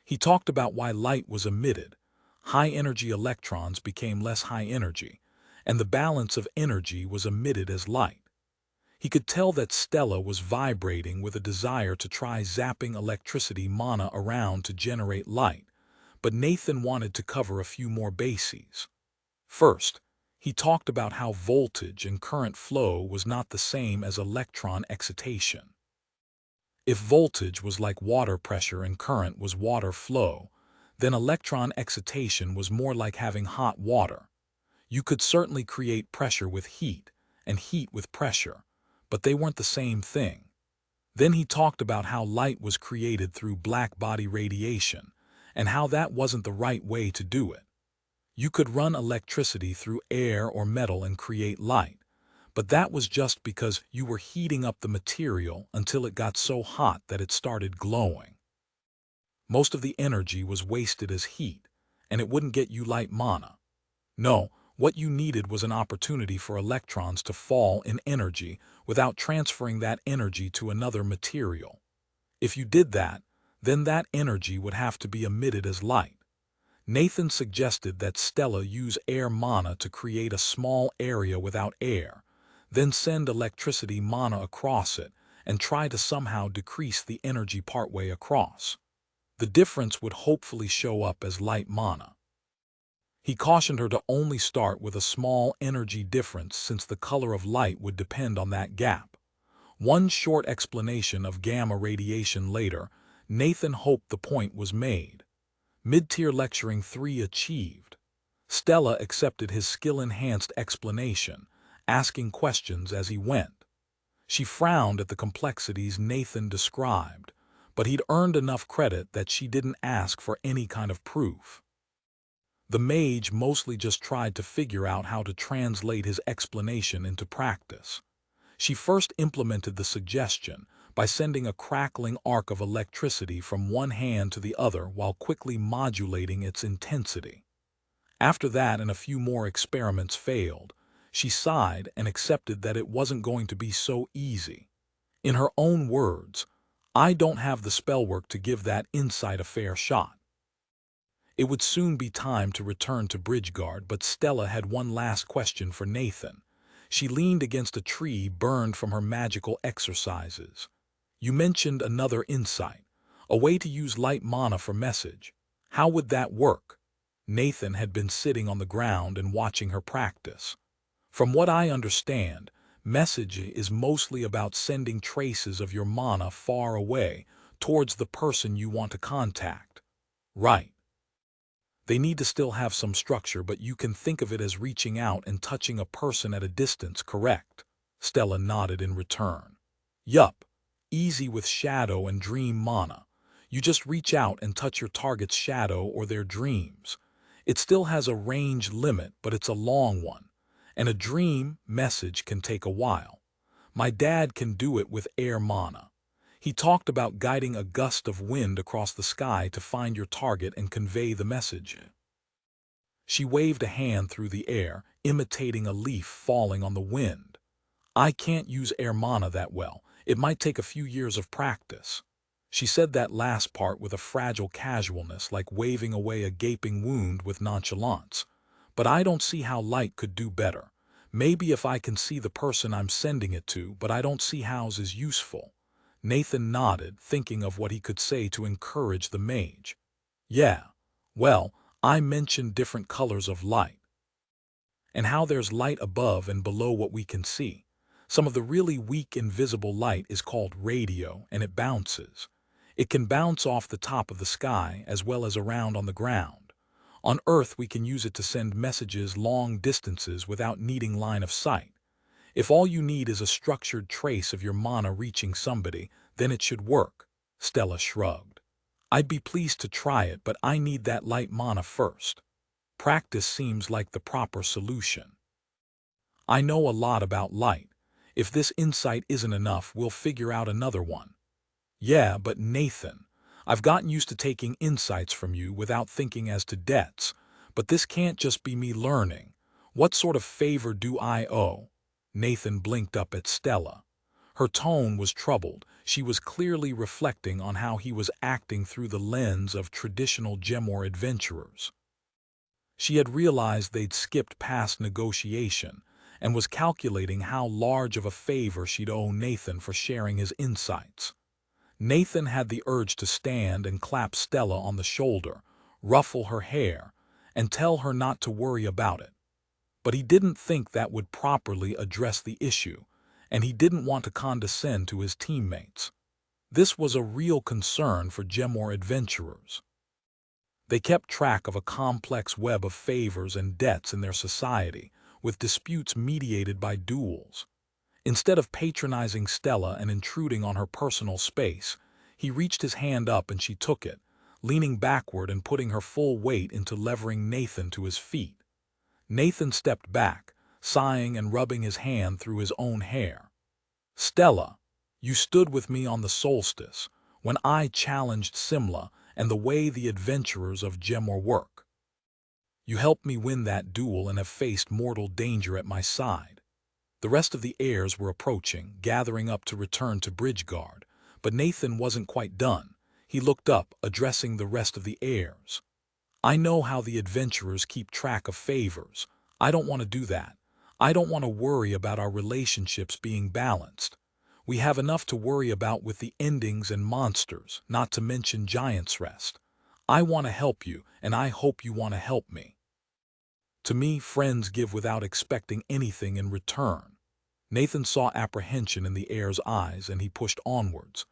He talked about why light was emitted. High-energy electrons became less high energy, and the balance of energy was emitted as light. He could tell that Stella was vibrating with a desire to try zapping electricity mana around to generate light, but Nathan wanted to cover a few more bases. First, he talked about how voltage and current flow was not the same as electron excitation. If voltage was like water pressure and current was water flow, then electron excitation was more like having hot water. You could certainly create pressure with heat and heat with pressure, but they weren't the same thing. Then he talked about how light was created through black body radiation and how that wasn't the right way to do it. You could run electricity through air or metal and create light, but that was just because you were heating up the material until it got so hot that it started glowing. Most of the energy was wasted as heat, and it wouldn't get you light mana. No, what you needed was an opportunity for electrons to fall in energy without transferring that energy to another material. If you did that, then that energy would have to be emitted as light. Nathan suggested that Stella use air mana to create a small area without air, then send electricity mana across it and try to somehow decrease the energy partway across. The difference would hopefully show up as light mana. He cautioned her to only start with a small energy difference since the color of light would depend on that gap. One short explanation of gamma radiation later, Nathan hoped the point was made. Mid-tier lecturing 3 achieved. Stella accepted his skill-enhanced explanation, asking questions as he went. She frowned at the complexities Nathan described, but he'd earned enough credit that she didn't ask for any kind of proof. The mage mostly just tried to figure out how to translate his explanation into practice. She first implemented the suggestion by sending a crackling arc of electricity from one hand to the other while quickly modulating its intensity. After that and a few more experiments failed, she sighed and accepted that it wasn't going to be so easy. In her own words, "I don't have the spellwork to give that insight a fair shot." It would soon be time to return to Bridgeguard, but Stella had one last question for Nathan. She leaned against a tree burned from her magical exercises. "You mentioned another insight, a way to use light mana for message. How would that work?" Nathan had been sitting on the ground and watching her practice. "From what I understand, message is mostly about sending traces of your mana far away towards the person you want to contact." "Right. They need to still have some structure, but you can think of it as reaching out and touching a person at a distance, correct?" Stella nodded in return. "Yup. Easy with shadow and dream mana. You just reach out and touch your target's shadow or their dreams. It still has a range limit, but it's a long one. And a dream message can take a while. My dad can do it with air mana. He talked about guiding a gust of wind across the sky to find your target and convey the message. She waved a hand through the air, imitating a leaf falling on the wind. I can't use air mana that well. It might take a few years of practice. She said that last part with a fragile casualness, like waving away a gaping wound with nonchalance. But I don't see how light could do better. Maybe if I can see the person I'm sending it to, but I don't see how's is useful. Nathan nodded, thinking of what he could say to encourage the mage. Yeah, well, I mentioned different colors of light, and how there's light above and below what we can see. Some of the really weak invisible light is called radio, and it bounces. It can bounce off the top of the sky as well as around on the ground. On Earth, we can use it to send messages long distances without needing line of sight. If all you need is a structured trace of your mana reaching somebody, then it should work. Stella shrugged. I'd be pleased to try it, but I need that light mana first. Practice seems like the proper solution. I know a lot about light. If this insight isn't enough, we'll figure out another one. Yeah, but Nathan, I've gotten used to taking insights from you without thinking as to debts, but this can't just be me learning. What sort of favor do I owe? Nathan blinked up at Stella. Her tone was troubled. She was clearly reflecting on how he was acting through the lens of traditional Gemor adventurers. She had realized they'd skipped past negotiation and was calculating how large of a favor she'd owe Nathan for sharing his insights. Nathan had the urge to stand and clap Stella on the shoulder, ruffle her hair, and tell her not to worry about it. But he didn't think that would properly address the issue, and he didn't want to condescend to his teammates. This was a real concern for Gemor adventurers. They kept track of a complex web of favors and debts in their society, with disputes mediated by duels. Instead of patronizing Stella and intruding on her personal space, he reached his hand up and she took it, leaning backward and putting her full weight into levering Nathan to his feet. Nathan stepped back, sighing and rubbing his hand through his own hair. Stella, you stood with me on the solstice, when I challenged Simla and the way the adventurers of Gemor work. You helped me win that duel and have faced mortal danger at my side. The rest of the heirs were approaching, gathering up to return to Bridgeguard, but Nathan wasn't quite done. He looked up, addressing the rest of the heirs. I know how the adventurers keep track of favors. I don't want to do that. I don't want to worry about our relationships being balanced. We have enough to worry about with the endings and monsters, not to mention Giant's Rest. I want to help you, and I hope you want to help me. To me, friends give without expecting anything in return. Nathan saw apprehension in the heir's eyes, and he pushed onwards.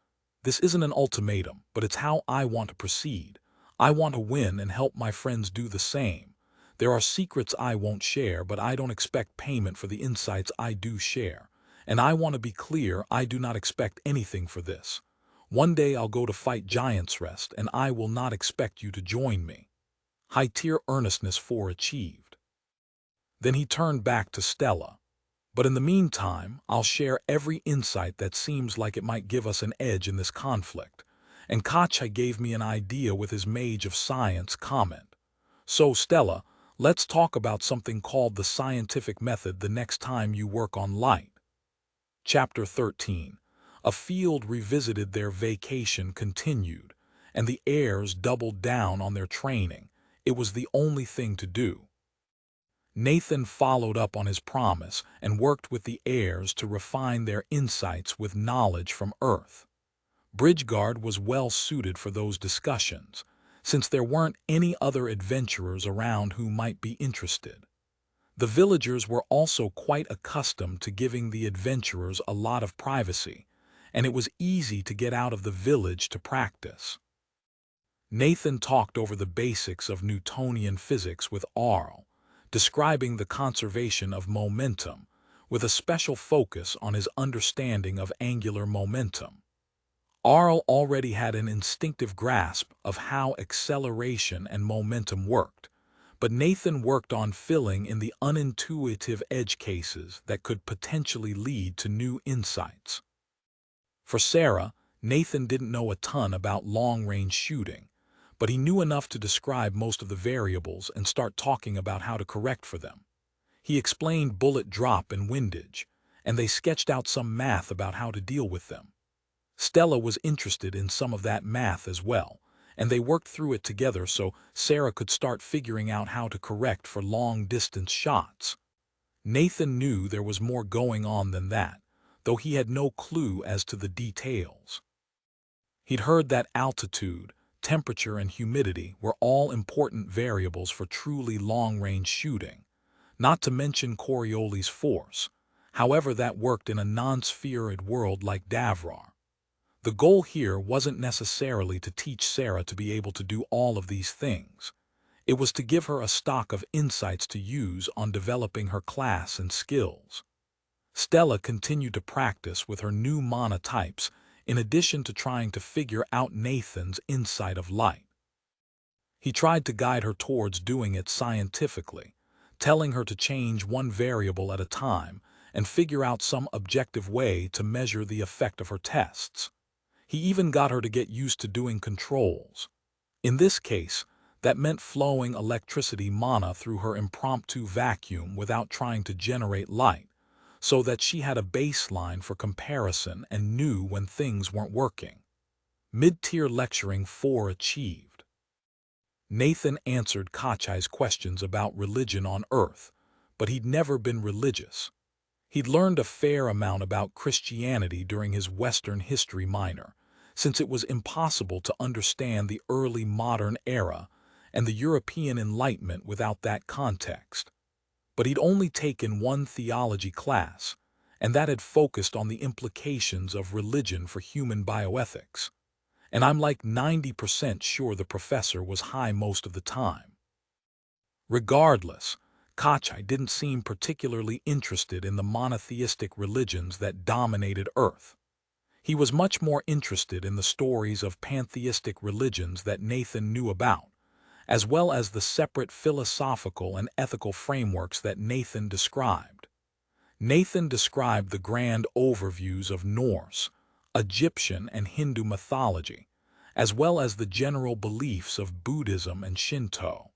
This isn't an ultimatum, but it's how I want to proceed. I want to win and help my friends do the same. There are secrets I won't share, but I don't expect payment for the insights I do share. And I want to be clear, I do not expect anything for this. One day I'll go to fight Giant's Rest, and I will not expect you to join me. High-tier earnestness achieved. Then he turned back to Stella. But in the meantime, I'll share every insight that seems like it might give us an edge in this conflict. And Kachai gave me an idea with his Mage of Science comment. So, Stella, let's talk about something called the scientific method the next time you work on light. Chapter 13. A field revisited. Their vacation continued, and the heirs doubled down on their training. It was the only thing to do. Nathan followed up on his promise and worked with the heirs to refine their insights with knowledge from Earth. Bridgeguard was well suited for those discussions, since there weren't any other adventurers around who might be interested. The villagers were also quite accustomed to giving the adventurers a lot of privacy, and it was easy to get out of the village to practice. Nathan talked over the basics of Newtonian physics with Arl, describing the conservation of momentum, with a special focus on his understanding of angular momentum. Arl already had an instinctive grasp of how acceleration and momentum worked, but Nathan worked on filling in the unintuitive edge cases that could potentially lead to new insights. For Sarah, Nathan didn't know a ton about long-range shooting, but he knew enough to describe most of the variables and start talking about how to correct for them. He explained bullet drop and windage, and they sketched out some math about how to deal with them. Stella was interested in some of that math as well, and they worked through it together so Sarah could start figuring out how to correct for long-distance shots. Nathan knew there was more going on than that, though he had no clue as to the details. He'd heard that altitude, temperature, and humidity were all important variables for truly long-range shooting, not to mention Coriolis's force. However, that worked in a non-spheroid world like Davrar. The goal here wasn't necessarily to teach Sarah to be able to do all of these things. It was to give her a stock of insights to use on developing her class and skills. Stella continued to practice with her new mana types in addition to trying to figure out Nathan's insight of light. He tried to guide her towards doing it scientifically, telling her to change one variable at a time and figure out some objective way to measure the effect of her tests. He even got her to get used to doing controls. In this case, that meant flowing electricity mana through her impromptu vacuum without trying to generate light, so that she had a baseline for comparison and knew when things weren't working. Mid-tier lecturing 4 achieved. Nathan answered Kachai's questions about religion on Earth, but he'd never been religious. He'd learned a fair amount about Christianity during his Western history minor, since it was impossible to understand the early modern era and the European Enlightenment without that context. But he'd only taken one theology class, and that had focused on the implications of religion for human bioethics. And I'm like 90% sure the professor was high most of the time. Regardless, Kachai didn't seem particularly interested in the monotheistic religions that dominated Earth. He was much more interested in the stories of pantheistic religions that Nathan knew about, as well as the separate philosophical and ethical frameworks that Nathan described. Nathan described the grand overviews of Norse, Egyptian, and Hindu mythology, as well as the general beliefs of Buddhism and Shinto.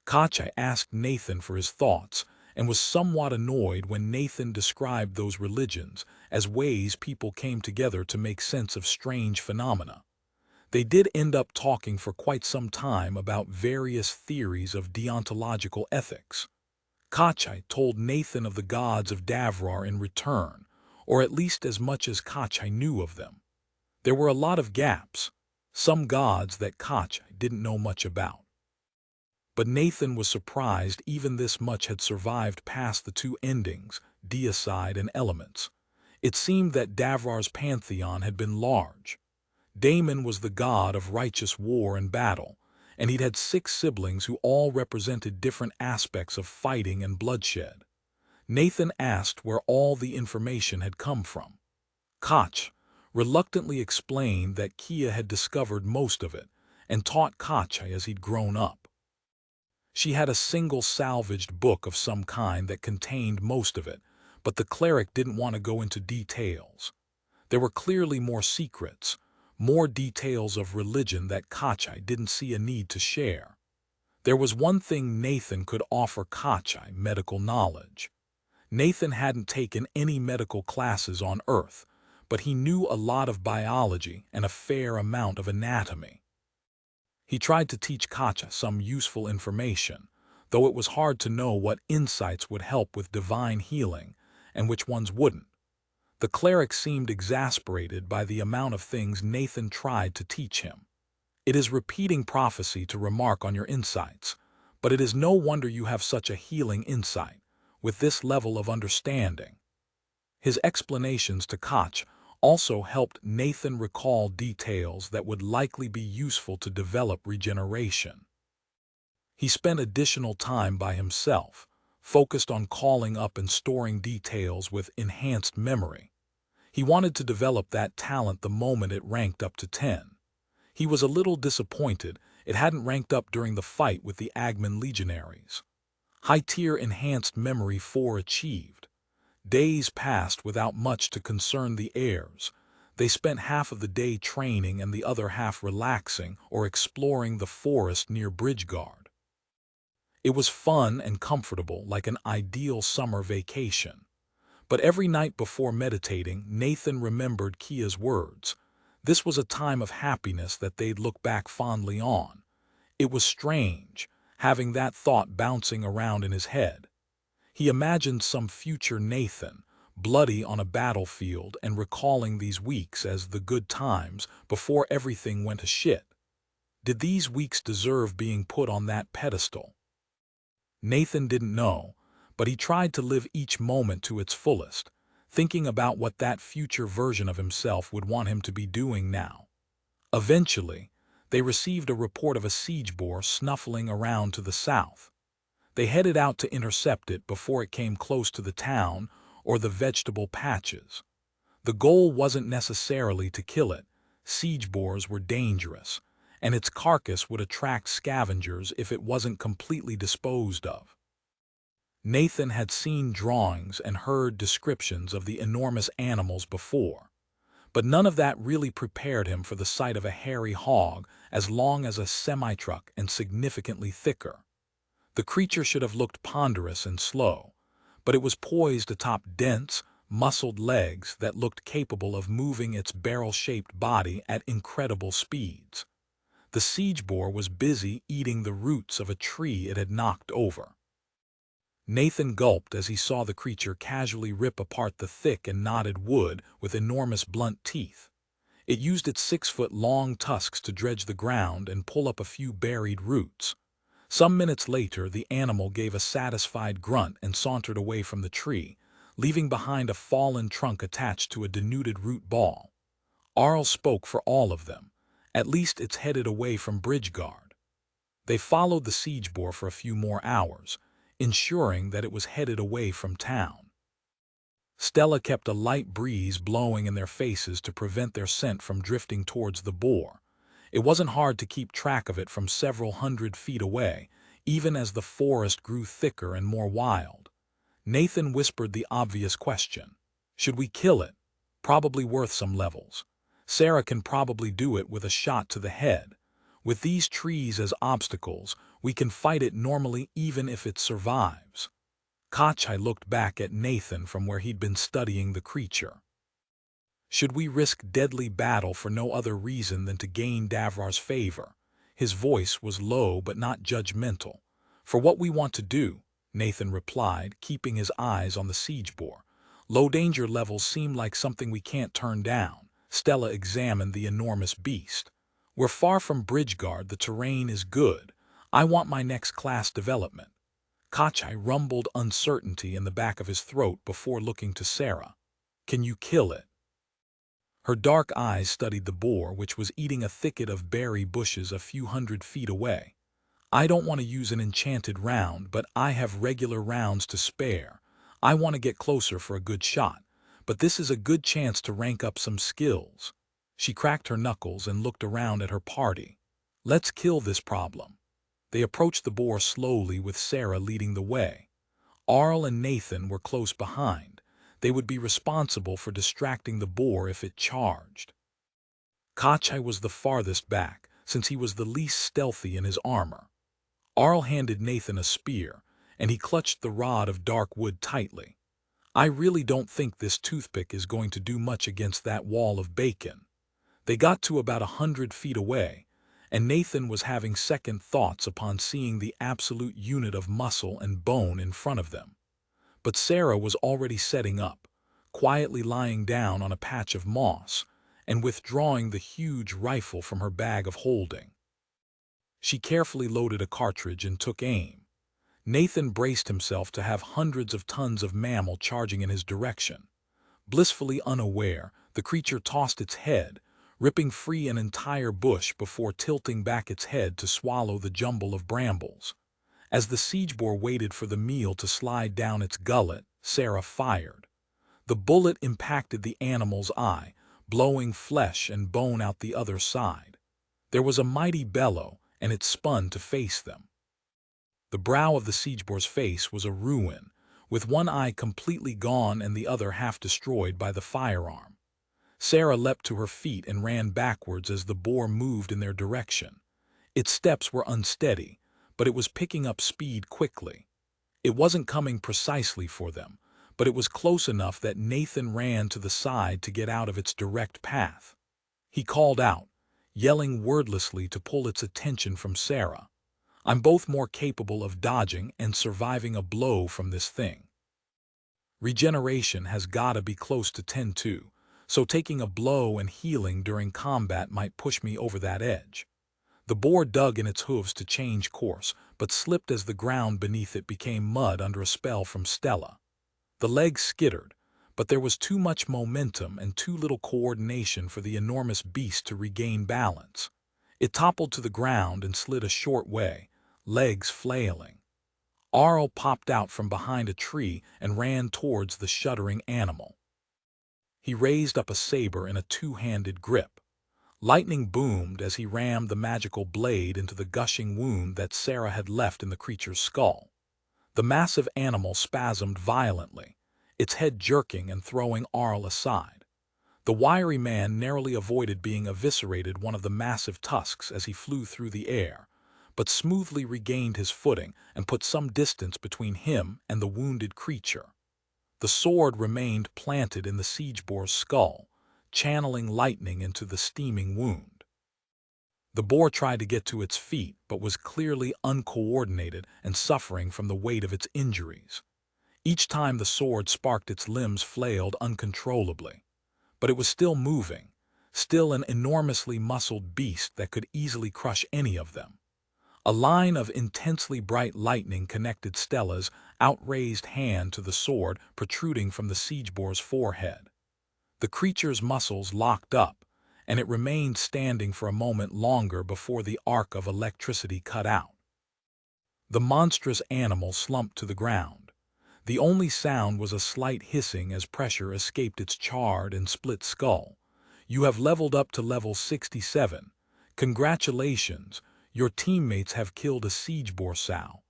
Kachai asked Nathan for his thoughts and was somewhat annoyed when Nathan described those religions as ways people came together to make sense of strange phenomena. They did end up talking for quite some time about various theories of deontological ethics. Kachai told Nathan of the gods of Davrar in return, or at least as much as Kachai knew of them. There were a lot of gaps, some gods that Kachai didn't know much about. But Nathan was surprised even this much had survived past the two endings, deicide and elements. It seemed that Davrar's pantheon had been large. Daemon was the god of righteous war and battle, and he'd had 6 siblings who all represented different aspects of fighting and bloodshed. Nathan asked where all the information had come from. Kach reluctantly explained that Kia had discovered most of it and taught Kachai as he'd grown up. She had a single salvaged book of some kind that contained most of it, but the cleric didn't want to go into details. There were clearly more secrets, more details of religion that Kachai didn't see a need to share. There was one thing Nathan could offer Kachai: medical knowledge. Nathan hadn't taken any medical classes on Earth, but he knew a lot of biology and a fair amount of anatomy. He tried to teach Kachai some useful information, though it was hard to know what insights would help with divine healing and which ones wouldn't. The cleric seemed exasperated by the amount of things Nathan tried to teach him. It is repeating prophecy to remark on your insights, but it is no wonder you have such a healing insight, with this level of understanding. His explanations to Kach also helped Nathan recall details that would likely be useful to develop regeneration. He spent additional time by himself, focused on calling up and storing details with enhanced memory. He wanted to develop that talent the moment it ranked up to 10. He was a little disappointed it hadn't ranked up during the fight with the Agman legionaries. High-tier enhanced memory 4 achieved. Days passed without much to concern the heirs. They spent half of the day training and the other half relaxing or exploring the forest near Bridgeguard. It was fun and comfortable, like an ideal summer vacation. But every night before meditating, Nathan remembered Kia's words. This was a time of happiness that they'd look back fondly on. It was strange, having that thought bouncing around in his head. He imagined some future Nathan, bloody on a battlefield and recalling these weeks as the good times before everything went to shit. Did these weeks deserve being put on that pedestal? Nathan didn't know, but he tried to live each moment to its fullest, thinking about what that future version of himself would want him to be doing now. Eventually, they received a report of a siege boar snuffling around to the south. They headed out to intercept it before it came close to the town or the vegetable patches. The goal wasn't necessarily to kill it. Siege boars were dangerous, and its carcass would attract scavengers if it wasn't completely disposed of. Nathan had seen drawings and heard descriptions of the enormous animals before, but none of that really prepared him for the sight of a hairy hog as long as a semi-truck and significantly thicker. The creature should have looked ponderous and slow, but it was poised atop dense, muscled legs that looked capable of moving its barrel-shaped body at incredible speeds. The siege boar was busy eating the roots of a tree it had knocked over. Nathan gulped as he saw the creature casually rip apart the thick and knotted wood with enormous blunt teeth. It used its 6-foot-long tusks to dredge the ground and pull up a few buried roots. Some minutes later, the animal gave a satisfied grunt and sauntered away from the tree, leaving behind a fallen trunk attached to a denuded root ball. Arl spoke for all of them. At least it's headed away from Bridgeguard. They followed the siege boar for a few more hours, ensuring that it was headed away from town. Stella kept a light breeze blowing in their faces to prevent their scent from drifting towards the boar. It wasn't hard to keep track of it from several hundred feet away, even as the forest grew thicker and more wild. Nathan whispered the obvious question. Should we kill it? Probably worth some levels. Sarah can probably do it with a shot to the head. With these trees as obstacles, we can fight it normally even if it survives. Kachai looked back at Nathan from where he'd been studying the creature. Should we risk deadly battle for no other reason than to gain Davrar's favor? His voice was low but not judgmental. For what we want to do, Nathan replied, keeping his eyes on the siege boar. Low danger levels seem like something we can't turn down. Stella examined the enormous beast. We're far from Bridgeguard, the terrain is good. I want my next class development. Kachai rumbled uncertainty in the back of his throat before looking to Sarah. Can you kill it? Her dark eyes studied the boar, which was eating a thicket of berry bushes a few hundred feet away. I don't want to use an enchanted round, but I have regular rounds to spare. I want to get closer for a good shot, but this is a good chance to rank up some skills. She cracked her knuckles and looked around at her party. Let's kill this problem. They approached the boar slowly with Sarah leading the way. Arl and Nathan were close behind. They would be responsible for distracting the boar if it charged. Kachai was the farthest back, since he was the least stealthy in his armor. Arl handed Nathan a spear, and he clutched the rod of dark wood tightly. I really don't think this toothpick is going to do much against that wall of bacon. They got to about 100 feet away, and Nathan was having second thoughts upon seeing the absolute unit of muscle and bone in front of them. But Sarah was already setting up, quietly lying down on a patch of moss and withdrawing the huge rifle from her bag of holding. She carefully loaded a cartridge and took aim. Nathan braced himself to have hundreds of tons of mammal charging in his direction. Blissfully unaware, the creature tossed its head, ripping free an entire bush before tilting back its head to swallow the jumble of brambles. As the siege boar waited for the meal to slide down its gullet, Sarah fired. The bullet impacted the animal's eye, blowing flesh and bone out the other side. There was a mighty bellow, and it spun to face them. The brow of the siegeboar's face was a ruin, with one eye completely gone and the other half destroyed by the firearm. Sarah leapt to her feet and ran backwards as the boar moved in their direction. Its steps were unsteady, but it was picking up speed quickly. It wasn't coming precisely for them, but it was close enough that Nathan ran to the side to get out of its direct path. He called out, yelling wordlessly to pull its attention from Sarah. "I'm both more capable of dodging and surviving a blow from this thing. Regeneration has gotta be close to 10-2, so taking a blow and healing during combat might push me over that edge." The boar dug in its hooves to change course, but slipped as the ground beneath it became mud under a spell from Stella. The legs skittered, but there was too much momentum and too little coordination for the enormous beast to regain balance. It toppled to the ground and slid a short way, legs flailing. Arl popped out from behind a tree and ran towards the shuddering animal. He raised up a saber in a two-handed grip. Lightning boomed as he rammed the magical blade into the gushing wound that Sarah had left in the creature's skull. The massive animal spasmed violently, its head jerking and throwing Arl aside. The wiry man narrowly avoided being eviscerated one of the massive tusks as he flew through the air, but smoothly regained his footing and put some distance between him and the wounded creature. The sword remained planted in the siegeboar's skull, channeling lightning into the steaming wound. The boar tried to get to its feet, but was clearly uncoordinated and suffering from the weight of its injuries. Each time the sword sparked, its limbs flailed uncontrollably. But it was still moving, still an enormously muscled beast that could easily crush any of them. A line of intensely bright lightning connected Stella's outraised hand to the sword protruding from the siegeboar's forehead. The creature's muscles locked up, and it remained standing for a moment longer before the arc of electricity cut out. The monstrous animal slumped to the ground. The only sound was a slight hissing as pressure escaped its charred and split skull. "You have leveled up to level 67. Congratulations, your teammates have killed a siegeboar sow."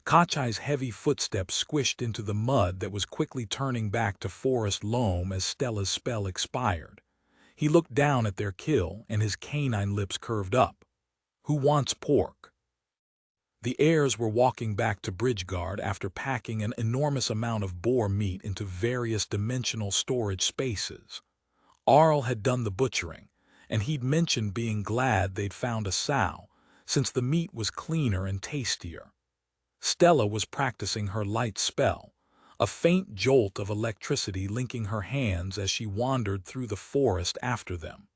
Kachai's heavy footsteps squished into the mud that was quickly turning back to forest loam as Stella's spell expired. He looked down at their kill and his canine lips curved up. "Who wants pork?" The heirs were walking back to Bridgeguard after packing an enormous amount of boar meat into various dimensional storage spaces. Arl had done the butchering, and he'd mentioned being glad they'd found a sow, since the meat was cleaner and tastier. Stella was practicing her light spell, a faint jolt of electricity linking her hands as she wandered through the forest after them.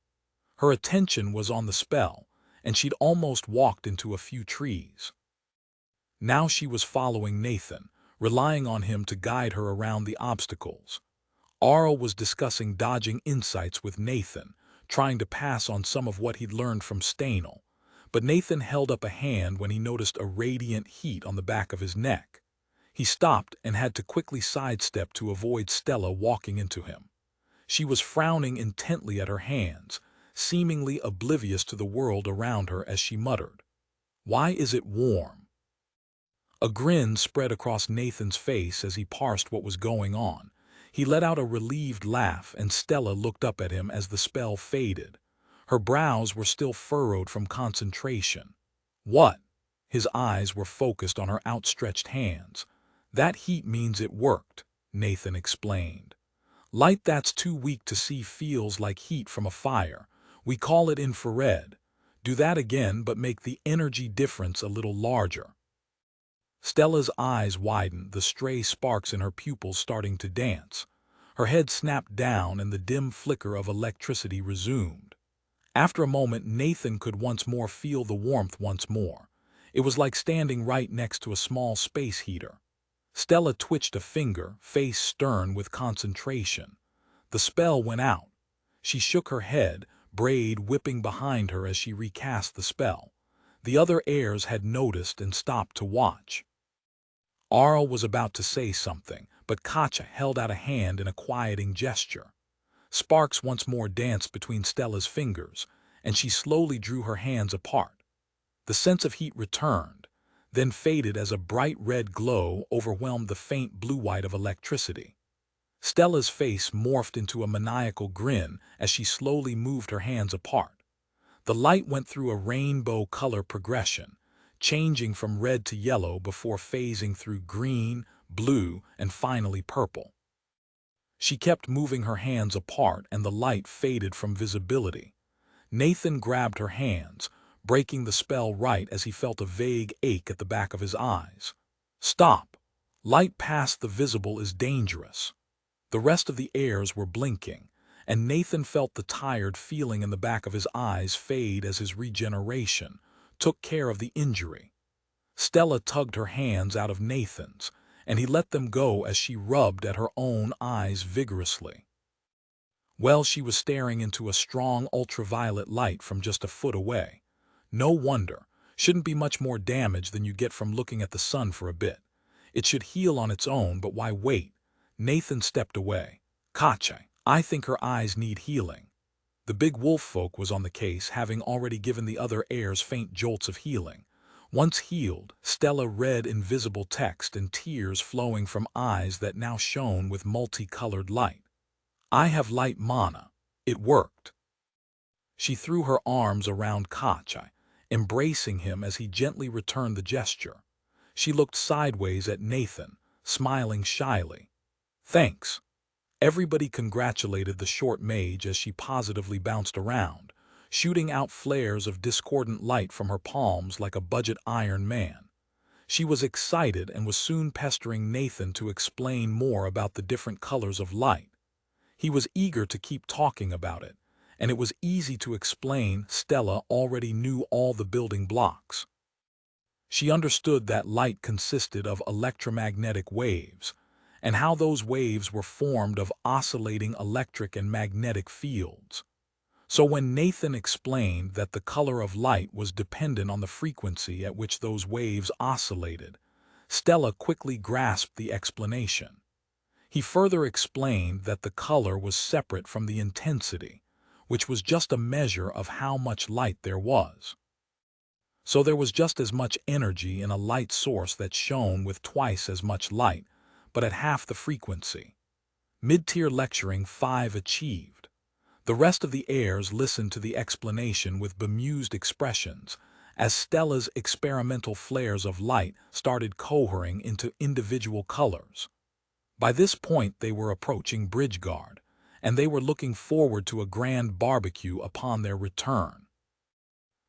Her attention was on the spell, and she'd almost walked into a few trees. Now she was following Nathan, relying on him to guide her around the obstacles. Arl was discussing dodging insights with Nathan, trying to pass on some of what he'd learned from Stanel, but Nathan held up a hand when he noticed a radiant heat on the back of his neck. He stopped and had to quickly sidestep to avoid Stella walking into him. She was frowning intently at her hands, seemingly oblivious to the world around her as she muttered, "Why is it warm?" A grin spread across Nathan's face as he parsed what was going on. He let out a relieved laugh, and Stella looked up at him as the spell faded. Her brows were still furrowed from concentration. "What?" His eyes were focused on her outstretched hands. "That heat means it worked," Nathan explained. "Light that's too weak to see feels like heat from a fire. We call it infrared. Do that again, but make the energy difference a little larger." Stella's eyes widened, the stray sparks in her pupils starting to dance. Her head snapped down and the dim flicker of electricity resumed. After a moment, Nathan could once more feel the warmth once more. It was like standing right next to a small space heater. Stella twitched a finger, face stern with concentration. The spell went out. She shook her head, braid whipping behind her as she recast the spell. The other heirs had noticed and stopped to watch. Arl was about to say something, but Katja held out a hand in a quieting gesture. Sparks once more danced between Stella's fingers, and she slowly drew her hands apart. The sense of heat returned, then faded as a bright red glow overwhelmed the faint blue-white of electricity. Stella's face morphed into a maniacal grin as she slowly moved her hands apart. The light went through a rainbow color progression, changing from red to yellow before phasing through green, blue, and finally purple. She kept moving her hands apart and the light faded from visibility. Nathan grabbed her hands, breaking the spell right as he felt a vague ache at the back of his eyes. "Stop! Light past the visible is dangerous." The rest of the heirs were blinking, and Nathan felt the tired feeling in the back of his eyes fade as his regeneration took care of the injury. Stella tugged her hands out of Nathan's, and he let them go as she rubbed at her own eyes vigorously. Well, she was staring into a strong ultraviolet light from just a foot away. No wonder. Shouldn't be much more damage than you get from looking at the sun for a bit. It should heal on its own, but why wait? Nathan stepped away. "Katja, I think her eyes need healing." The big wolf folk was on the case, having already given the other heirs faint jolts of healing. Once healed, Stella read invisible text and tears flowing from eyes that now shone with multicolored light. "I have light mana. It worked." She threw her arms around Katja, embracing him as he gently returned the gesture. She looked sideways at Nathan, smiling shyly. "Thanks." Everybody congratulated the short mage as she positively bounced around, shooting out flares of discordant light from her palms like a budget Iron Man. She was excited and was soon pestering Nathan to explain more about the different colors of light. He was eager to keep talking about it, and it was easy to explain. Stella already knew all the building blocks. She understood that light consisted of electromagnetic waves, and how those waves were formed of oscillating electric and magnetic fields. So when Nathan explained that the color of light was dependent on the frequency at which those waves oscillated, Stella quickly grasped the explanation. He further explained that the color was separate from the intensity, which was just a measure of how much light there was. So there was just as much energy in a light source that shone with twice as much light, but at half the frequency. Mid-tier lecturing 5 achieved. The rest of the heirs listened to the explanation with bemused expressions as Stella's experimental flares of light started cohering into individual colors. By this point they were approaching Bridgeguard, and they were looking forward to a grand barbecue upon their return.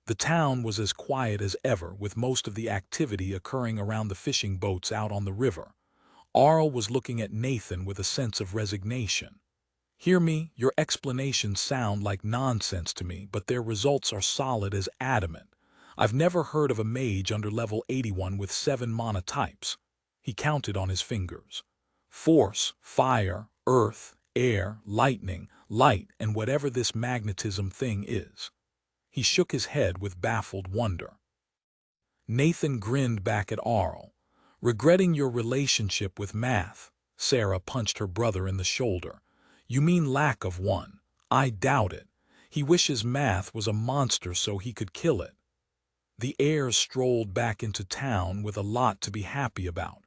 The town was as quiet as ever, with most of the activity occurring around the fishing boats out on the river. Arl was looking at Nathan with a sense of resignation. "Hear me, your explanations sound like nonsense to me, but their results are solid as adamant. I've never heard of a mage under level 81 with 7 mana types." He counted on his fingers. "Force, fire, earth, air, lightning, light, and whatever this magnetism thing is." He shook his head with baffled wonder. Nathan grinned back at Arl. "Regretting your relationship with math." Sarah punched her brother in the shoulder. "You mean lack of one. I doubt it. He wishes math was a monster so he could kill it." The heirs strolled back into town with a lot to be happy about.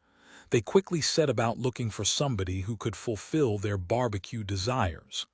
They quickly set about looking for somebody who could fulfill their barbecue desires.